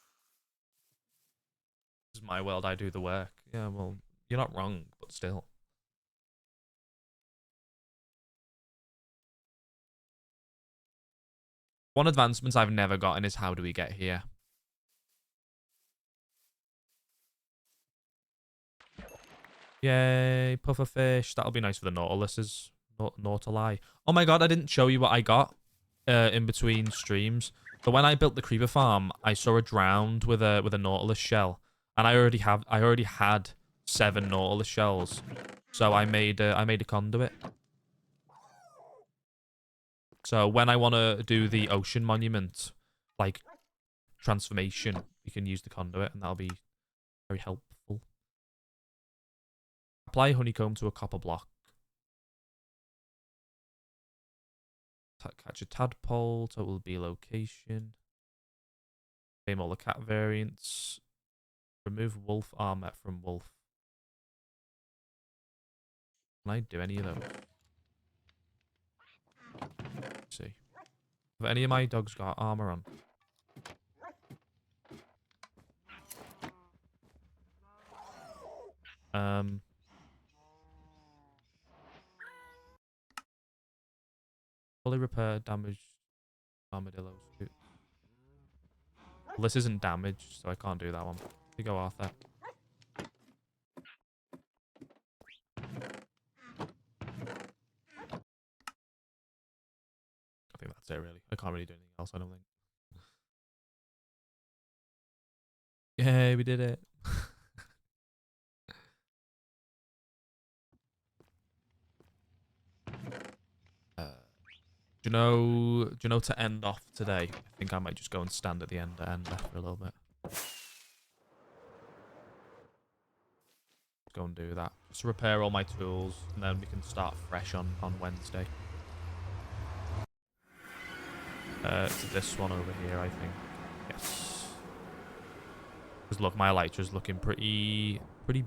is my world. I do the work. Yeah, well, you're not wrong, but still. One advancement I've never gotten is how do we get here? Yay, pufferfish. That'll be nice for the Nautiluses. Nautili. Oh my god, I didn't show you what I got in between streams. So when I built the creeper farm, I saw a drowned with a Nautilus shell. And I already had 7 Nautilus shells. So I made a conduit. So when I want to do the ocean monument, like transformation, we can use the conduit and that'll be very helpful. Apply honeycomb to a copper block. Catch a tadpole. Total B location. Name all the cat variants. Remove wolf armor from wolf. Can I do any of those? Let's see. Have any of my dogs got armor on? Fully repair damaged armadillo suit. Well, this isn't damaged, so I can't do that one. Here you go, Arthur. I think that's it, really. I can't really do anything else, I don't think. Yay, we did it. Do you know to end off today? I think I might just go and stand at the end for a little bit. Go and do that. Just repair all my tools, and then we can start fresh on Wednesday. It's this one over here, I think. Yes. Because look, my Elytra's looking pretty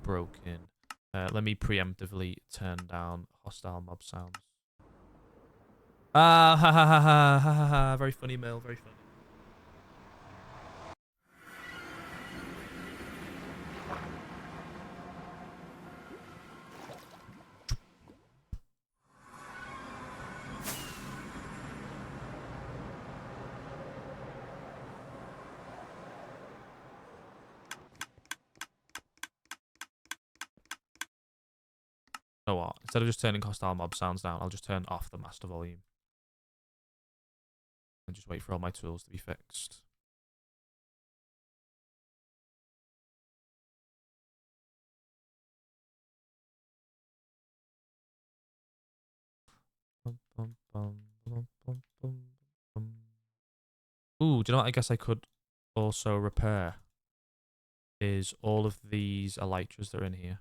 broken. Let me preemptively turn down hostile mob sounds. Ah, ha ha ha ha ha ha ha. Very funny, Mill. Very funny. You know what? Instead of just turning hostile mob sounds down, I'll just turn off the master volume. And just wait for all my tools to be fixed. Bum, bum, bum, bum, bum, Ooh, do you know what I guess I could also repair? Is all of these elytras that are in here.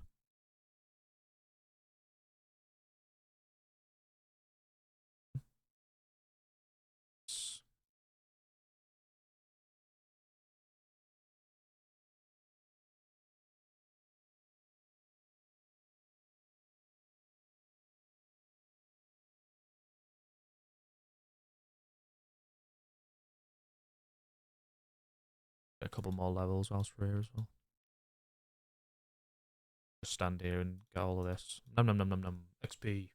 A couple more levels whilst we're here as well. Just stand here and get all of this. Num num num num num. XP.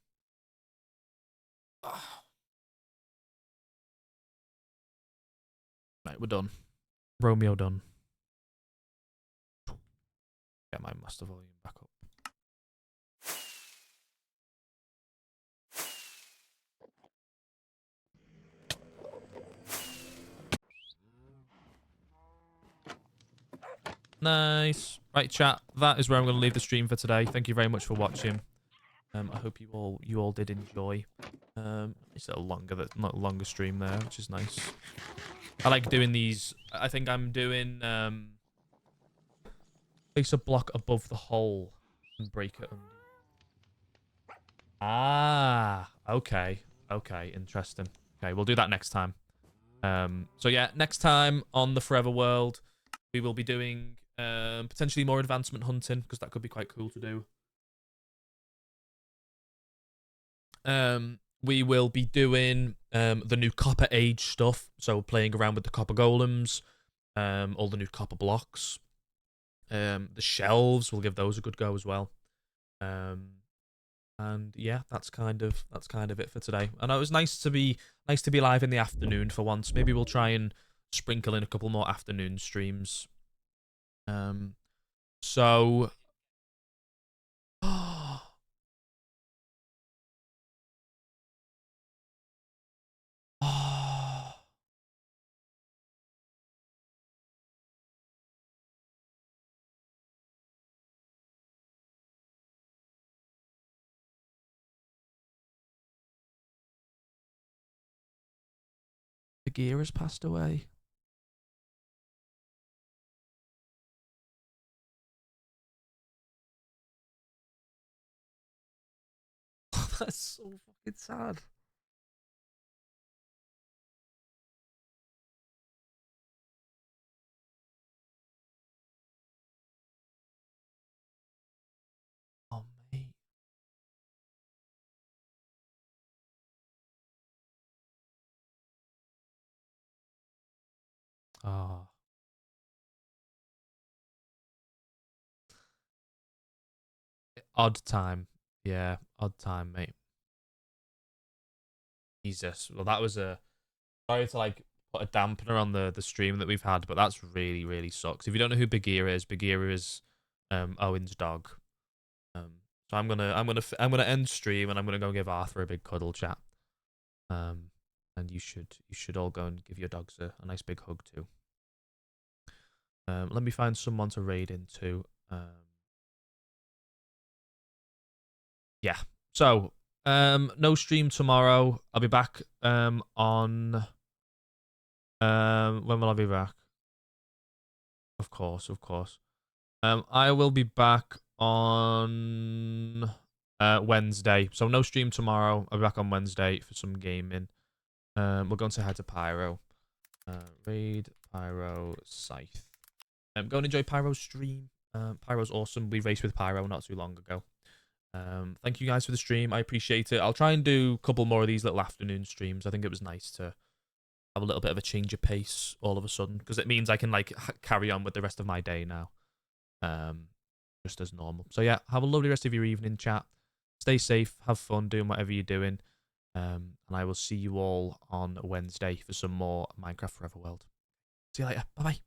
Right, we're done. Romeo done. Get my master volume back up. Nice. Right, chat. That is where I'm going to leave the stream for today. Thank you very much for watching. I hope you all did enjoy. It's a not longer stream there, which is nice. I like doing these. I think I'm doing place a block above the hole and break it under. Ah, okay. Okay, interesting. Okay, we'll do that next time. So yeah, next time on the Forever World, we will be doing potentially more advancement hunting, because that could be quite cool to do. We will be doing the new Copper Age stuff, so playing around with the copper golems, all the new copper blocks, the shelves. We'll give those a good go as well. And yeah, that's kind of it for today. And it was nice to be live in the afternoon for once. Maybe we'll try and sprinkle in a couple more afternoon streams. So the gear has passed away. That's so fucking sad. Oh, mate. Oh. Odd time. Yeah, odd time, mate. Jesus. Well, that was a... Sorry to, like, put a dampener on the stream that we've had, but that's really, really sucks. If you don't know who Bagheera is Owen's dog. So I'm gonna end stream and I'm gonna go give Arthur a big cuddle, chat. And you should all go and give your dogs a nice big hug too. Let me find someone to raid into. Yeah. So no stream tomorrow. I'll be back on when will I be back? Of course. I will be back on Wednesday. So no stream tomorrow. I'll be back on Wednesday for some gaming. We're going to say hi to Pyro. Raid Pyro Scythe. Go and enjoy Pyro's stream. Pyro's awesome. We raced with Pyro not too long ago. Thank you guys for the stream. I appreciate it. I'll try and do a couple more of these little afternoon streams. I think it was nice to have a little bit of a change of pace all of a sudden, because it means I can like carry on with the rest of my day now. Just as normal. So yeah, have a lovely rest of your evening, chat. Stay safe, have fun doing whatever you're doing. And I will see you all on Wednesday for some more Minecraft Forever World. See you later. Bye bye.